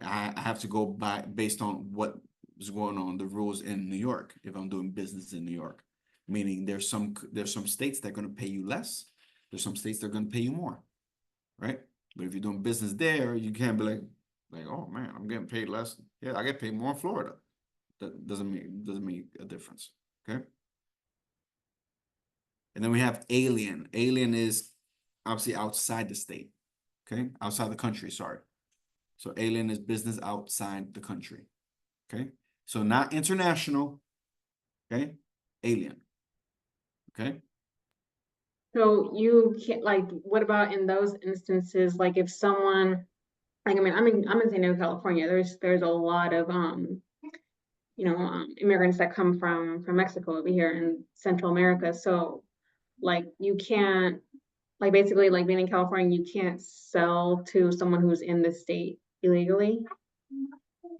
I have to go by based on what is going on, the rules in New York, if I'm doing business in New York. Meaning there's some states that are going to pay you less. There's some states that are going to pay you more, right? But if you're doing business there, you can't be like, oh man, I'm getting paid less. Yeah, I get paid more in Florida. That doesn't make a difference. Okay. And then we have alien. Alien is obviously outside the state. Okay, outside the country, sorry. So alien is business outside the country. Okay. So not international. Okay. Alien. Okay. So you can't like, what about in those instances, like if someone, like, I mean, I'm in San Diego, California. There's a lot of immigrants that come from Mexico over here in Central America. So like you can't, like basically like being in California, you can't sell to someone who's in this state illegally.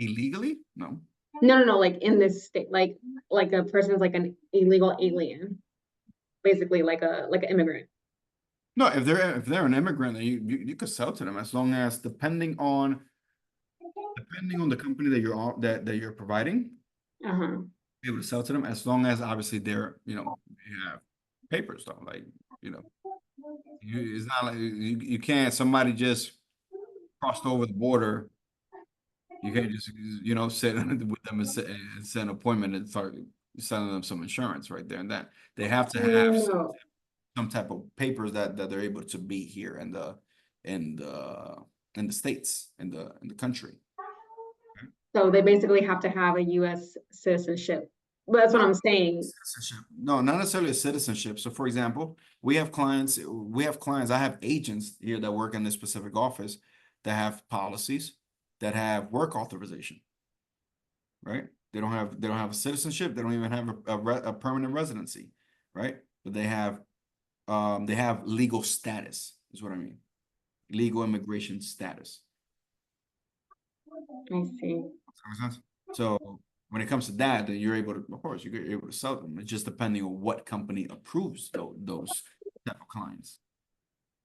Illegally? No. No, like in this state, like a person's like an illegal alien, basically like an immigrant. No, if they're an immigrant, then you could sell to them, as long as depending on the company that you're providing, Uh-huh. be able to sell to them, as long as obviously they're, you have papers though, like, it's not like you can't, somebody just crossed over the border. You can't just, sit with them and set an appointment and start selling them some insurance right there and then. They have to have No. some type of papers that they're able to be here in the States, in the country. So they basically have to have a US citizenship. But that's what I'm saying. Citizenship. No, not necessarily a citizenship. So for example, we have clients, I have agents here that work in this specific office that have policies that have work authorization, right? They don't have a citizenship. They don't even have a permanent residency, right? But they have legal status is what I mean. legal immigration status. I see. Does that make sense? So when it comes to that, then you're able to, of course, you're able to sell them. It's just depending on what company approves those type of clients.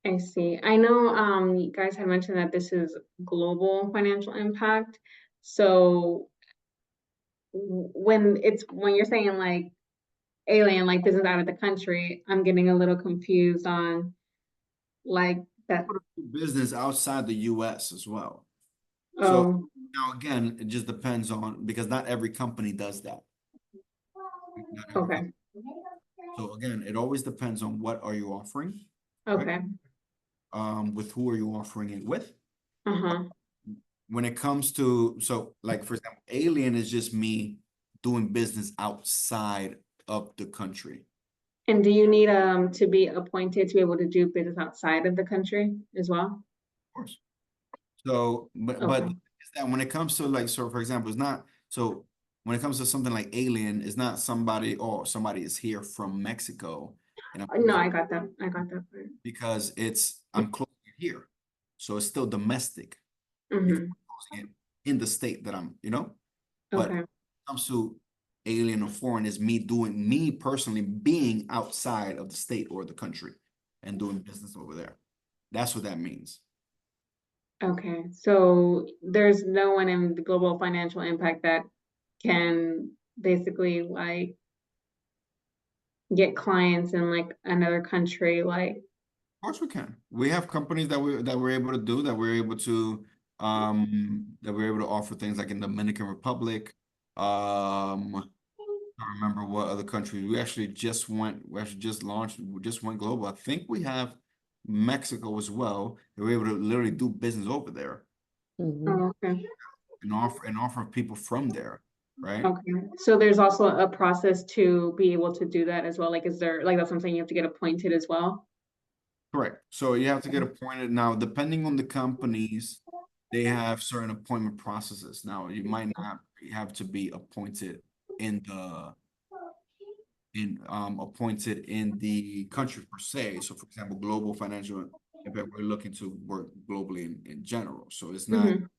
I see. I know you guys had mentioned that this is global financial impact. So when you're saying like alien, like this is out of the country, I'm getting a little confused on like that. Business outside the US as well. So Oh, now again, it just depends on, because not every company does that. Not every okay. company. So again, it always depends on what are you offering, Okay. with who are you offering it with. Uh-huh. When it comes to, so like for example, alien is just me doing business outside of the country. And do you need to be appointed to be able to do business outside of the country as well? Of course. So, but Okay. is that when it comes to like, so for example, it's not, so when it comes to something like alien, it's not somebody, or somebody is here from Mexico. And No, I got that. I got that part. because I'm closing it here. So it's still domestic. Because Mm-hmm. I'm closing it in the state that I'm, but Okay. when it comes to alien or foreign is me personally being outside of the state or the country and doing business over there. That's what that means. Okay. So there's no one in the global financial impact that can basically like get clients in like another country, like, Of course we can. We have companies that we're able to do that. We're able to offer things like in the Dominican Republic. I don't remember what other countries. We actually just launched, we just went global. I think we have Mexico as well. We're able to literally do business over there Mhm. oh, okay. and offer people from there, right? Okay. So there's also a process to be able to do that as well. Like, is there, like, that's what I'm saying, you have to get appointed as well? Correct. So you have to get appointed now, depending on the companies, they have certain appointment processes. Now, you might not have to be appointed in appointed in the country per se. So for example, global financial impact, we're looking to work globally in general. So it's not Mhm.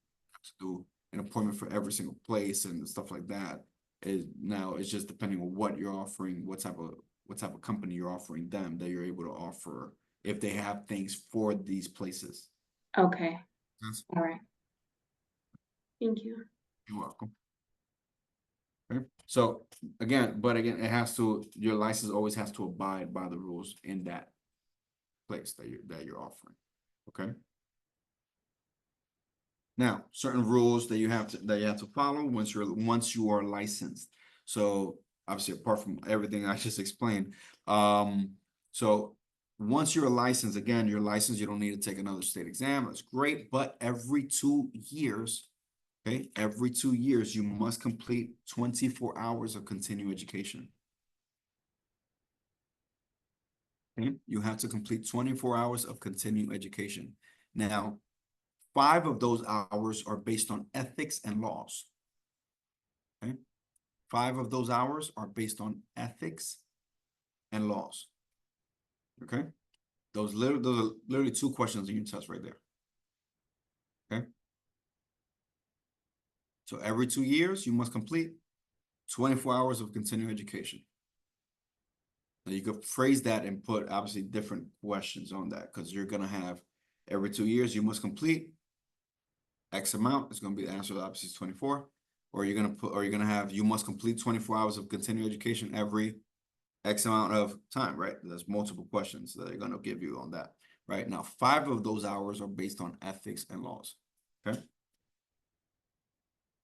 to do an appointment for every single place and stuff like that. It's just depending on what you're offering, what type of company you're offering them that you're able to offer if they have things for these places. Okay. Yes. All right. Thank you. You're welcome. Okay. So again, your license always has to abide by the rules in that place that you're offering. Okay. Now, certain rules that you have to follow once you are licensed. So obviously, apart from everything I just explained, so once you're licensed, again, you're licensed, you don't need to take another state exam. That's great, but every 2 years, okay, every 2 years, you must complete 24 hours of continuing education. Okay, you have to complete 24 hours of continuing education. Now, 5 of those hours are based on ethics and laws. Okay, 5 of those hours are based on ethics and laws. Okay, those are literally 2 questions in your test right there. Okay, so every 2 years you must complete 24 hours of continuing education. Now you could phrase that and put obviously different questions on that because you're gonna have every 2 years you must complete X amount. It's gonna be the answer obviously 24. Or you're gonna have you must complete 24 hours of continuing education every X amount of time, right? There's multiple questions that they're gonna give you on that, right? Now, 5 of those hours are based on ethics and laws. Okay.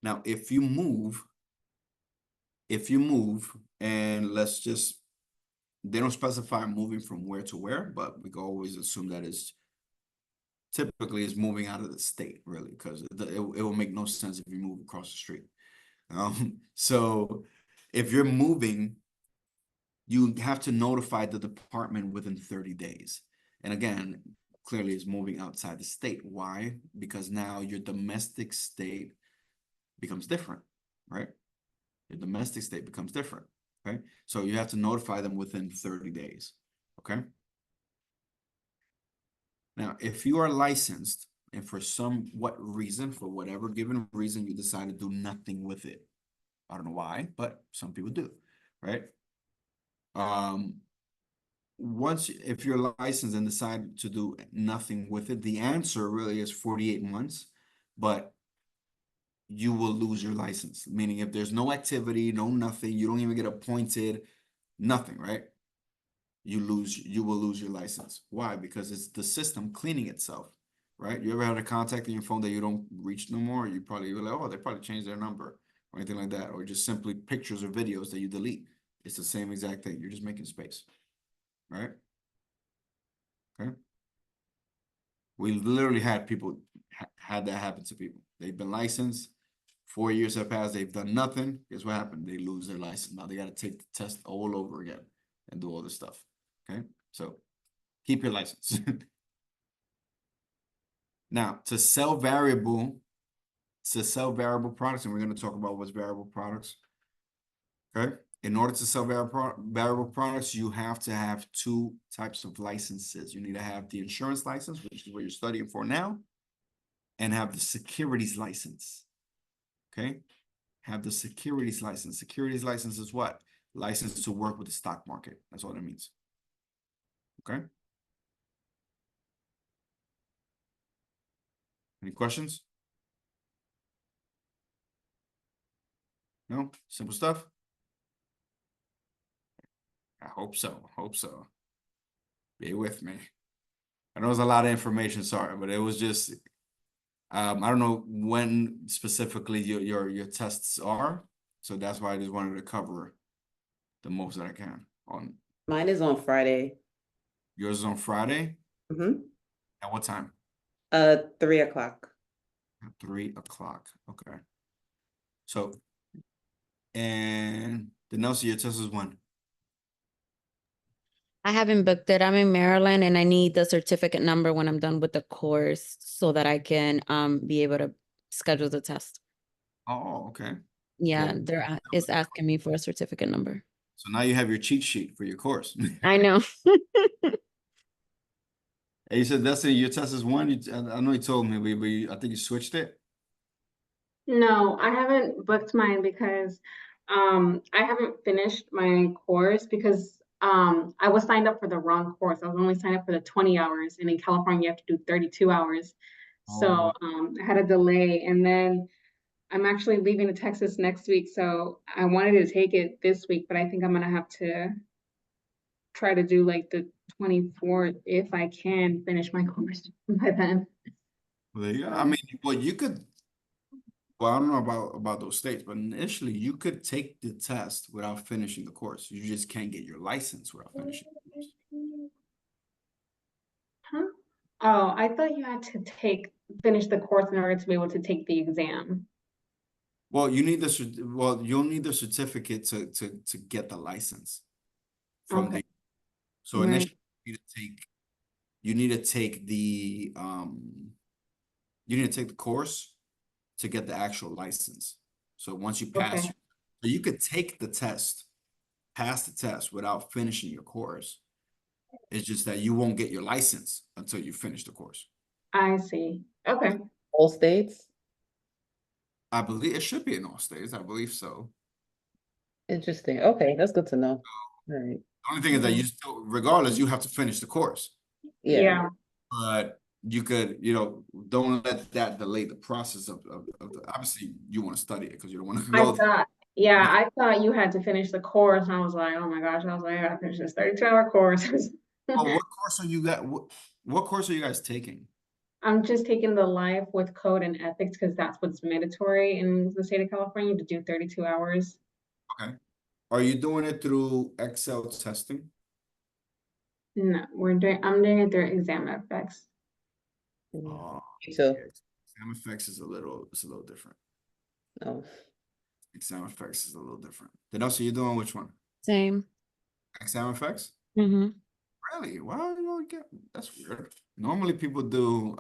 Now, if you move and they don't specify moving from where to where, but we can always assume that it's typically is moving out of the state, really, because it will make no sense if you move across the street. So if you're moving, you have to notify the department within 30 days. And again, clearly it's moving outside the state. Why? Because now your domestic state becomes different, right? Your domestic state becomes different, okay? So you have to notify them within 30 days, okay? Now, if you are licensed and for whatever given reason, you decide to do nothing with it. I don't know why, but some people do, right? If you're licensed and decide to do nothing with it, the answer really is 48 months, but you will lose your license. Meaning if there's no activity, no nothing, you don't even get appointed, nothing, right? You will lose your license. Why? Because it's the system cleaning itself, right? You ever had a contact in your phone that you don't reach no more? You probably were like, oh, they probably changed their number or anything like that, or just simply pictures or videos that you delete. It's the same exact thing. You're just making space, right? Okay. We literally had people had that happen to people. They've been licensed, 4 years have passed, they've done nothing. Guess what happened? They lose their license. Now they got to take the test all over again and do all this stuff. Okay, so keep your license. Now, to sell variable products, and we're going to talk about what's variable products. Okay, in order to sell variable products, you have to have two types of licenses. You need to have the insurance license, which is what you're studying for now, and have the securities license. Okay, have the securities license. Securities license is what? License to work with the stock market. That's all that means. Okay. Any questions? No? Simple stuff? I hope so. Hope so. Be with me. I know it's a lot of information, sorry, but it was just I don't know when specifically your tests are, so that's why I just wanted to cover the most that I can on. Mine is on Friday. Yours is on Friday? Mm-hmm. At what time? 3 o'clock. At 3 o'clock. Okay. So, and the Nelson, your test is when? I haven't booked it. I'm in Maryland and I need the certificate number when I'm done with the course so that I can be able to schedule the test. Oh, okay. Yeah, Well, it's asking me for a certificate number. so now you have your cheat sheet for your course. I know. And you said that's your test is one. I know you told me I think you switched it. No, I haven't booked mine because I haven't finished my course because I was signed up for the wrong course. I was only signed up for the 20 hours, and in California you have to do 32 hours. So Oh. I had a delay, and then I'm actually leaving to Texas next week, so I wanted to take it this week, but I think I'm gonna have to try to do like the 24th if I can finish my course by then. Well, there you go. I mean, well, you could. Well, I don't know about those states, but initially you could take the test without finishing the course. You just can't get your license without finishing the course. Huh? Oh, I thought you had to finish the course in order to be able to take the exam. Well, you'll need the certificate to get the license from Okay. so Right. initially you need to take the course to get the actual license. So once you pass, Okay. so you could take the test, pass the test without finishing your course. It's just that you won't get your license until you finish the course. I see. Okay. All states? I believe it should be in all states. I believe so. Interesting. Okay, that's good to know. All right. The only thing is that you still, regardless, you have to finish the course. Yeah. Yeah. But you could, don't let that delay the process of obviously you want to study it because you don't want to go. I thought you had to finish the course, and I was like, oh my gosh, I was like, I gotta finish this 32-hour course. Oh, what course are you got? What course are you guys taking? I'm just taking the life with code and ethics because that's what's mandatory in the state of California to do 32 hours. Okay. Are you doing it through Excel testing? No, I'm doing it through exam effects. Oh, So, okay. Exam effects is it's a little different. oh, Exam effects is a little different. Then also you're doing which one? Same. Exam effects? Mm-hmm. Really? Well, that's weird. Normally people do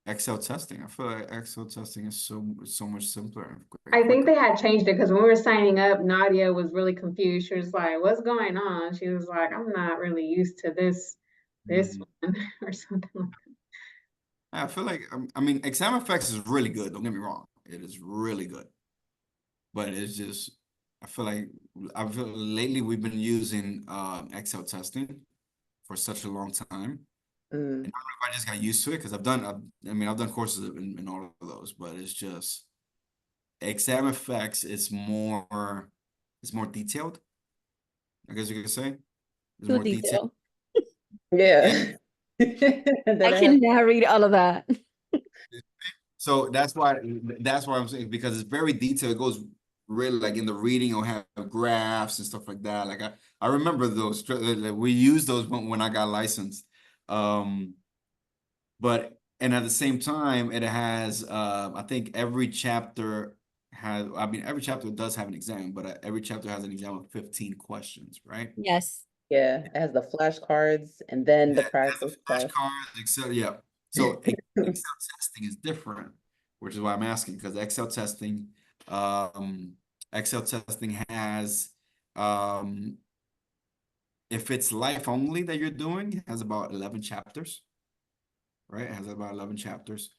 Excel testing. I feel like Excel testing is so much simpler. And I think quicker. they had changed it because when we were signing up, Nadia was really confused. She was like, what's going on? She was like, I'm not really used to this this one or something like that. I feel like, I mean, Exam Effects is really good. Don't get me wrong. It is really good. But it's just, I feel lately we've been using Excel testing for such a long time. Mm. And I don't know if I just got used to it because I've done courses in all of those, but it's just Exam Effects is more, detailed. I guess you could say. It's Too more detailed. detailed. Yeah. I cannot read all of that. So that's why I'm saying, because it's very detailed. It goes really like in the reading, or have graphs and stuff like that. Like I remember those. Like, we used those when I got licensed. But and at the same time, it has I think every chapter every chapter does have an exam, but every chapter has an exam of 15 questions, right? Yes. Yeah, it has the flashcards and then the Yeah, it has practice the test. flashcards, Excel. Yeah. So Excel testing is different, which is why I'm asking, because Excel testing has, if it's life only that you're doing, it has about 11 chapters, right? It has about 11 chapters.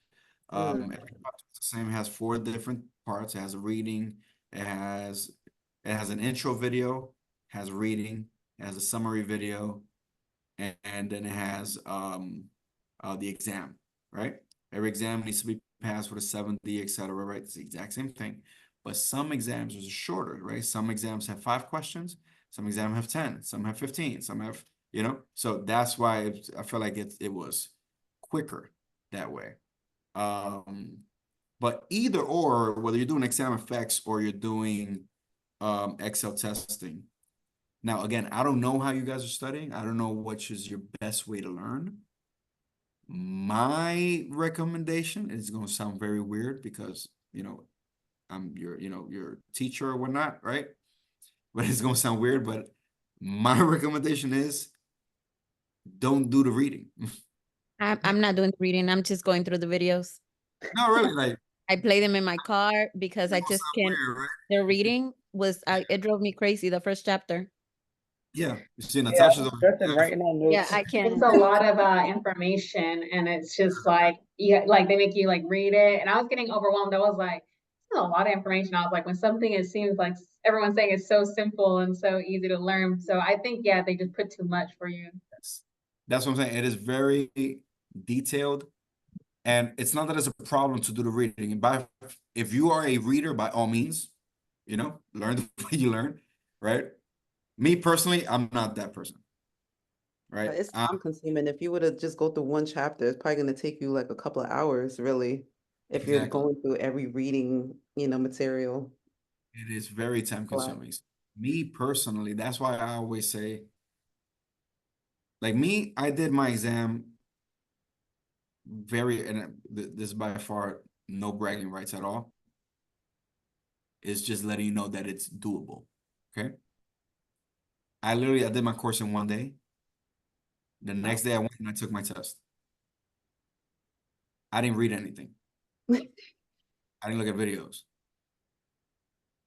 Mm. Every chapter is the same. It has 4 different parts. It has a reading. It has an intro video, has reading, it has a summary video, and then it has the exam, right? Every exam needs to be passed with a 70, etc., right? It's the exact same thing. But some exams are shorter, right? Some exams have 5 questions, some exams have 10, some have 15, some have, so that's why I feel like it was quicker that way. But either or, whether you're doing Exam Effects or you're doing Excel testing. Now, again, I don't know how you guys are studying. I don't know which is your best way to learn. My recommendation is going to sound very weird because, I'm your teacher or whatnot, right? But it's going to sound weird, but my recommendation is don't do the reading. I'm not doing the reading. I'm just going through the videos. No, really, like, I play them in my car because I it's gonna just sound can't. weird, right? The reading was, it drove me crazy, the first chapter. Yeah, you see Yeah, Natasha's I'm stressing writing down Yeah, notes. I It's can't. a lot of information, and it's just like, yeah, like they make you like read it, and I was getting overwhelmed. I was like, this is a lot of information. I was like, when something it seems like everyone's saying it's so simple and so easy to learn. So I think, yeah, they just put too much for you. That's what I'm saying. It is very detailed, and it's not that it's a problem to do the reading. If you are a reader, by all means, learn the way you learn, right? Me personally, I'm not that person, right? It's time consuming. If you were to just go through one chapter, it's probably going to take you like a couple of hours, really, if you're Exactly. going through every reading, material. It is very time A lot. consuming. Me personally, that's why I always say, like me, I did my exam and this is by far no bragging rights at all. It's just letting you know that it's doable. Okay. I did my course in one day. The next day I went and I took my test. I didn't read anything. I didn't look at videos.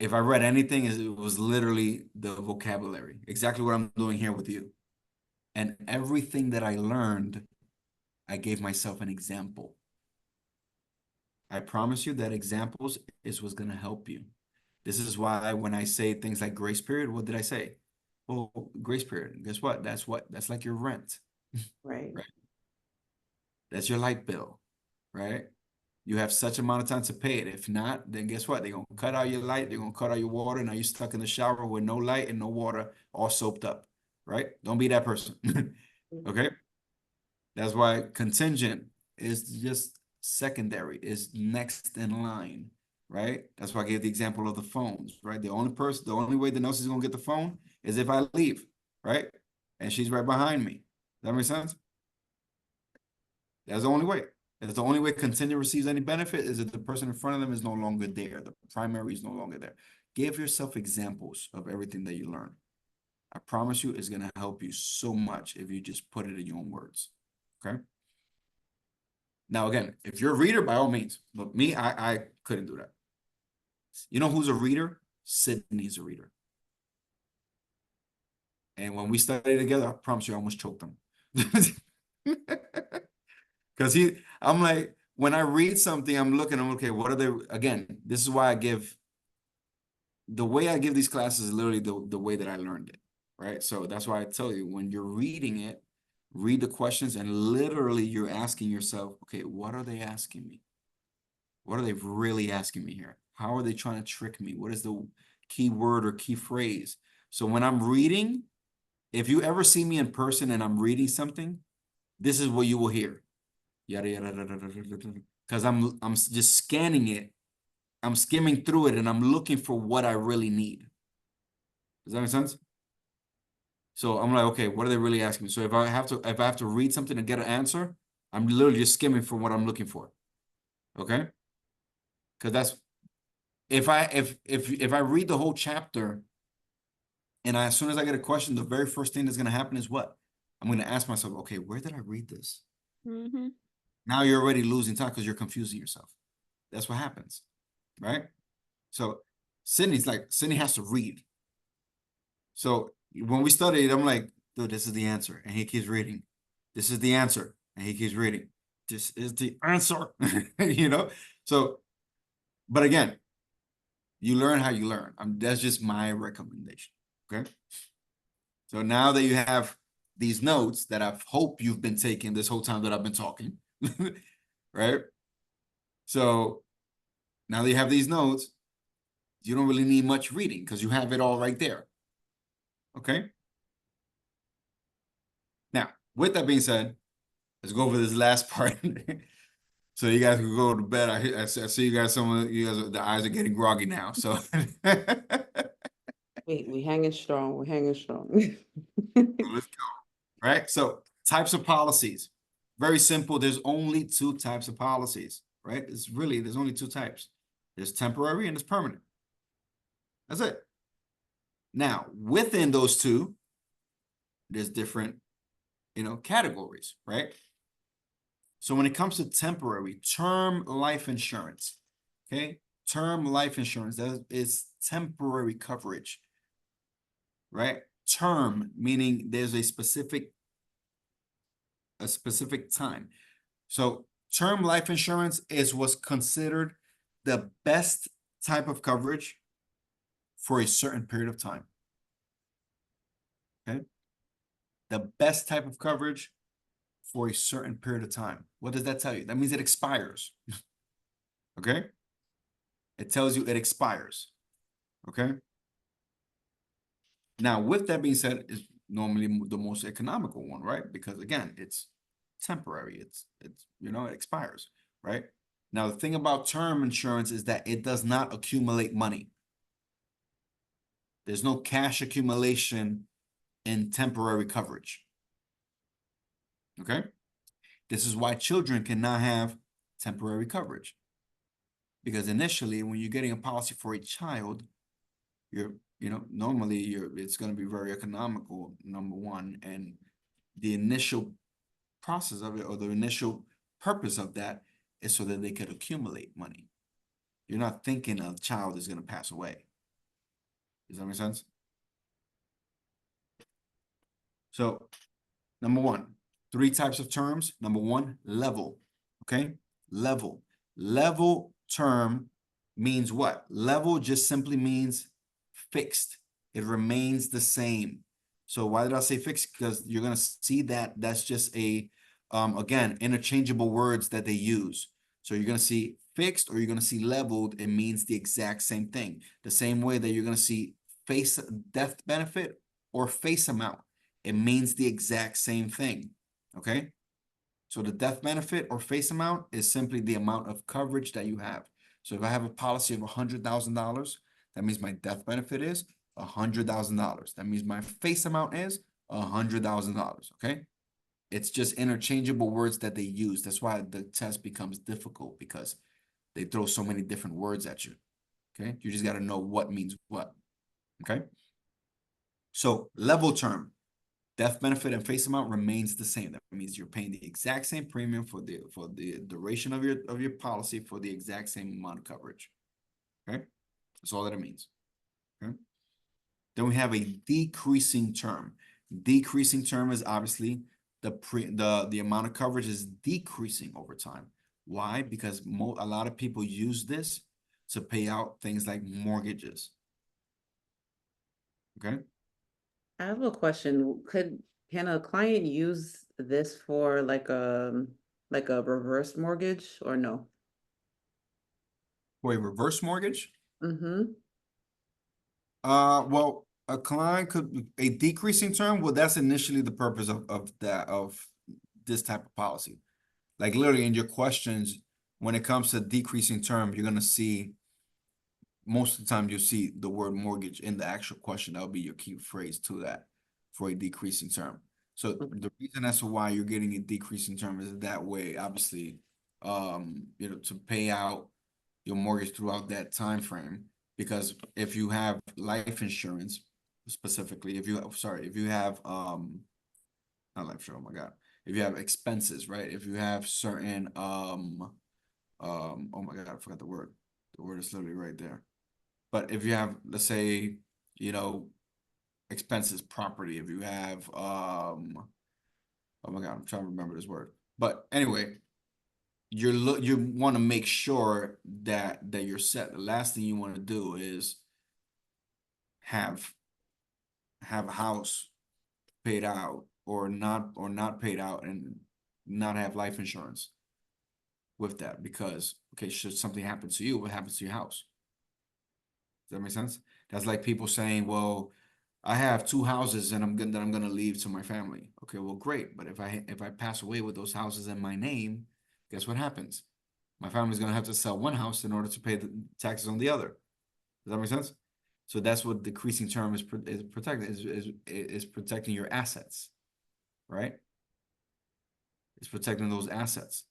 If I read anything, it was literally the vocabulary, exactly what I'm doing here with you. And everything that I learned, I gave myself an example. I promise you that examples is what's going to help you. This is why when I say things like grace period, what did I say? Well, grace period, guess what? That's like your rent. Right. Right. That's your light bill, right? You have such amount of time to pay it. If not, then guess what? They're gonna cut out your light, they're gonna cut out your water. Now you're stuck in the shower with no light and no water, all soaped up, right? Don't be that person. Okay? That's why contingent is just secondary, is next in line, right? That's why I gave the example of the phones, right? The only way the nurse is gonna get the phone is if I leave, right? And she's right behind me. Does that make sense? That's the only way. That's the only way contingent receives any benefit, is if the person in front of them is no longer there. The primary is no longer there. Give yourself examples of everything that you learn. I promise you it's going to help you so much if you just put it in your own words. Okay? Now, again, if you're a reader, by all means. But me, I couldn't do that. You know who's a reader? Sydney's a reader. And when we studied together, I promise you I almost choked him. Because I'm like, when I read something, I'm okay, what are they, again, this is why the way I give these classes is literally the way that I learned it, right? So that's why I tell you, when you're reading it, read the questions and literally you're asking yourself, okay, what are they asking me? What are they really asking me here? How are they trying to trick me? What is the key word or key phrase? So when I'm reading, if you ever see me in person and I'm reading something, this is what you will hear. Yada yada yada yada. Because I'm just scanning it. I'm skimming through it and I'm looking for what I really need. Does that make sense? So I'm like, okay, what are they really asking me? So if I have to read something and get an answer, I'm literally just skimming for what I'm looking for. Okay? Because that's if I read the whole chapter and as soon as I get a question, the very first thing that's gonna happen is what? I'm gonna ask myself, okay, where did I read this? Mm-hmm. Now you're already losing time because you're confusing yourself. That's what happens, right? So Sydney has to read. So when we studied, I'm like, dude, this is the answer. And he keeps reading. This is the answer. And he keeps reading. This is the answer. You know? So, but again, you learn how you learn. That's just my recommendation. Okay. So now that you have these notes that I hope you've been taking this whole time that I've been talking, right? So now that you have these notes, you don't really need much reading because you have it all right there. Okay. Now, with that being said, let's go over this last part. So you guys can go to bed. I see you guys, some of you guys, the eyes are getting groggy now. So We hanging strong. We're hanging strong. let's go. Right. So types of policies. Very simple. There's only two types of policies, right? There's only two types. There's temporary and there's permanent. That's it. Now, within those two, there's different, categories, right? So when it comes to temporary term life insurance, okay? Term life insurance, that is temporary coverage, right? Term, meaning there's a specific time. So term life insurance is what's considered the best type of coverage for a certain period of time. Okay? The best type of coverage for a certain period of time. What does that tell you? That means it expires. Okay? It tells you it expires. Okay? Now, with that being said, it's normally the most economical one, right? Because again, it's temporary. It's it expires, right? Now, the thing about term insurance is that it does not accumulate money. There's no cash accumulation in temporary coverage. Okay? This is why children cannot have temporary coverage. Because initially, when you're getting a policy for a child, normally it's going to be very economical, number one, and the initial process of it or the initial purpose of that is so that they could accumulate money. You're not thinking a child is going to pass away. Does that make sense? So, number one, three types of terms. Number one, level. Okay? Level. Level term means what? Level just simply means fixed. It remains the same. So why did I say fixed? Because you're going to see that that's just again, interchangeable words that they use. So you're going to see fixed or you're going to see leveled. It means the exact same thing. The same way that you're going to see face death benefit or face amount. It means the exact same thing. Okay? So the death benefit or face amount is simply the amount of coverage that you have. So if I have a policy of $100,000, that means my death benefit is $100,000. That means my face amount is $100,000. Okay? It's just interchangeable words that they use. That's why the test becomes difficult because they throw so many different words at you. Okay? You just got to know what means what. Okay? So level term. Death benefit and face amount remains the same. That means you're paying the exact same premium for the duration of your policy for the exact same amount of coverage. Okay, that's all that it means. Okay, then we have a decreasing term. Decreasing term is obviously the amount of coverage is decreasing over time. Why? Because a lot of people use this to pay out things like mortgages. Okay. I have a question. Can a client use this for like a reverse mortgage or no? For a reverse mortgage? Mm-hmm. Well, a client could, a decreasing term, well, that's initially the purpose of this type of policy. Like literally in your questions, when it comes to decreasing term, you're gonna see, most of the time you'll see the word mortgage in the actual question. That'll be your key phrase to that for a decreasing term. So the reason as to why you're getting a decreasing term is that way, obviously, to pay out your mortgage throughout that time frame. Because if you have life insurance, specifically, if you have not life insurance, oh my God, if you have expenses, right? If you have certain oh my God, I forgot the word. The word is literally right there. But if you have, let's say, expenses, property, if you have oh my God, I'm trying to remember this word. But anyway, you want to make sure that you're set. The last thing you want to do is have a house paid out or not paid out and not have life insurance with that, because okay, should something happen to you, what happens to your house? Does that make sense? That's like people saying, well, I have 2 houses and I'm gonna leave to my family. Okay, well, great. But if I pass away with those houses in my name, guess what happens? My family's gonna have to sell one house in order to pay the taxes on the other. Does that make sense? So that's what decreasing term is protecting, is protecting your assets, right? It's protecting those assets.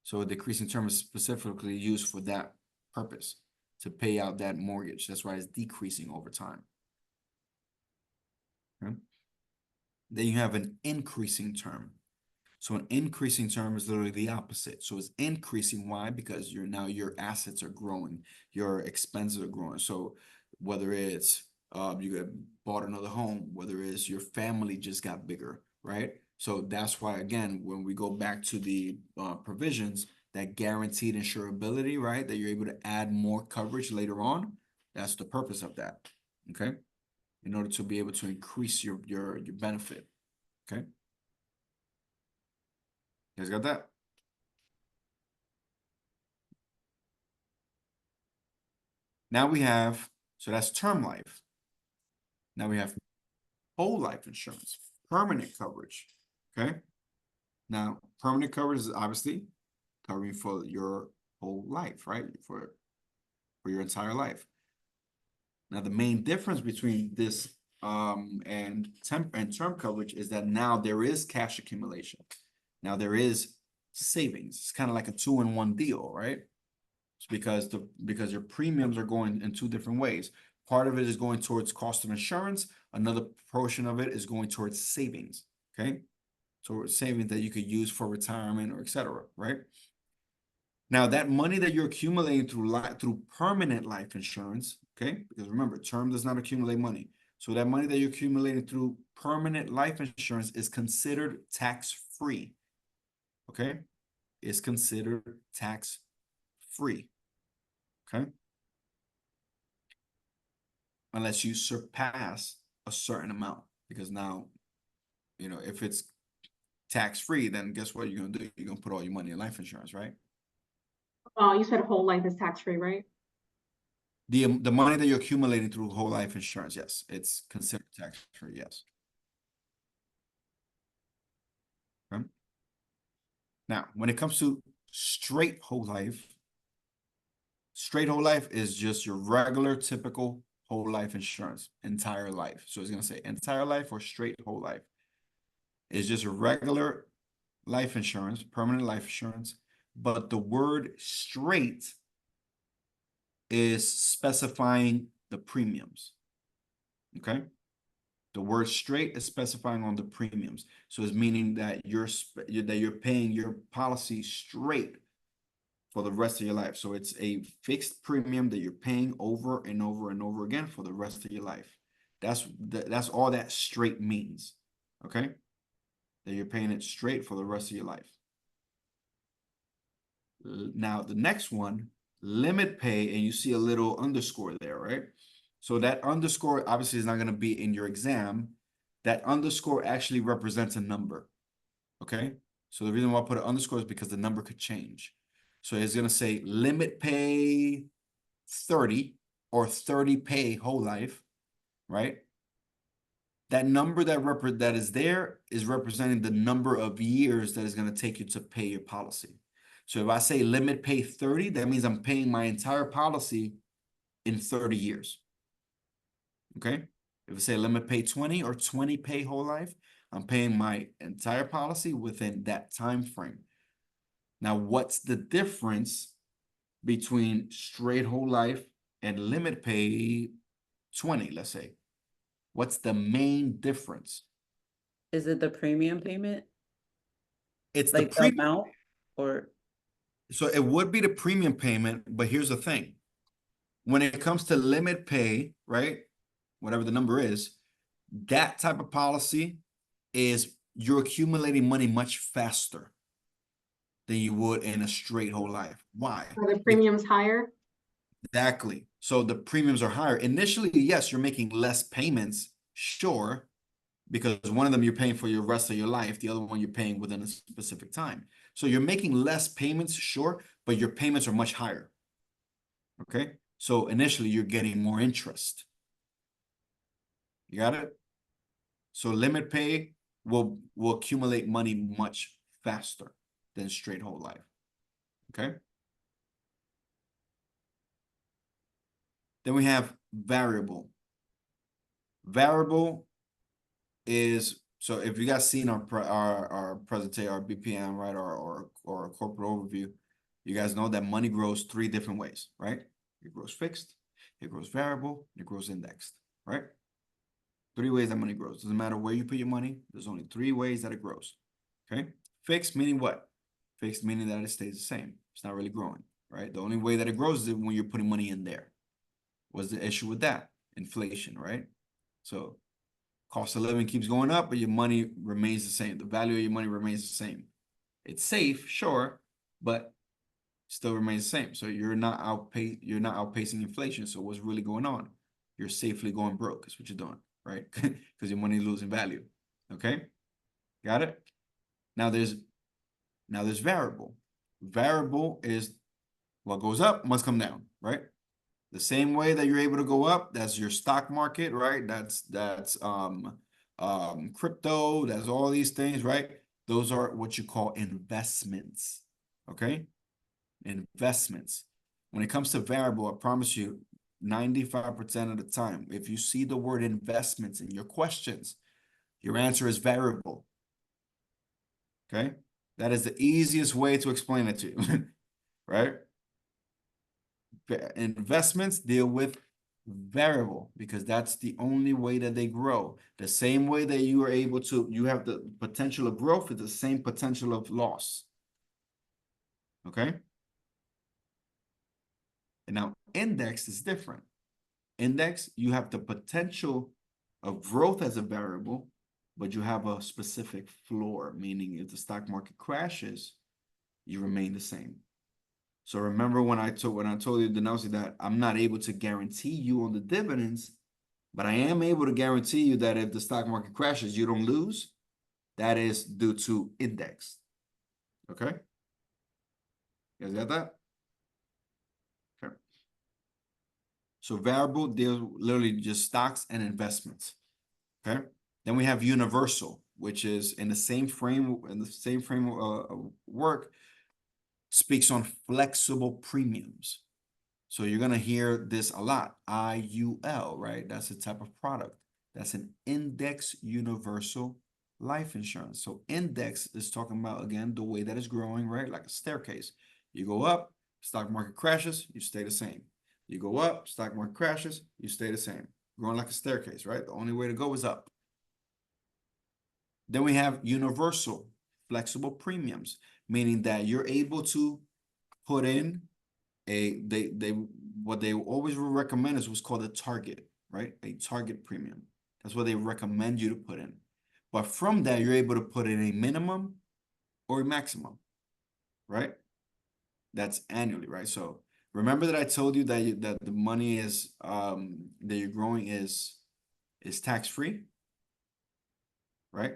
So a decreasing term is specifically used for that purpose, to pay out that mortgage. That's why it's decreasing over time. Okay? Then you have an increasing term. So an increasing term is literally the opposite. So it's increasing. Why? Because your assets are growing, your expenses are growing. So whether it's you bought another home, whether it's your family just got bigger, right? So that's why, again, when we go back to the provisions, that guaranteed insurability, right? That you're able to add more coverage later on. That's the purpose of that. Okay. In order to be able to increase your benefit. Okay. You guys got that? Now we have, so that's term life. Now we have whole life insurance, permanent coverage. Okay. Now, permanent coverage is obviously covering for your whole life, right? For your entire life. Now, the main difference between this and term coverage is that now there is cash accumulation. Now there is savings. It's kind of like a 2-in-1 deal, right? It's because your premiums are going in 2 different ways. Part of it is going towards cost of insurance. Another portion of it is going towards savings. Okay, so savings that you could use for retirement or etc. Right? Now that money that you're accumulating through permanent life insurance, okay, because remember, term does not accumulate money. So that money that you're accumulating through permanent life insurance is considered tax-free. Okay, is considered tax-free. Okay, unless you surpass a certain amount, because now, if it's tax-free, then guess what you're gonna do? You're gonna put all your money in life insurance, right? You said whole life is tax-free, right? The money that you're accumulating through whole life insurance, yes, it's considered tax-free, yes. Okay. Now, when it comes to straight whole life is just your regular, typical whole life insurance, entire life. So it's gonna say entire life or straight whole life. It's just a regular life insurance, permanent life insurance, but the word straight is specifying the premiums. Okay. The word straight is specifying on the premiums. So it's meaning that you're paying your policy straight for the rest of your life. So it's a fixed premium that you're paying over and over and over again for the rest of your life. That's all that straight means. Okay. that you're paying it straight for the rest of your life. Now, the next one, limit pay, and you see a little underscore there, right? So that underscore obviously is not going to be in your exam. That underscore actually represents a number, okay? So the reason why I put an underscore is because the number could change. So it's going to say limit pay 30 or 30 pay whole life, right? That number that is there is representing the number of years that is going to take you to pay your policy. So if I say limit pay 30, that means I'm paying my entire policy in 30 years. Okay? If I say limit pay 20 or 20 pay whole life, I'm paying my entire policy within that time frame. Now, what's the difference between straight whole life and limit pay 20, let's say? What's the main difference? Is it the premium payment? It's Like the the amount or? So it would be the premium payment, but here's the thing. When it comes to limit pay, right? Whatever the number is, that type of policy is you're accumulating money much faster than you would in a straight whole life. Why? Are the premiums higher? Exactly. So the premiums are higher. Initially, yes, you're making less payments, sure, because one of them you're paying for your rest of your life, the other one you're paying within a specific time. So you're making less payments, sure, but your payments are much higher. Okay? So initially you're getting more interest. You got it? So limit pay will accumulate money much faster than straight whole life. Okay? Then we have variable. Variable is, so if you guys seen our presentation, our BPM, right, or corporate overview, you guys know that money grows 3 different ways, right? It grows fixed, it grows variable, it grows indexed, right? 3 ways that money grows. Doesn't matter where you put your money, there's only 3 ways that it grows. Okay? Fixed meaning what? Fixed meaning that it stays the same. It's not really growing, right? The only way that it grows is when you're putting money in there. What's the issue with that? Inflation, right? So cost of living keeps going up, but your money remains the same. The value of your money remains the same. It's safe, sure, but still remains the same. So you're not outpacing inflation. So what's really going on? You're safely going broke. Is what you're doing, right? Because your money is losing value. Okay, got it? Now there's variable. Variable is what goes up must come down, right? The same way that you're able to go up, that's your stock market, right? That's crypto, that's all these things, right? Those are what you call investments, okay? Investments. When it comes to variable, I promise you, 95% of the time, if you see the word investments in your questions, your answer is variable, okay? That is the easiest way to explain it to you, right? Investments deal with variable because that's the only way that they grow. The same way that you are able to, you have the potential of growth is the same potential of loss. Okay? And now index is different. Index, you have the potential of growth as a variable, but you have a specific floor, meaning if the stock market crashes, you remain the same. So remember when I told you, Denelsi, that I'm not able to guarantee you on the dividends, but I am able to guarantee you that if the stock market crashes, you don't lose. That is due to index. Okay? You guys got that? Okay. So variable deals literally just stocks and investments. Okay? Then we have universal, which is in the same frame of work, speaks on flexible premiums. So you're going to hear this a lot, IUL, right? That's a type of product. That's an index universal life insurance. So index is talking about, again, the way that it's growing, right? Like a staircase. You go up, stock market crashes, you stay the same. You go up, stock market crashes, you stay the same. Growing like a staircase, right? The only way to go is up. Then we have universal flexible premiums, meaning that you're able to put in what they always will recommend is what's called a target, right? A target premium. That's what they recommend you to put in. But from that, you're able to put in a minimum or a maximum, right? That's annually, right? So remember that I told you that that the money is that you're growing is tax-free, right?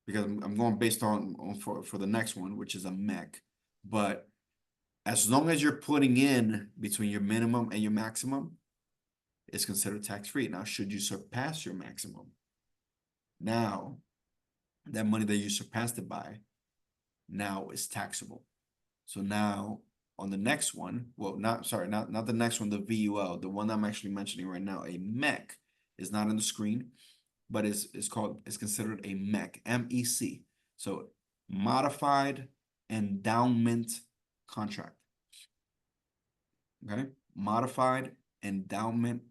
Because I'm going based on for the next one, which is a MEC. But as long as you're putting in between your minimum and your maximum, it's considered tax-free. Now, should you surpass your maximum, now that money that you surpassed it by now is taxable. So now on the next one, well, not the next one, the VUL, the one I'm actually mentioning right now, a MEC is not on the screen, but it's considered a MEC, MEC. So modified endowment contract. Okay, modified endowment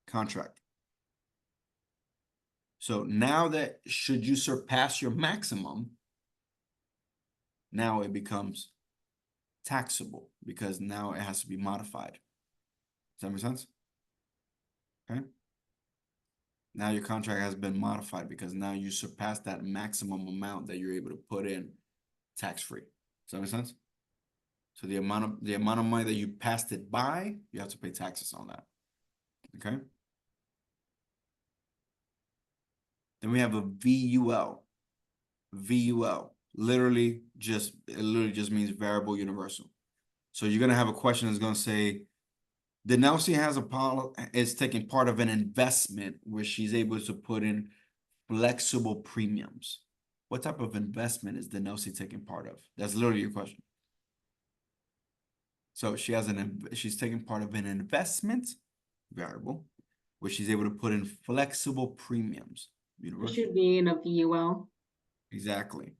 contract. So now that should you surpass your maximum, now it becomes taxable because now it has to be modified. Does that make sense? Okay. Now your contract has been modified because now you surpass that maximum amount that you're able to put in tax-free. Does that make sense? So the amount of money that you passed it by, you have to pay taxes on that. Okay. Then we have a VUL. VUL literally just means variable universal. So you're gonna have a question that's gonna say, the Nelsie is taking part of an investment where she's able to put in flexible premiums. What type of investment is the Nelsie taking part of? That's literally your question. So she's taking part of an investment variable where she's able to put in flexible premiums. It Universal. should be in a VUL. Exactly.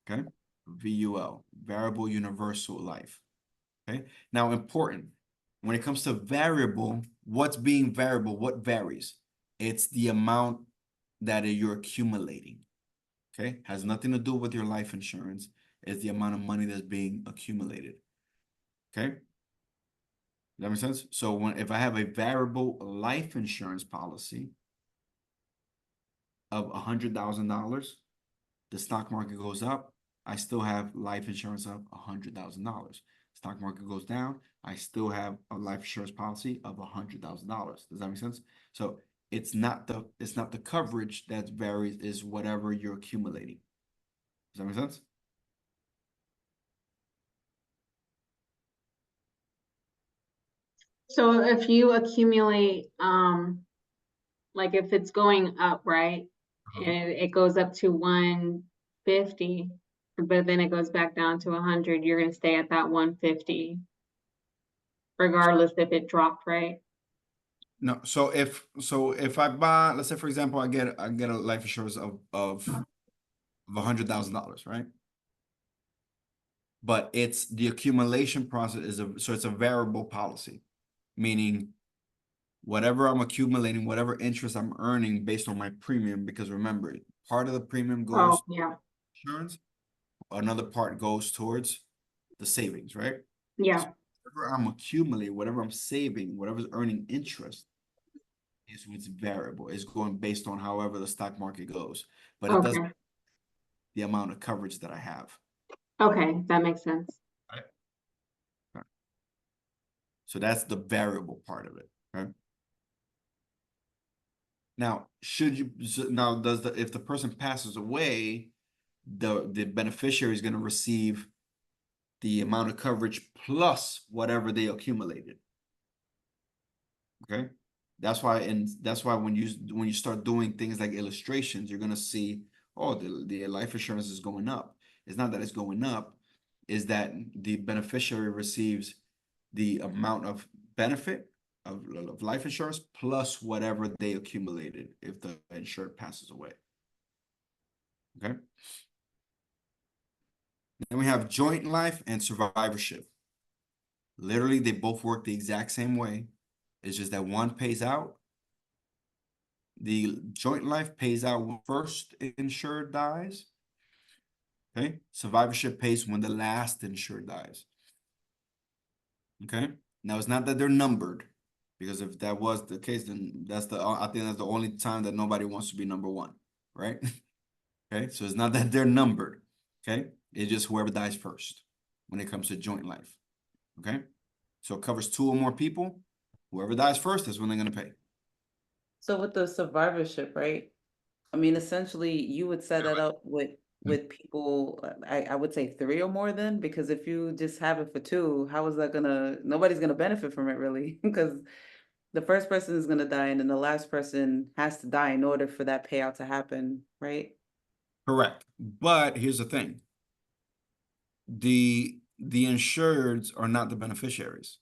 Okay. VUL, variable universal life. Okay. Now, important. When it comes to variable, what's being variable? What varies? It's the amount that you're accumulating. Okay. Has nothing to do with your life insurance. It's the amount of money that's being accumulated. Okay. Does that make sense? So if I have a variable life insurance policy of $100,000, the stock market goes up, I still have life insurance of $100,000. Stock market goes down, I still have a life insurance policy of $100,000. Does that make sense? So it's not the coverage that varies, is whatever you're accumulating. Does that make sense? So if you accumulate, like if it's going up, right? And it goes up to 150, but then it goes back down to 100, you're gonna stay at that 150. Regardless if it dropped, right? No, so if I buy, let's say for example, I get a life insurance of $100,000, right? But it's the accumulation process so it's a variable policy, meaning whatever I'm accumulating, whatever interest I'm earning based on my premium, because remember, part of the premium goes Oh, yeah, insurance, another part goes towards the savings, right? yeah, So whatever I'm accumulating, whatever I'm saving, whatever's earning interest is what's variable. It's going based on however the stock market goes, but it doesn't okay, the amount of coverage that I have. okay, that makes sense. Right? Okay. So that's the variable part of it, right? Now, if the person passes away, the beneficiary is going to receive the amount of coverage plus whatever they accumulated. Okay, that's why when you start doing things like illustrations, you're gonna see, oh, the life insurance is going up. It's not that it's going up, is that the beneficiary receives the amount of benefit of life insurance plus whatever they accumulated if the insured passes away. Okay. Then we have joint life and survivorship. Literally, they both work the exact same way. It's just that one pays out. The joint life pays out when first insured dies. Okay. Survivorship pays when the last insured dies. Okay. Now it's not that they're numbered, because if that was the case, then I think that's the only time that nobody wants to be number one. right? Okay, so it's not that they're numbered, okay? It's just whoever dies first when it comes to joint life, okay? So it covers 2 or more people. Whoever dies first is when they're gonna pay. So with the survivorship, right? I mean, essentially, you would set it up with people, I would say 3 or more then, because if you just have it for 2, how is that nobody's gonna benefit from it really? Because the first person is gonna die and then the last person has to die in order for that payout to happen, right? Correct. But here's the thing. The insureds are not the beneficiaries.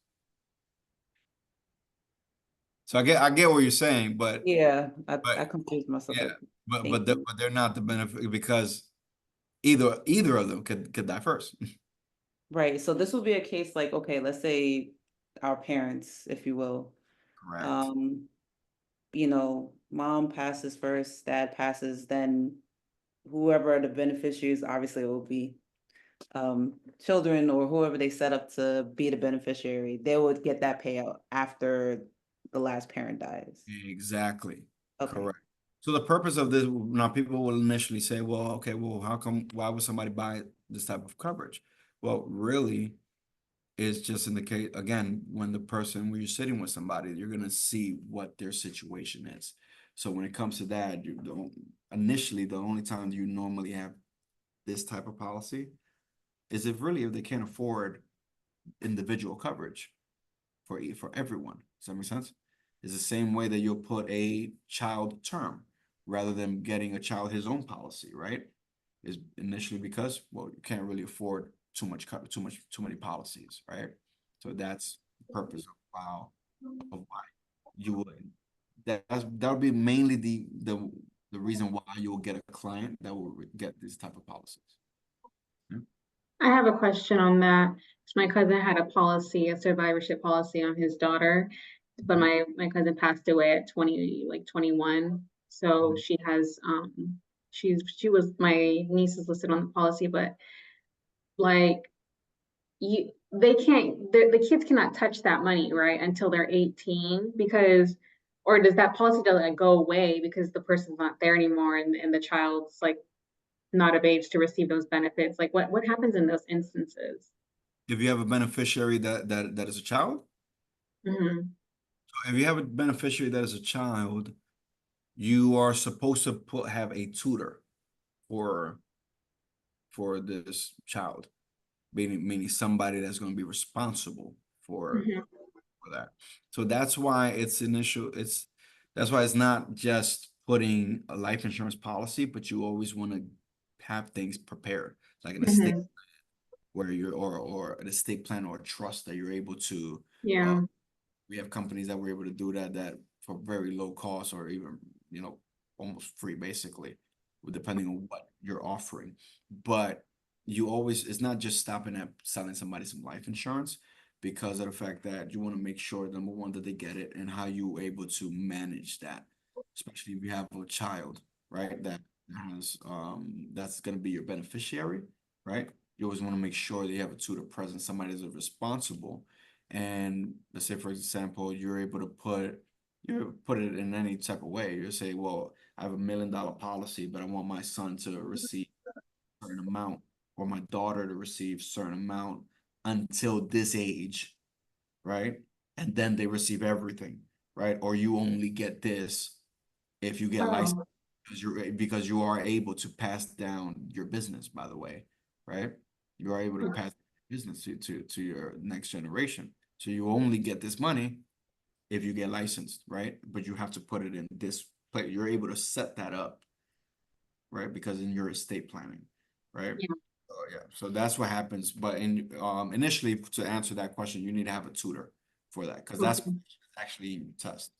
So I get what you're saying, but Yeah, I but confused myself. yeah, Thank you. but they're not the benefit because either of them could die first. Right, so this would be a case like, okay, let's say our parents, if you will. Correct. You know, mom passes first, dad passes, then whoever are the beneficiaries, obviously it will be children or whoever they set up to be the beneficiary, they would get that payout after the last parent dies. Exactly. Okay. Correct. So the purpose of this, now people will initially say, well, okay, well, why would somebody buy this type of coverage? Well, really, it's just in the case, again, when you're sitting with somebody, you're gonna see what their situation is. So when it comes to that, initially, the only time you normally have this type of policy is if they can't afford individual coverage for everyone. Does that make sense? It's the same way that you'll put a child term rather than getting a child his own policy, right? Is initially because, well, you can't really afford too many policies, right? So that's the purpose of why you would. That would be mainly the reason why you will get a client that will get this type of policies. I have a question on that. So my cousin had a survivorship policy on his daughter, but my cousin passed away at 21. So she has my niece is listed on the policy, but like they can't the kids cannot touch that money, right, until they're 18 because or does that policy like go away because the person's not there anymore and the child's like not of age to receive those benefits? Like what happens in those instances? If you have a beneficiary that is a child, Hmm. if you have a beneficiary that is a child, you are supposed to have a tutor for this child, meaning somebody that's going to be responsible for Hmm. that. So that's why that's why it's not just putting a life insurance policy, but you always want to have things prepared, like an estate Hmm. where you're or an estate plan or a trust that you're able to. Yeah. We have companies that were able to do that for very low cost or even, almost free basically, depending on what you're offering. But it's not just stopping at selling somebody some life insurance because of the fact that you want to make sure, number one, that they get it and how you're able to manage that, especially if you have a child, right? That's going to be your beneficiary, right? You always want to make sure that you have a tutor present, somebody that's responsible. And let's say, for example, you put it in any type of way. You say, well, I have $1 million policy, but I want my son to receive a certain amount or my daughter to receive certain amount until this age, right? And then they receive everything, right? Or you only get this if you get licensed Oh, because you are able to pass down your business, by the way, right? You are able to pass business to your next generation. So you only get this money if you get licensed, right? But you have to put it in this place. You're able to set that up, right? Because in your estate planning, right? yeah. Oh yeah. So that's what happens. But initially to answer that question, you need to have a tutor for that because that's Okay. actually in your test.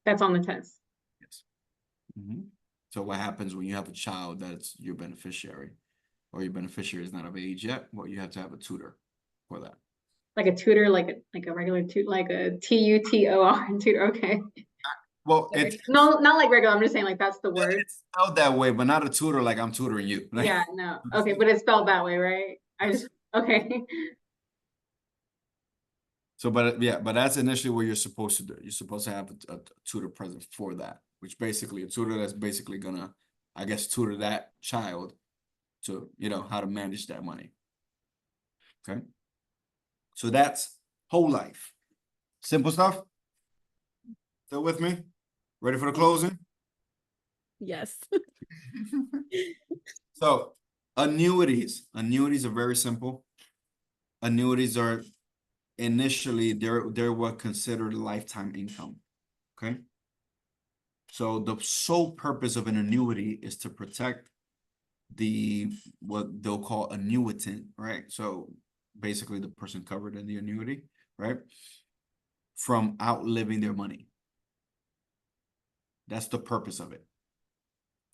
That's on the test. Yes. So what happens when you have a child that's your beneficiary or your beneficiary is not of age yet? Well, you have to have a tutor for that. Like a tutor, like a regular tutor, like a tutor tutor. Okay. Well, Sorry. No, not like regular. I'm just saying like that's the word. it's spelled that way, but not a tutor like I'm tutoring you. Yeah, no. Okay, but it's spelled that way, right? Okay. So, but yeah, but that's initially what you're supposed to do. You're supposed to have a tutor present for that. which basically a tutor that's basically gonna, I guess, tutor that child to, how to manage that money. Okay. So that's whole life. Simple stuff. Still with me? Ready for the closing? Yes. So annuities are very simple. Annuities are initially they're what considered lifetime income. Okay. So the sole purpose of an annuity is to protect what they'll call annuitant, right? So basically the person covered in the annuity, right? From outliving their money. That's the purpose of it.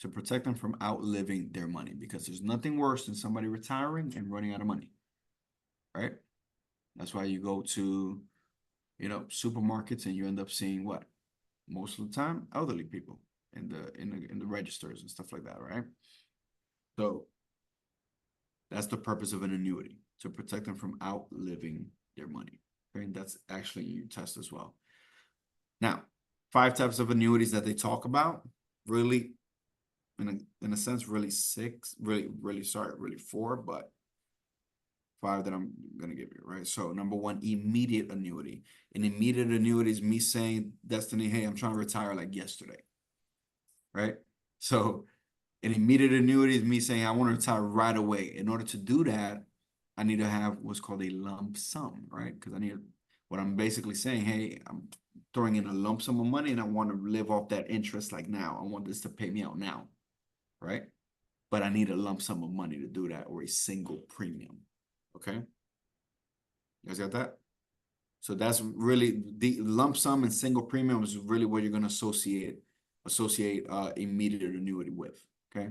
To protect them from outliving their money, because there's nothing worse than somebody retiring and running out of money, right? That's why you go to, supermarkets and you end up seeing what? Most of the time, elderly people in the registers and stuff like that, right? So that's the purpose of an annuity, to protect them from outliving their money. Okay, and that's actually your test as well. Now, 5 types of annuities that they talk about, really, in a sense, really 6, really 4, but 5 that I'm gonna give you, right? So number 1, immediate annuity. An immediate annuity is me saying, Destiny, hey, I'm trying to retire like yesterday, right? So an immediate annuity is me saying, I want to retire right away. In order to do that, I need to have what's called a lump sum, right? Because what I'm basically saying, hey, I'm throwing in a lump sum of money and I want to live off that interest like now. I want this to pay me out now, right? But I need a lump sum of money to do that, or a single premium, okay? You guys got that? So that's really the lump sum and single premium is really what you're going to associate immediate annuity with, okay?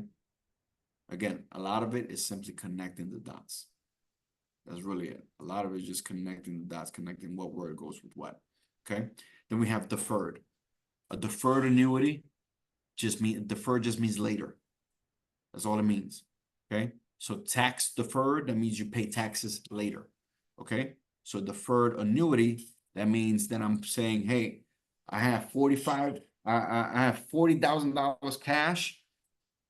Again, a lot of it is simply connecting the dots. That's really it. A lot of it is just connecting the dots, connecting what word goes with what, okay? Then we have deferred. A deferred annuity deferred just means later. That's all it means, okay? So tax deferred, that means you pay taxes later, okay? So deferred annuity, that means that I'm saying, hey, I have $40,000 cash,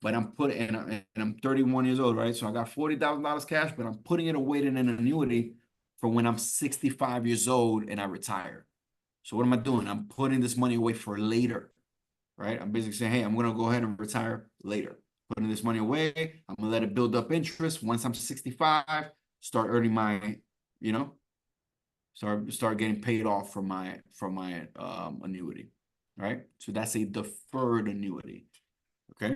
but I'm and I'm 31 years old, right? So I got $40,000 cash, but I'm putting it away in an annuity for when I'm 65 years old and I retire. So what am I doing? I'm putting this money away for later, right? I'm basically saying, hey, I'm going to go ahead and retire later. Putting this money away, I'm going to let it build up interest. Once I'm 65, start earning my, start getting paid off from my annuity, right? So that's a deferred annuity, okay?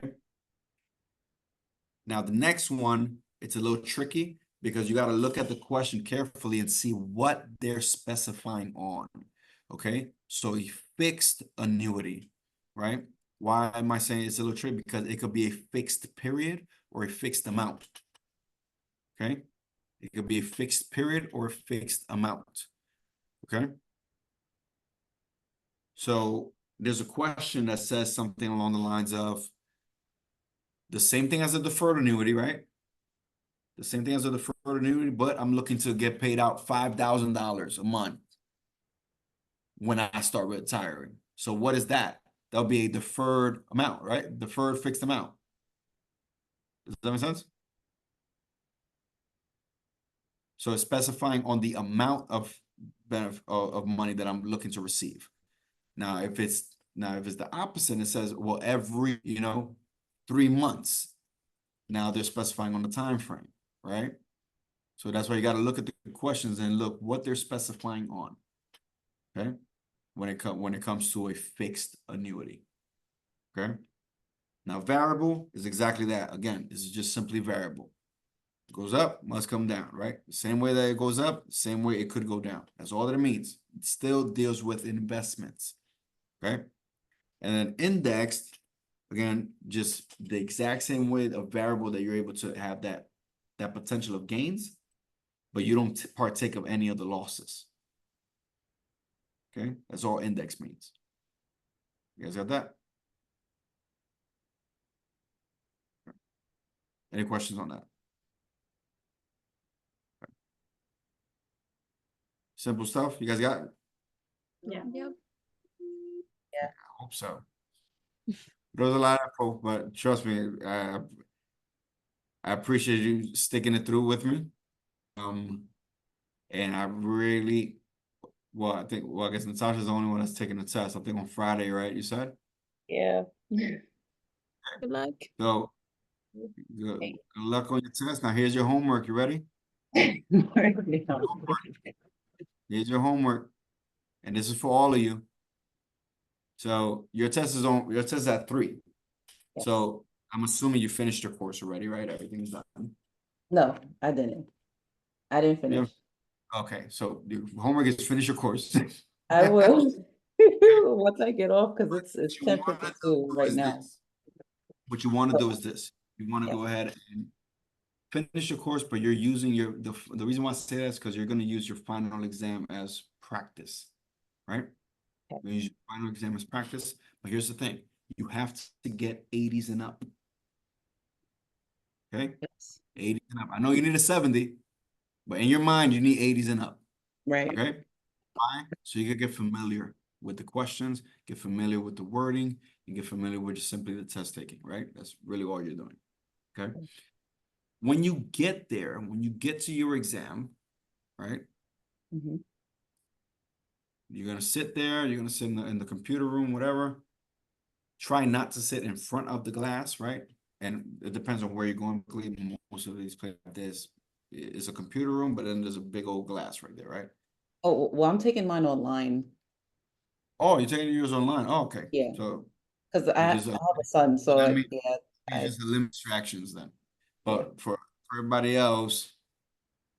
Now, the next one, it's a little tricky because you got to look at the question carefully and see what they're specifying on, okay? So a fixed annuity, right? Why am I saying it's a little tricky? Because it could be a fixed period or a fixed amount, okay? It could be a fixed period or a fixed amount, okay? So there's a question that says something along the lines of the same thing as a deferred annuity, right? The same thing as a deferred annuity, but I'm looking to get paid out $5,000 a month when I start retiring. So what is that? That'll be a deferred amount, right? Deferred fixed amount. Does that make sense? So it's specifying on the amount of money that I'm looking to receive. Now, if it's the opposite, it says, well, every 3 months. Now they're specifying on the time frame, right? So that's why you got to look at the questions and look what they're specifying on. Okay, when it comes to a fixed annuity. Okay. Now variable is exactly that. Again, this is just simply variable. It goes up, must come down, right? The same way that it goes up, same way it could go down. That's all that it means. It still deals with investments. Okay. And then indexed, again, just the exact same way of variable that you're able to have that potential of gains, but you don't partake of any of the losses. Okay, that's all index means. You guys got that? Any questions on that? Okay. Simple stuff. You guys got it? Yeah. Yep. I hope so. There was a lot of info, but trust me, I appreciate you sticking it through with me. And I really, I guess Natasha's the only one that's taking the test. I think on Friday, right? You said? Yeah. Good luck. So, good luck on your test. Now, here's your homework. You ready? Here's your homework. And this is for all of you. So your test is at 3. So I'm assuming you finished your course already, right? Everything's done. No, I didn't. I didn't Yeah. finish. Okay, so your homework is finish your course. I will once I get off because it's What you wanna 10:52 do right is now. this. What you want to do is this. You want to Yeah. go ahead and finish your course, but you're using the reason why I say that is because you're going to use your final exam as practice, right? Okay. You use your final exam as practice, but here's the thing. You have to get 80s and up. Okay? Yes. 80s and up. I know you need a 70, but in your mind, you need 80s and up. Right. Okay? Why? So you can get familiar with the questions, get familiar with the wording, and get familiar with just simply the test taking, right? That's really all you're doing. Okay? When you get there, when you get to your exam, right? Mhm. You're gonna sit there, you're gonna sit in the computer room, whatever. Try not to sit in front of the glass, right? And it depends on where you're going. Most of these places like this is a computer room, but then there's a big old glass right there, right? Oh, well, I'm taking mine online. Oh, you're taking yours online. Oh, okay. Yeah. So Because you I just have a son, so that means yeah, you just eliminate distractions then. Yeah. But for everybody else,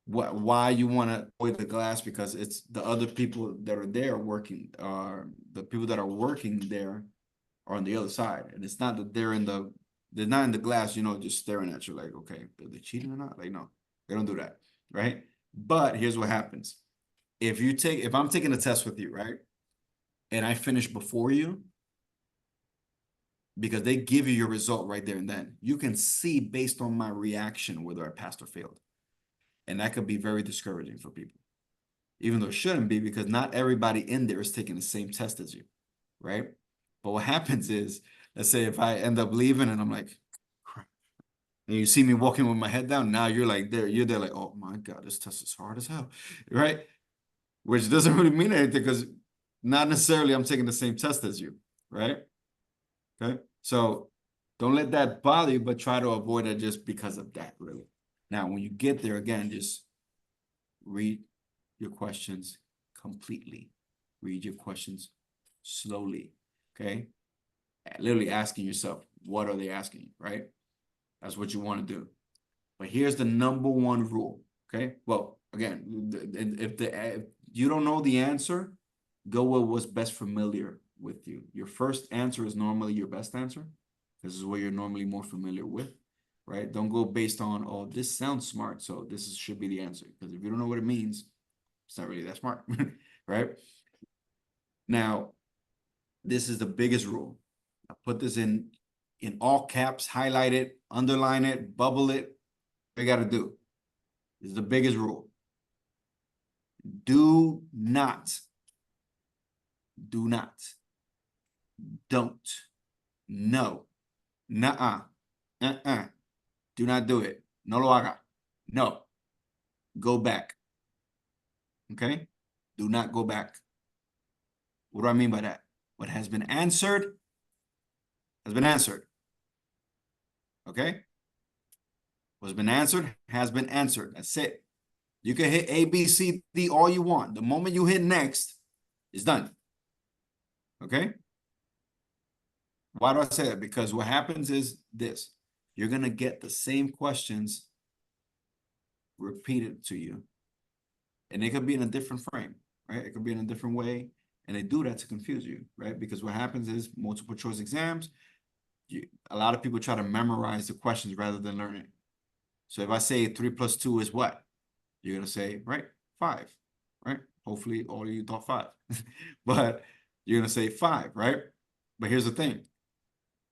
why you want to avoid the glass, because it's the other people that are there working, the people that are working there are on the other side. And it's not that they're not in the glass, just staring at you like, okay, are they cheating or not? Like, no, they don't do that, right? But here's what happens. If I'm taking a test with you, right? And I finish before you, because they give you your result right there and then. You can see based on my reaction whether I passed or failed. And that could be very discouraging for people, even though it shouldn't be, because not everybody in there is taking the same test as you, right? But what happens is, let's say if I end up leaving and I'm like, crap, and you see me walking with my head down, now you're there like, oh my God, this test is hard as hell, right? Which doesn't really mean anything, because not necessarily I'm taking the same test as you, right? Okay, so don't let that bother you, but try to avoid it just because of that, really. Now, when you get there, again, just read your questions completely. Read your questions slowly, okay? Literally asking yourself, what are they asking you, right? That's what you want to do. But here's the number one rule, okay? Well, again, if you don't know the answer, go with what's best familiar with you. Your first answer is normally your best answer. This is what you're normally more familiar with, right? Don't go based on, oh, this sounds smart, so should be the answer. Because if you don't know what it means, it's not really that smart, right? Now, this is the biggest rule. I put this in all caps, highlight it, underline it, bubble it. You got to do. This is the biggest rule. Do not, don't, no, nuh-uh, do not do it. No lo haga. No. Go back. Okay? Do not go back. What do I mean by that? What has been answered has been answered. Okay? What's been answered has been answered. That's it. You can hit A, B, C, D all you want. The moment you hit next, it's done. Okay? Why do I say that? Because what happens is this. You're going to get the same questions repeated to you. And it could be in a different frame, right? It could be in a different way. And they do that to confuse you, right? Because what happens is multiple choice exams, a lot of people try to memorize the questions rather than learn it. So if I say 3 + 2 is what? You're going to say, right, 5, right? Hopefully all of you thought 5. But you're going to say 5, right? But here's the thing.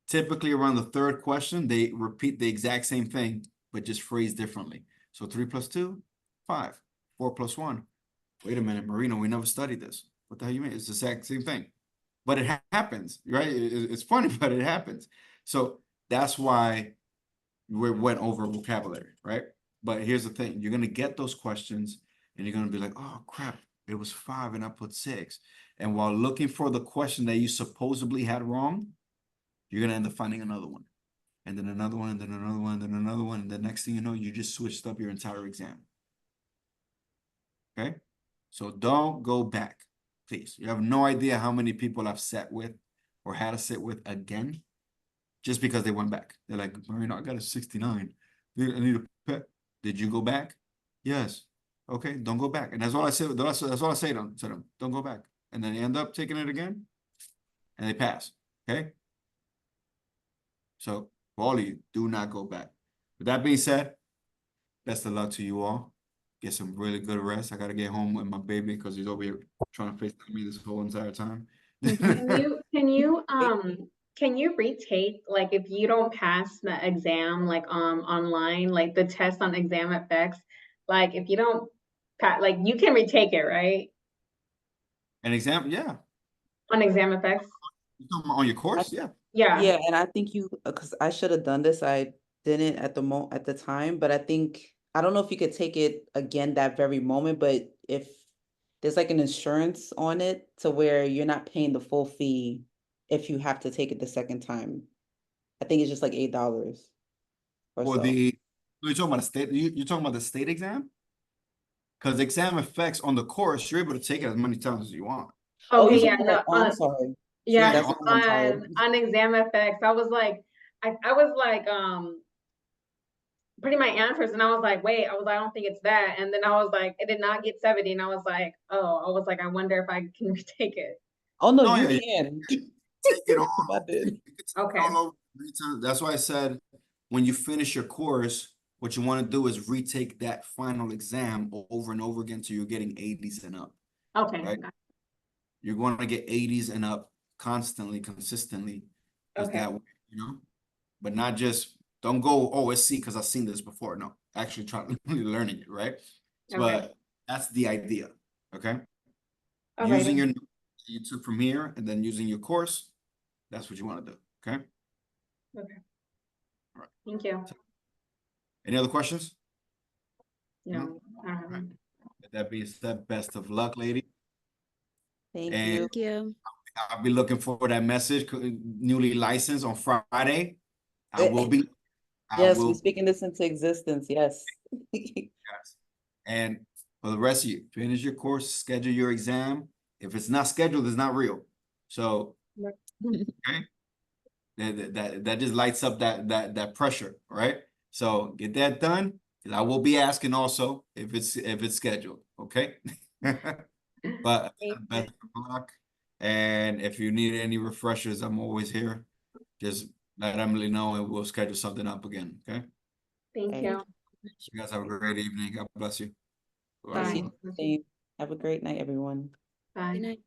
Typically around the third question, they repeat the exact same thing, but just phrased differently. So 3 + 2, 5. 4 + 1. Wait a minute, Marino, we never studied this. What the hell you mean? It's the exact same thing. but it happens, right? It's funny, but it happens. So that's why we went over vocabulary, right? But here's the thing, you're gonna get those questions and you're gonna be like, oh crap, it was 5 and I put 6. And while looking for the question that you supposedly had wrong, you're gonna end up finding another one. And then another one, and then another one, and then another one. And the next thing you know, you just switched up your entire exam. Okay? So don't go back, please. You have no idea how many people I've sat with or had to sit with again just because they went back. They're like, Marino, I got a 69. I need a pet. Did you go back? Yes. Okay, don't go back. And that's all I say. That's all I say to them. Don't go back. And then they end up taking it again and they pass. Okay? So for all of you, do not go back. With that being said, best of luck to you all. Get some really good rest. I gotta get home with my baby because he's over here trying to FaceTime me this whole entire time. Can you retake, like, if you don't pass the exam, like, online, like the test on exam effects, like if you don't pass, like you can retake it, right? An example, yeah. On exam effects? You talking about on your course? Yeah. Yeah. Yeah, and I think you, because I should have done this, I didn't at the time, but I think, I don't know if you could take it again that very moment, but if there's like an insurance on it to where you're not paying the full fee if you have to take it the second time. I think it's just like $8 or For so. you're talking about the state, you're talking about the state exam? Because exam effects on the course, you're able to take it as many times as you want. Oh, Okay, you're yeah, talking no, about, oh, I'm sorry. yeah, That's the one I'm sorry. on exam effects, I was like, I was like, putting my answers and I was like, wait, I don't think it's that. And then I was like, it did not get 70. And I was like, I wonder if I can retake it. Oh, no, Oh, you yeah, can. take it all. I did. You can take it Okay. all over many times. That's why I said when you finish your course, what you want to do is retake that final exam over and over again till you're getting 80s and up. Okay. Right? You're going to get 80s and up constantly, consistently. Because Okay. that way, but not just don't go, oh, it's C because I've seen this before. No, actually try really learning it, right? Okay. But that's the idea. Okay. Okay. Using your notes that you took from here and then using your course, that's what you want to do. Okay. Okay. All right. Thank you. Any other questions? No, I don't have Right. any. With that being said, best of luck, lady. Thank And you. Thank you. I'll be looking for that message, newly licensed on Friday. I will be. Yes, we're speaking this into existence. Yes. Yes. And for the rest of you, finish your course, schedule your exam. If it's not scheduled, it's not real. So, okay, that just lights up that pressure, right? So get that done. And I will be asking also if it's scheduled, okay? But best of luck. And if you need any refreshers, I'm always here. Just let Emily know and we'll schedule something up again, okay? Thank Okay. you. You guys have a great evening. God bless you. Yes, Bye. you do the same. Have a great night, everyone. Bye. Good night.